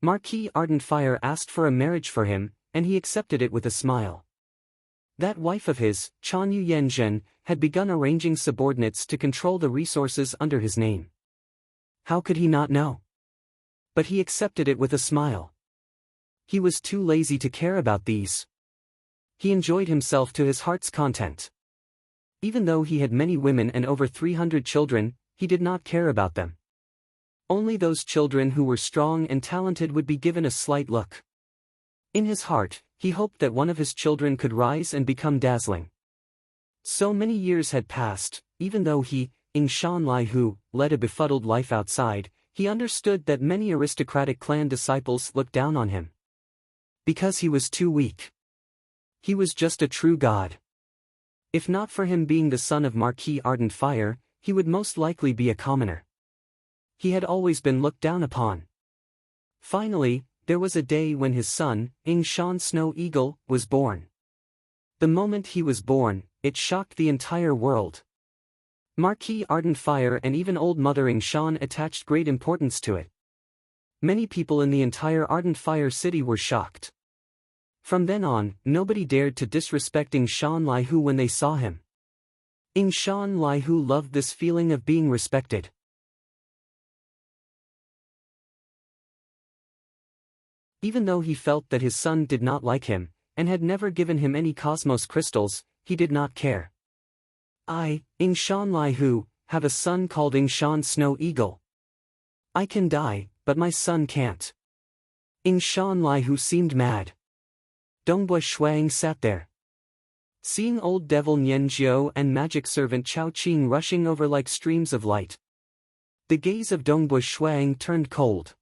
Marquis Ardent Fire asked for a marriage for him, and he accepted it with a smile. That wife of his, Chan Yu Yanzhen, had begun arranging subordinates to control the resources under his name. How could he not know? But he accepted it with a smile. He was too lazy to care about these. He enjoyed himself to his heart's content. Even though he had many women and over 300 children, he did not care about them. Only those children who were strong and talented would be given a slight look. In his heart, he hoped that one of his children could rise and become dazzling. So many years had passed, even though he, Ying Shan Lai Hu, led a befuddled life outside, he understood that many aristocratic clan disciples looked down on him. Because he was too weak. He was just a true god. If not for him being the son of Marquis Ardent Fire, he would most likely be a commoner. He had always been looked down upon. Finally, there was a day when his son, Ying Shan Snow Eagle, was born. The moment he was born, it shocked the entire world. Marquis Ardent Fire and even old Mother Ying Shan attached great importance to it. Many people in the entire Ardent Fire city were shocked. From then on, nobody dared to disrespect Ying Shan Lai Hu when they saw him. Ying Shan Lai Hu loved this feeling of being respected. Even though he felt that his son did not like him, and had never given him any cosmos crystals, he did not care. I, Ying Shan Lai Hu, have a son called Ying Shan Snow Eagle. I can die, but my son can't. Ying Shan Lai Hu seemed mad. Dongbua Shuang sat there. Seeing Old Devil Nian Jiu and Magic Servant Chao Qing rushing over like streams of light. The gaze of Dongbua Shuang turned cold.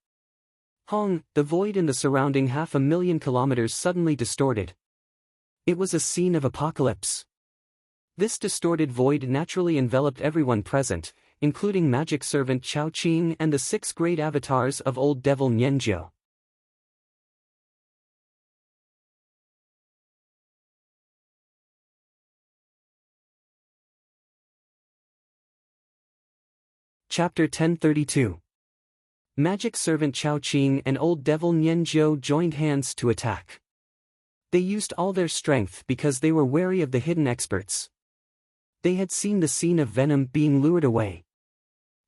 Hong, the void in the surrounding 500,000 kilometers suddenly distorted. It was a scene of apocalypse. This distorted void naturally enveloped everyone present, including magic servant Chao Qing and the 6 great avatars of Old Devil Nianzhou. Chapter 1032. Magic servant Chao Qing and Old Devil Nianzhou joined hands to attack. They used all their strength because they were wary of the hidden experts. They had seen the scene of venom being lured away.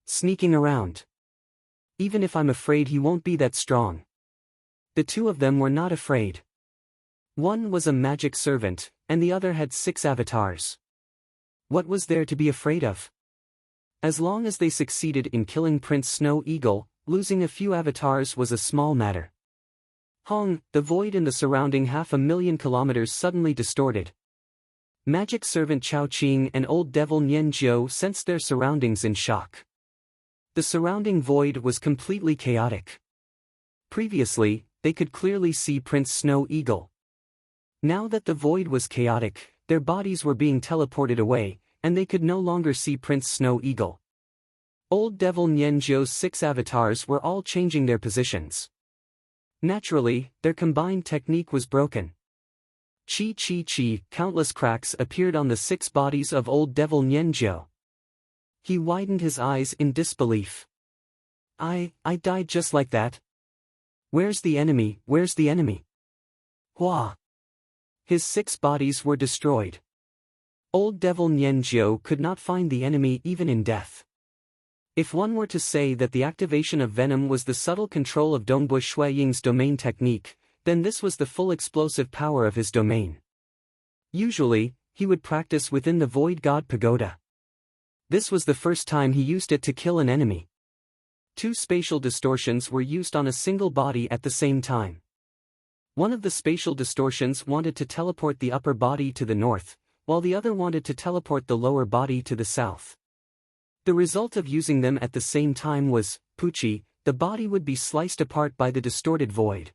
Sneaking around. Even if I'm afraid he won't be that strong. The two of them were not afraid. One was a magic servant, and the other had 6 avatars. What was there to be afraid of? As long as they succeeded in killing Prince Snow Eagle, losing a few avatars was a small matter. Hong, the void in the surrounding 500,000 kilometers suddenly distorted. Magic servant Chao Qing and Old Devil Nianzhou sensed their surroundings in shock. The surrounding void was completely chaotic. Previously, they could clearly see Prince Snow Eagle. Now that the void was chaotic, their bodies were being teleported away, and they could no longer see Prince Snow Eagle. Old Devil Nianzhou's 6 avatars were all changing their positions. Naturally, their combined technique was broken. Chi, countless cracks appeared on the 6 bodies of Old Devil Nianzhou. He widened his eyes in disbelief. I died just like that? Where's the enemy, where's the enemy? Hua! His 6 bodies were destroyed. Old Devil Nianzhou could not find the enemy even in death. If one were to say that the activation of venom was the subtle control of Dongbu Shuiying's domain technique, then this was the full explosive power of his domain. Usually, he would practice within the Void God Pagoda. This was the first time he used it to kill an enemy. 2 spatial distortions were used on a single body at the same time. One of the spatial distortions wanted to teleport the upper body to the north, while the other wanted to teleport the lower body to the south. The result of using them at the same time was, Pucci, the body would be sliced apart by the distorted void.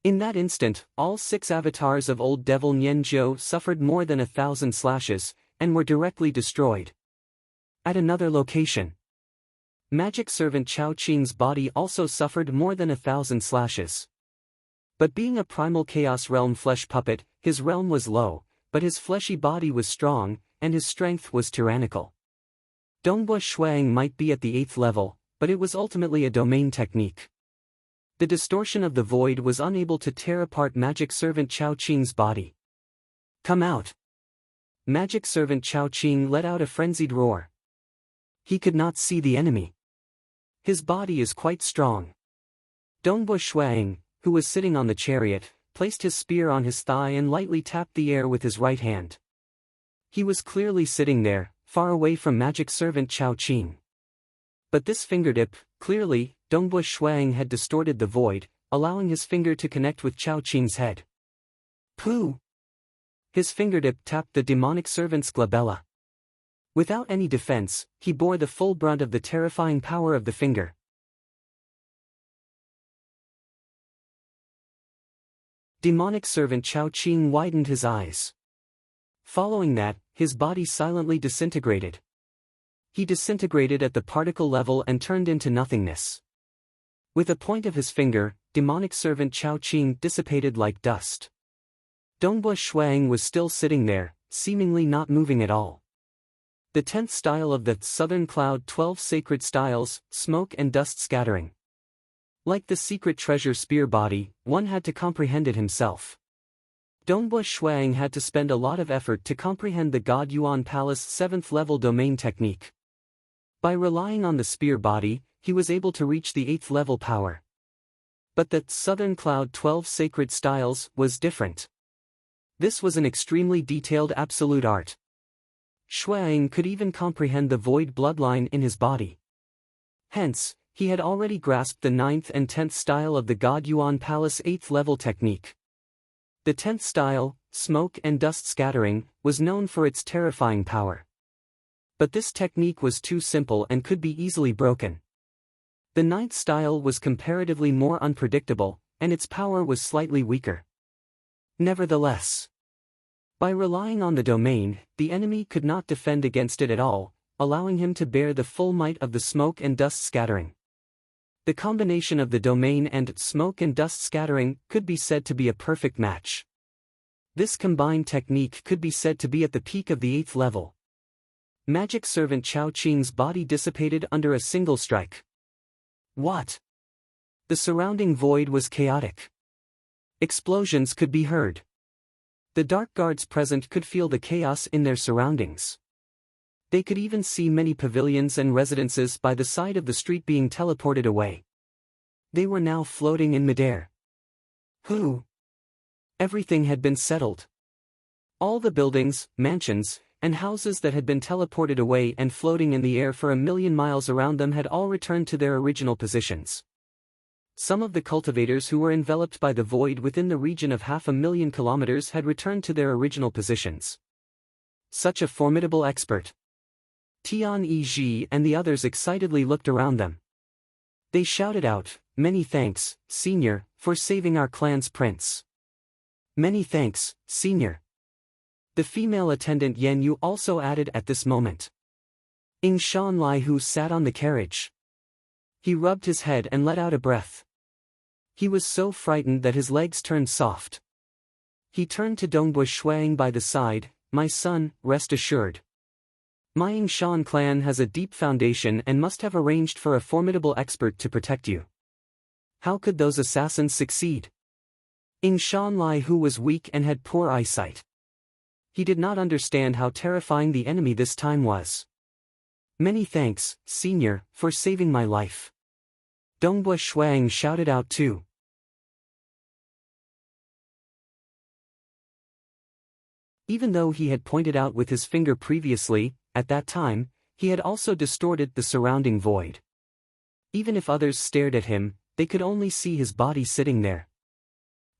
In that instant, all 6 avatars of Old Devil Nianzhou suffered more than 1,000 slashes, and were directly destroyed. At another location, magic servant Chao Qing's body also suffered more than 1,000 slashes. But being a primal chaos realm flesh puppet, his realm was low, but his fleshy body was strong, and his strength was tyrannical. Dongbu Shuiying might be at the 8th level, but it was ultimately a domain technique. The distortion of the void was unable to tear apart magic servant Chao Qing's body. Come out! Magic servant Chao Qing let out a frenzied roar. He could not see the enemy. His body is quite strong. Dongbu Shuiying, who was sitting on the chariot, placed his spear on his thigh and lightly tapped the air with his right hand. He was clearly sitting there, far away from magic servant Chao Qing. But this fingertip, clearly, Dongbu Shuiying had distorted the void, allowing his finger to connect with Chao Qing's head. Pooh! His fingertip tapped the demonic servant's glabella. Without any defense, he bore the full brunt of the terrifying power of the finger. Demonic servant Chao Qing widened his eyes. Following that, his body silently disintegrated. He disintegrated at the particle level and turned into nothingness. With a point of his finger, demonic servant Chao Qing dissipated like dust. Dongbu Shuiying was still sitting there, seemingly not moving at all. The 10th style of the Southern Cloud 12 sacred styles, smoke and dust scattering. Like the secret treasure spear body, one had to comprehend it himself. Dongbu Shuiying had to spend a lot of effort to comprehend the God Yuan Palace 7th level domain technique. By relying on the spear body, he was able to reach the 8th level power. But the Southern Cloud 12 sacred styles was different. This was an extremely detailed absolute art. Shuiying could even comprehend the void bloodline in his body. Hence, he had already grasped the 9th and 10th style of the God Yuan Palace 8th level technique. The 10th style, smoke and dust scattering, was known for its terrifying power. But this technique was too simple and could be easily broken. The ninth style was comparatively more unpredictable, and its power was slightly weaker. Nevertheless, by relying on the domain, the enemy could not defend against it at all, allowing him to bear the full might of the smoke and dust scattering. The combination of the domain and smoke and dust scattering could be said to be a perfect match. This combined technique could be said to be at the peak of the 8th level. Magic servant Chao Qing's body dissipated under a single strike. What? The surrounding void was chaotic. Explosions could be heard. The dark guards present could feel the chaos in their surroundings. They could even see many pavilions and residences by the side of the street being teleported away. They were now floating in midair. Who? Everything had been settled. All the buildings, mansions, and houses that had been teleported away and floating in the air for 1,000,000 miles around them had all returned to their original positions. Some of the cultivators who were enveloped by the void within the region of 500,000 kilometers had returned to their original positions. Such a formidable expert. Tian Yi and the others excitedly looked around them. They shouted out, "Many thanks, Senior, for saving our clan's prince." "Many thanks, Senior." The female attendant Yen Yu also added at this moment. Ying who sat on the carriage. He rubbed his head and let out a breath. He was so frightened that his legs turned soft. He turned to Dongbui Shuang by the side. "My son, rest assured. My Yingshan clan has a deep foundation and must have arranged for a formidable expert to protect you." How could those assassins succeed? Yingshan who was weak and had poor eyesight. He did not understand how terrifying the enemy this time was. "Many thanks, Senior, for saving my life." Dongbui Shuang shouted out too. Even though he had pointed out with his finger previously, at that time, he had also distorted the surrounding void. Even if others stared at him, they could only see his body sitting there.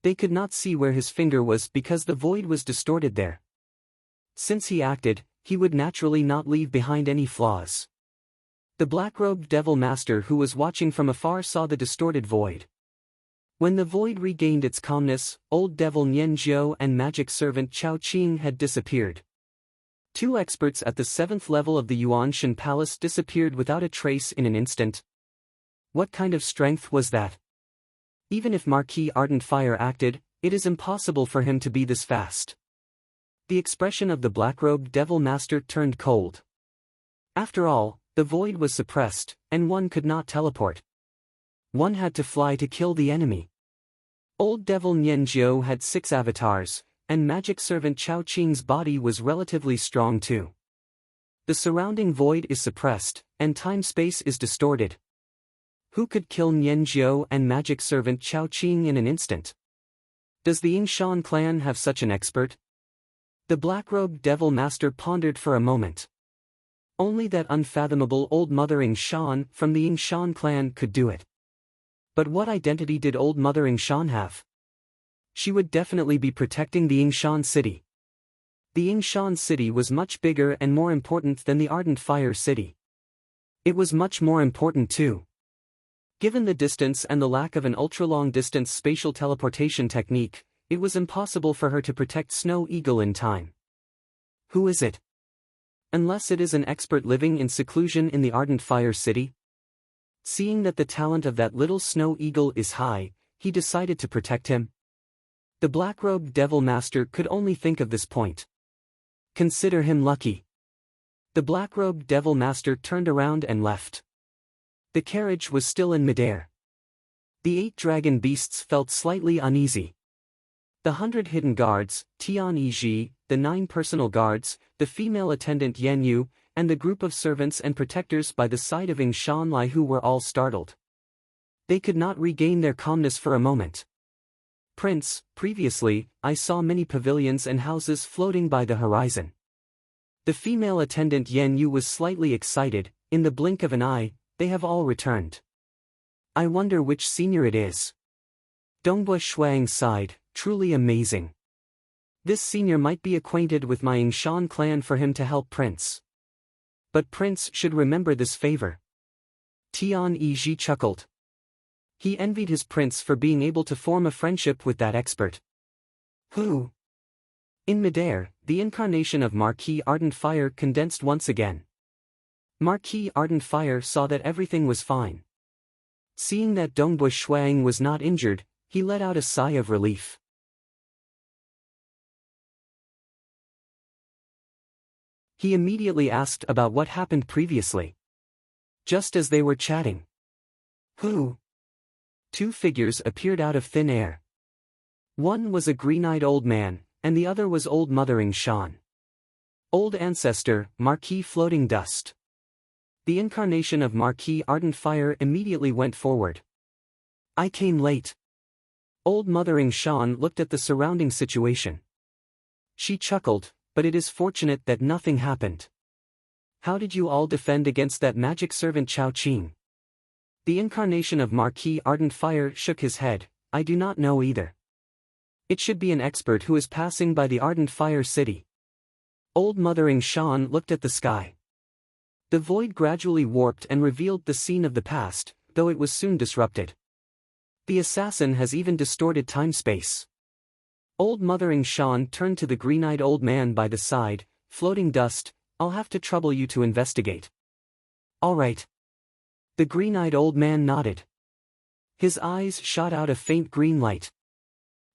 They could not see where his finger was because the void was distorted there. Since he acted, he would naturally not leave behind any flaws. The black-robed devil master who was watching from afar saw the distorted void. When the void regained its calmness, old devil Nian Zhou and magic servant Chao Qing had disappeared. 2 experts at the 7th level of the Yuanshan Palace disappeared without a trace in an instant. What kind of strength was that? Even if Marquis Ardent Fire acted, it is impossible for him to be this fast. The expression of the black-robed devil master turned cold. After all, the void was suppressed, and one could not teleport. One had to fly to kill the enemy. Old devil Nian Zhou had 6 avatars, and magic servant Chao Qing's body was relatively strong too. The surrounding void is suppressed, and time-space is distorted. Who could kill Nian Zhou and magic servant Chao Qing in an instant? Does the Yingshan clan have such an expert? The black-robed devil master pondered for a moment. Only that unfathomable old mother Yingshan from the Yingshan clan could do it. But what identity did old mother Yingshan have? She would definitely be protecting the Yingshan city. The Yingshan city was much bigger and more important than the Ardent Fire city. It was much more important too. Given the distance and the lack of an ultra-long-distance spatial teleportation technique, it was impossible for her to protect Snow Eagle in time. Who is it? Unless it is an expert living in seclusion in the Ardent Fire city? Seeing that the talent of that little Snow Eagle is high, he decided to protect him. The black-robed devil master could only think of this point. Consider him lucky. The black-robed devil master turned around and left. The carriage was still in midair. The 8 dragon beasts felt slightly uneasy. The 100 hidden guards, Tian Yi, the 9 personal guards, the female attendant Yen Yu, and the group of servants and protectors by the side of Yingshan who were all startled. They could not regain their calmness for a moment. "Prince, previously, I saw many pavilions and houses floating by the horizon." The female attendant Yen Yu was slightly excited. "In the blink of an eye, they have all returned. I wonder which senior it is." Dongbui Shuang sighed, "Truly amazing. This senior might be acquainted with my Yingshan clan for him to help Prince. But Prince should remember this favor. Tian Yi chuckled. He envied his prince for being able to form a friendship with that expert. Who? In midair, the incarnation of Marquis Ardent Fire condensed once again. Marquis Ardent Fire saw that everything was fine. Seeing that Dongbush Shuang was not injured, he let out a sigh of relief. He immediately asked about what happened previously. Just as they were chatting. Who? Two figures appeared out of thin air. One was a green-eyed old man, and the other was old Mothering Shan. Old Ancestor, Marquis Floating Dust. The incarnation of Marquis Ardent Fire immediately went forward. I came late. Old Mothering Shan looked at the surrounding situation. She chuckled, but it is fortunate that nothing happened. How did you all defend against that magic servant Chao Qing? The incarnation of Marquis Ardent Fire shook his head. I do not know either. It should be an expert who is passing by the Ardent Fire City. Old Mothering Shan looked at the sky. The void gradually warped and revealed the scene of the past, though it was soon disrupted. The assassin has even distorted time-space. Old Mothering Shan turned to the green-eyed old man by the side. Floating Dust, I'll have to trouble you to investigate. All right. The green-eyed old man nodded. His eyes shot out a faint green light.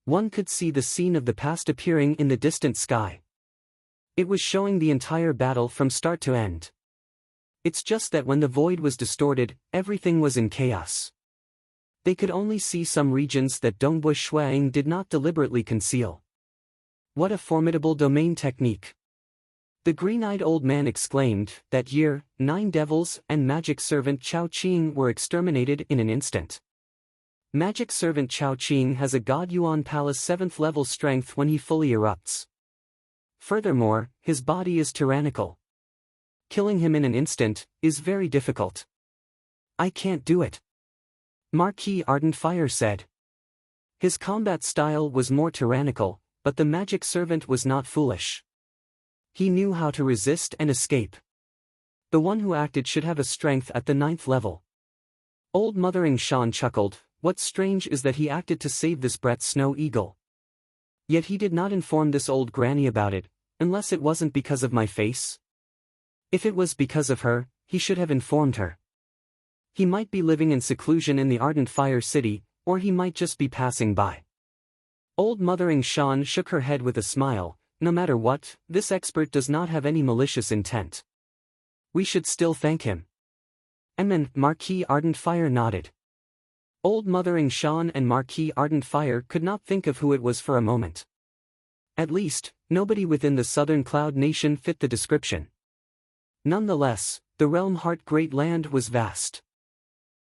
One could see the scene of the past appearing in the distant sky. It was showing the entire battle from start to end. It's just that when the void was distorted, everything was in chaos. They could only see some regions that Dongbush Shuang did not deliberately conceal. What a formidable domain technique! The green-eyed old man exclaimed. That year, 9 devils and magic servant Chao Qing were exterminated in an instant. Magic servant Chao Qing has a God Yuan Palace 7th level strength when he fully erupts. Furthermore, his body is tyrannical. Killing him in an instant is very difficult. I can't do it. Marquis Ardent Fire said. His combat style was more tyrannical, but the magic servant was not foolish. He knew how to resist and escape. The one who acted should have a strength at the 9th level. Old Mothering Shan chuckled. What's strange is that he acted to save this brat Snow Eagle. Yet he did not inform this old granny about it, unless it wasn't because of my face. If it was because of her, he should have informed her. He might be living in seclusion in the Ardent Fire City, or he might just be passing by. Old Mothering Shan shook her head with a smile. No matter what, this expert does not have any malicious intent. We should still thank him. Marquis Ardent Fire nodded. Old Mothering Shan and Marquis Ardent Fire could not think of who it was for a moment. At least, nobody within the Southern Cloud Nation fit the description. Nonetheless, the Realm Heart Great Land was vast.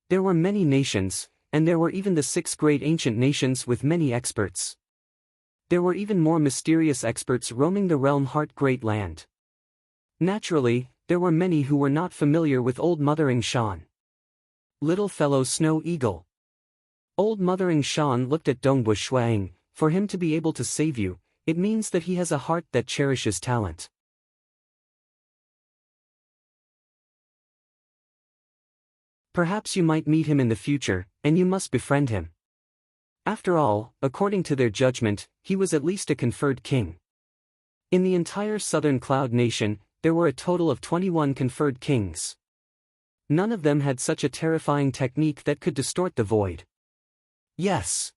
There were many nations, and there were even the 6 great ancient nations with many experts. There were even more mysterious experts roaming the Realm Heart Great Land. Naturally, there were many who were not familiar with Old Mothering Shan. Little fellow Snow Eagle. Old Mothering Shan looked at Dongbush Shuang. For him to be able to save you, it means that he has a heart that cherishes talent. Perhaps you might meet him in the future, and you must befriend him. After all, according to their judgment, he was at least a conferred king. In the entire Southern Cloud Nation, there were a total of 21 conferred kings. None of them had such a terrifying technique that could distort the void. Yes.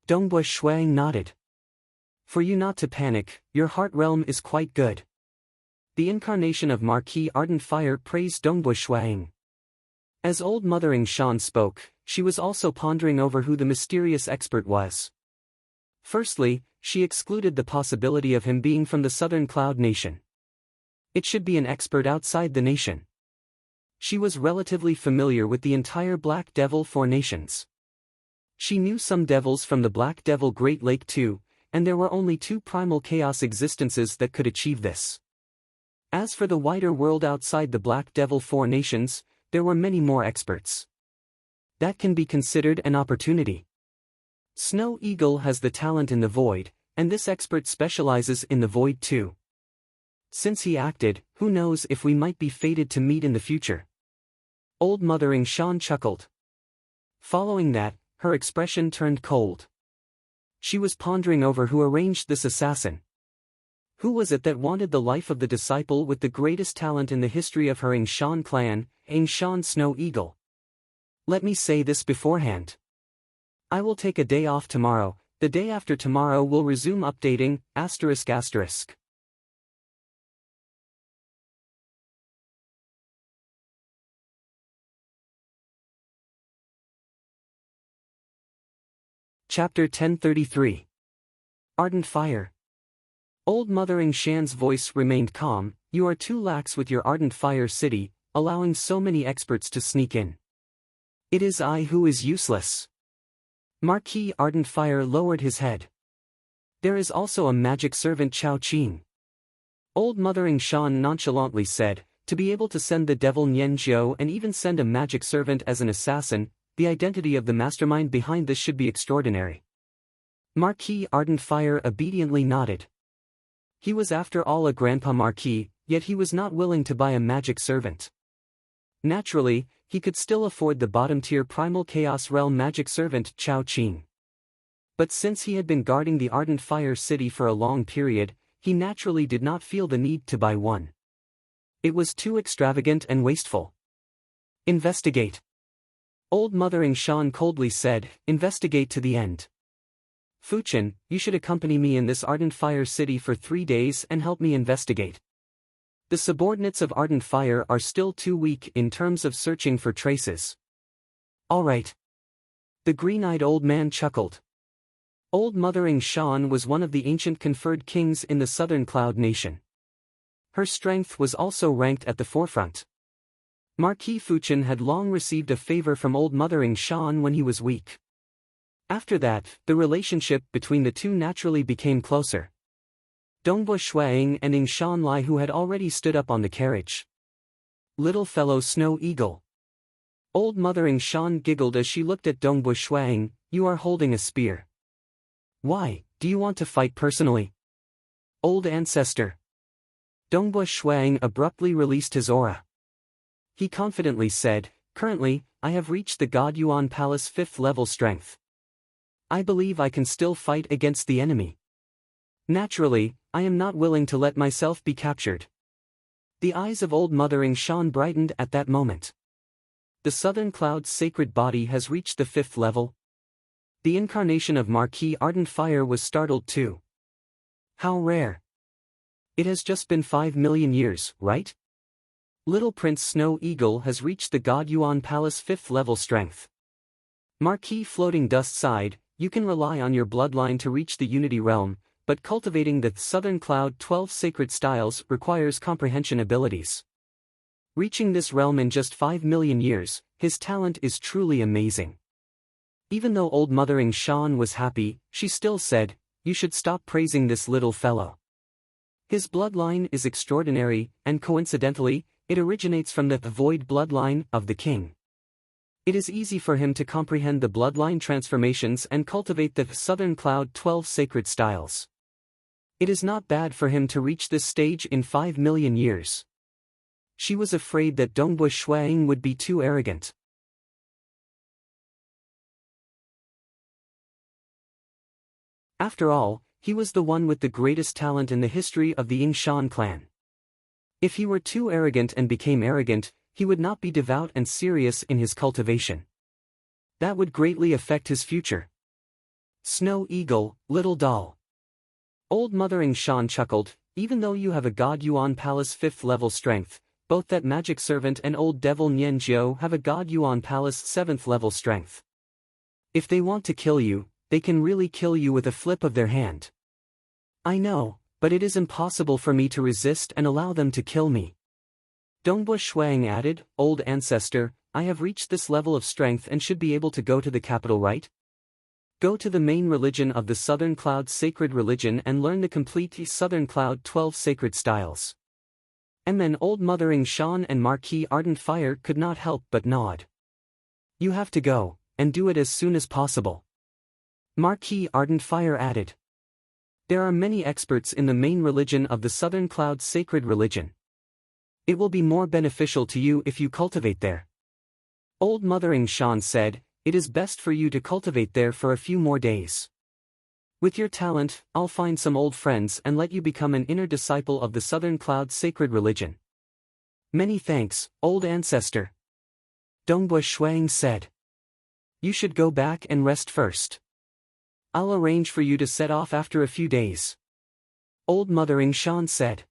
Dongbush Shuang nodded. For you not to panic, your heart realm is quite good. The incarnation of Marquis Ardent Fire praised Dongbush Shuang. As Old Mothering Shan spoke, she was also pondering over who the mysterious expert was. Firstly, she excluded the possibility of him being from the Southern Cloud Nation. It should be an expert outside the nation. She was relatively familiar with the entire Black Devil 4 nations. She knew some devils from the Black Devil Great Lake too, and there were only 2 primal chaos existences that could achieve this. As for the wider world outside the Black Devil 4 nations, there were many more experts. That can be considered an opportunity. Snow Eagle has the talent in the void, and this expert specializes in the void too. Since he acted, who knows if we might be fated to meet in the future. Old Mother Ying Shan chuckled. Following that, her expression turned cold. She was pondering over who arranged this assassin. Who was it that wanted the life of the disciple with the greatest talent in the history of her Ying Shan clan, Ying Shan Snow Eagle? Let me say this beforehand. I will take a day off tomorrow. The day after tomorrow we'll resume updating, ***. Chapter 1033. Ardent Fire. Old Mother Ying Shan's voice remained calm. You are too lax with your Ardent Fire city, allowing so many experts to sneak in. It is I who is useless. Marquis Ardent Fire lowered his head. There is also a magic servant Chao Qing. Old Mother Ying Shan nonchalantly said, to be able to send the devil Nian Zhou and even send a magic servant as an assassin, the identity of the mastermind behind this should be extraordinary. Marquis Ardent Fire obediently nodded. He was after all a Grandpa Marquis, yet he was not willing to buy a magic servant. Naturally, he could still afford the bottom-tier Primal Chaos Realm magic servant Chao Qing. But since he had been guarding the Ardent Fire City for a long period, he naturally did not feel the need to buy one. It was too extravagant and wasteful. Investigate. Old Mother Ying Shan coldly said, investigate to the end. Fuchen, you should accompany me in this Ardent Fire City for 3 days and help me investigate. The subordinates of Ardent Fire are still too weak in terms of searching for traces. All right. The green-eyed old man chuckled. Old Mother Ying Shan was one of the ancient conferred kings in the Southern Cloud Nation. Her strength was also ranked at the forefront. Marquis Fuchen had long received a favor from Old Mother Ying Shan when he was weak. After that, the relationship between the two naturally became closer. Dongbo Shuaying and Ying Shan Lai who had already stood up on the carriage. Little fellow Snow Eagle. Old Mother Ying Shan giggled as she looked at Dongbo Shuaying, you are holding a spear. Why, do you want to fight personally? Old ancestor. Dongbo Shuaying abruptly released his aura. He confidently said, currently, I have reached the God Yuan Palace 5th level strength. I believe I can still fight against the enemy. Naturally, I am not willing to let myself be captured. The eyes of Old Mother Ying Shan brightened at that moment. The Southern Cloud's sacred body has reached the 5th level. The incarnation of Marquis Ardent Fire was startled too. How rare. It has just been 5 million years, right? Little Prince Snow Eagle has reached the God Yuan Palace 5th level strength. Marquis Floating Dust sighed, you can rely on your bloodline to reach the Unity Realm, but cultivating the Southern Cloud 12 sacred styles requires comprehension abilities. Reaching this realm in just 5 million years, his talent is truly amazing. Even though Old Mother Ying Shan was happy, she still said, you should stop praising this little fellow. His bloodline is extraordinary, and coincidentally, it originates from the void bloodline of the king. It is easy for him to comprehend the bloodline transformations and cultivate the Southern Cloud 12 sacred styles. It is not bad for him to reach this stage in 5 million years. She was afraid that Dongbo Shuaying would be too arrogant. After all, he was the one with the greatest talent in the history of the Ying Shan clan. If he were too arrogant and became arrogant, he would not be devout and serious in his cultivation. That would greatly affect his future. Snow Eagle, little doll. Old Mother Ying Shan chuckled, even though you have a God Yuan Palace 5th level strength, both that magic servant and old devil Nian Zhou have a God Yuan Palace 7th level strength. If they want to kill you, they can really kill you with a flip of their hand. I know, but it is impossible for me to resist and allow them to kill me. Dongbo Shuang added, old ancestor, I have reached this level of strength and should be able to go to the capital, right? Go to the main religion of the Southern Cloud sacred religion and learn the complete Southern Cloud 12 sacred styles. And then Old Mother Ying Shan and Marquis Ardent Fire could not help but nod. You have to go, and do it as soon as possible. Marquis Ardent Fire added. There are many experts in the main religion of the Southern Cloud sacred religion. It will be more beneficial to you if you cultivate there. Old Mother Shan said, "It is best for you to cultivate there for a few more days. With your talent, I'll find some old friends and let you become an inner disciple of the Southern Cloud sacred religion." "Many thanks, old ancestor," Dongbui Shuang said. "You should go back and rest first. I'll arrange for you to set off after a few days," Old Mother Shan said.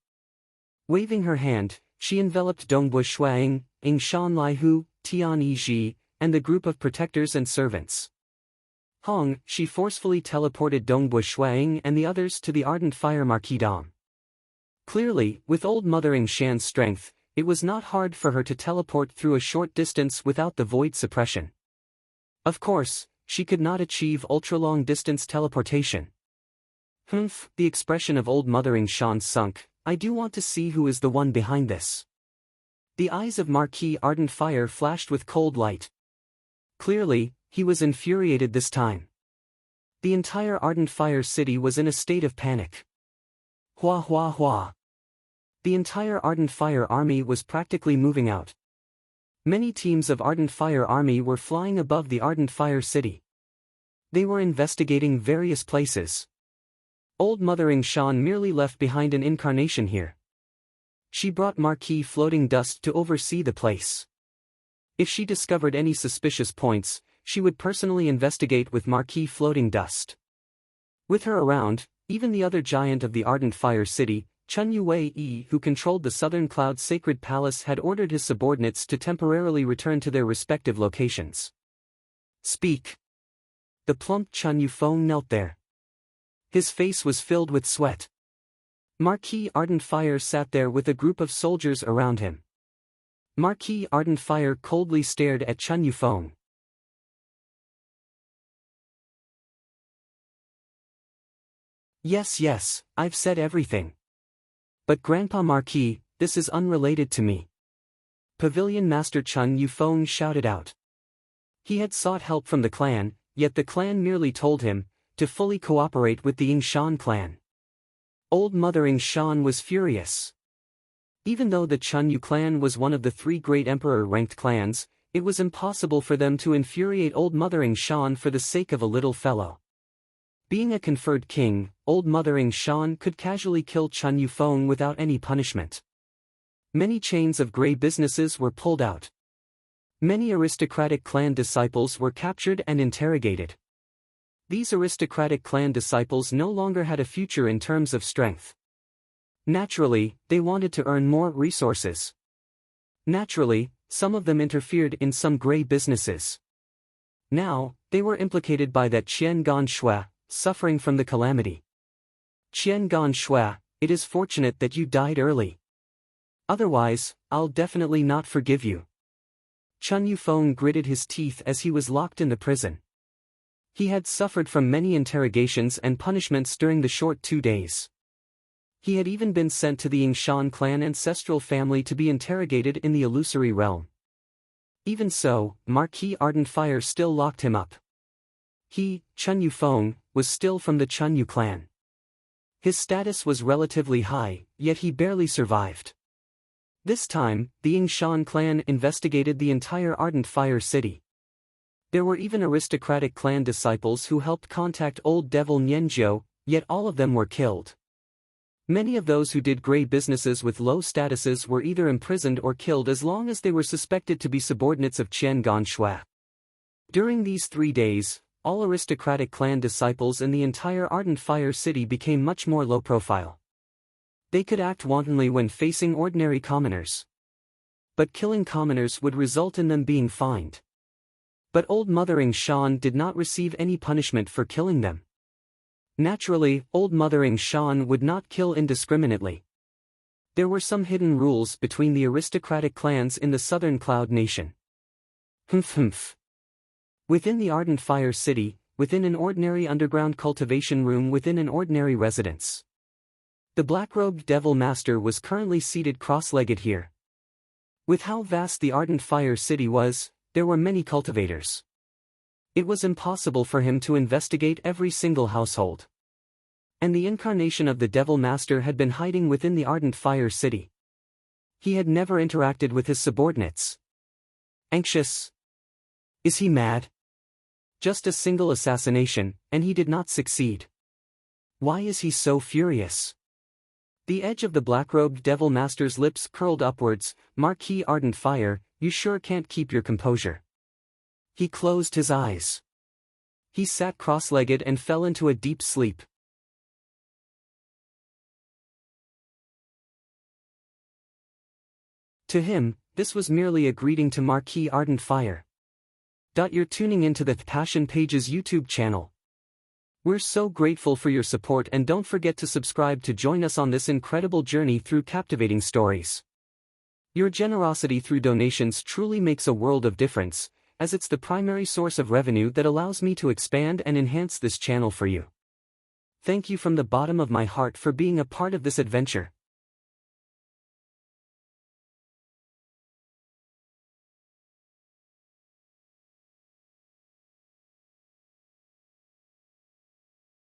Waving her hand, she enveloped Dongbui Shuang, Shan Laihu, Tian Yiji, and the group of protectors and servants. She forcefully teleported Dongbui Shuang and the others to the ardent fire marquisdom. Clearly, with Old Mother Shan's strength, it was not hard for her to teleport through a short distance without the void suppression. Of course, she could not achieve ultra-long distance teleportation. The expression of Old Mother Shan sunk. "I do want to see who is the one behind this." The eyes of Marquis Ardent Fire flashed with cold light. Clearly, he was infuriated this time. The entire Ardent Fire city was in a state of panic. Hua hua hua. The entire Ardent Fire army was practically moving out. Many teams of Ardent Fire army were flying above the Ardent Fire city. They were investigating various places. Old Mother Shan merely left behind an incarnation here. She brought Marquis Floating Dust to oversee the place. If she discovered any suspicious points, she would personally investigate with Marquis Floating Dust. With her around, even the other giant of the Ardent Fire City, Chun Yue, who controlled the Southern Cloud Sacred Palace, had ordered his subordinates to temporarily return to their respective locations. "Speak." The plump Chun Yufeng knelt there. His face was filled with sweat. Marquis Ardent Fire sat there with a group of soldiers around him. Marquis Ardent Fire coldly stared at Chun Yufeng. Yes, I've said everything. But Grandpa Marquis, this is unrelated to me." Pavilion Master Chun Yufeng shouted out. He had sought help from the clan, yet the clan merely told him to fully cooperate with the Shan clan. Old Mother Shan was furious. Even though the Chun Yu clan was one of the 3 great emperor-ranked clans, it was impossible for them to infuriate Old Mother Shan for the sake of a little fellow. Being a conferred king, Old Mother Shan could casually kill Chun Yufeng without any punishment. Many chains of grey businesses were pulled out. Many aristocratic clan disciples were captured and interrogated. These aristocratic clan disciples no longer had a future in terms of strength. Naturally, they wanted to earn more resources. Naturally, some of them interfered in some grey businesses. Now, they were implicated by that Qian Gan Shui, suffering from the calamity. "Qian Gan Shui, it is fortunate that you died early. Otherwise, I'll definitely not forgive you." Chun Yufeng gritted his teeth as he was locked in the prison. He had suffered from many interrogations and punishments during the short 2 days. He had even been sent to the Shan clan ancestral family to be interrogated in the illusory realm. Even so, Marquis Ardent Fire still locked him up. He, Chun Yufeng, was still from the Chun Yu clan. His status was relatively high, yet he barely survived. This time, the Shan clan investigated the entire Ardent Fire city. There were even aristocratic clan disciples who helped contact Old Devil Nianzhou, yet all of them were killed. Many of those who did grey businesses with low statuses were either imprisoned or killed as long as they were suspected to be subordinates of Qian Gan Shui. During these 3 days, all aristocratic clan disciples in the entire Ardent Fire city became much more low profile. They could act wantonly when facing ordinary commoners. But killing commoners would result in them being fined. But Old Mother Shan did not receive any punishment for killing them. Naturally, Old Mother Shan would not kill indiscriminately. There were some hidden rules between the aristocratic clans in the Southern Cloud Nation. Within the Ardent Fire City, within an ordinary underground cultivation room within an ordinary residence. The black-robed Devil Master was currently seated cross-legged here. With how vast the Ardent Fire City was, there were many cultivators. It was impossible for him to investigate every single household. And the incarnation of the Devil Master had been hiding within the Ardent Fire City. He had never interacted with his subordinates. Anxious. Is he mad? Just a single assassination, and he did not succeed. Why is he so furious? The edge of the black-robed devil master's lips curled upwards. Marquis Ardent Fire, you sure can't keep your composure. He closed his eyes. He sat cross-legged and fell into a deep sleep. To him, this was merely a greeting to Marquis Ardent Fire. You're tuning into the Passion Pages YouTube channel. We're so grateful for your support, and don't forget to subscribe to join us on this incredible journey through captivating stories. Your generosity through donations truly makes a world of difference, as it's the primary source of revenue that allows me to expand and enhance this channel for you. Thank you from the bottom of my heart for being a part of this adventure.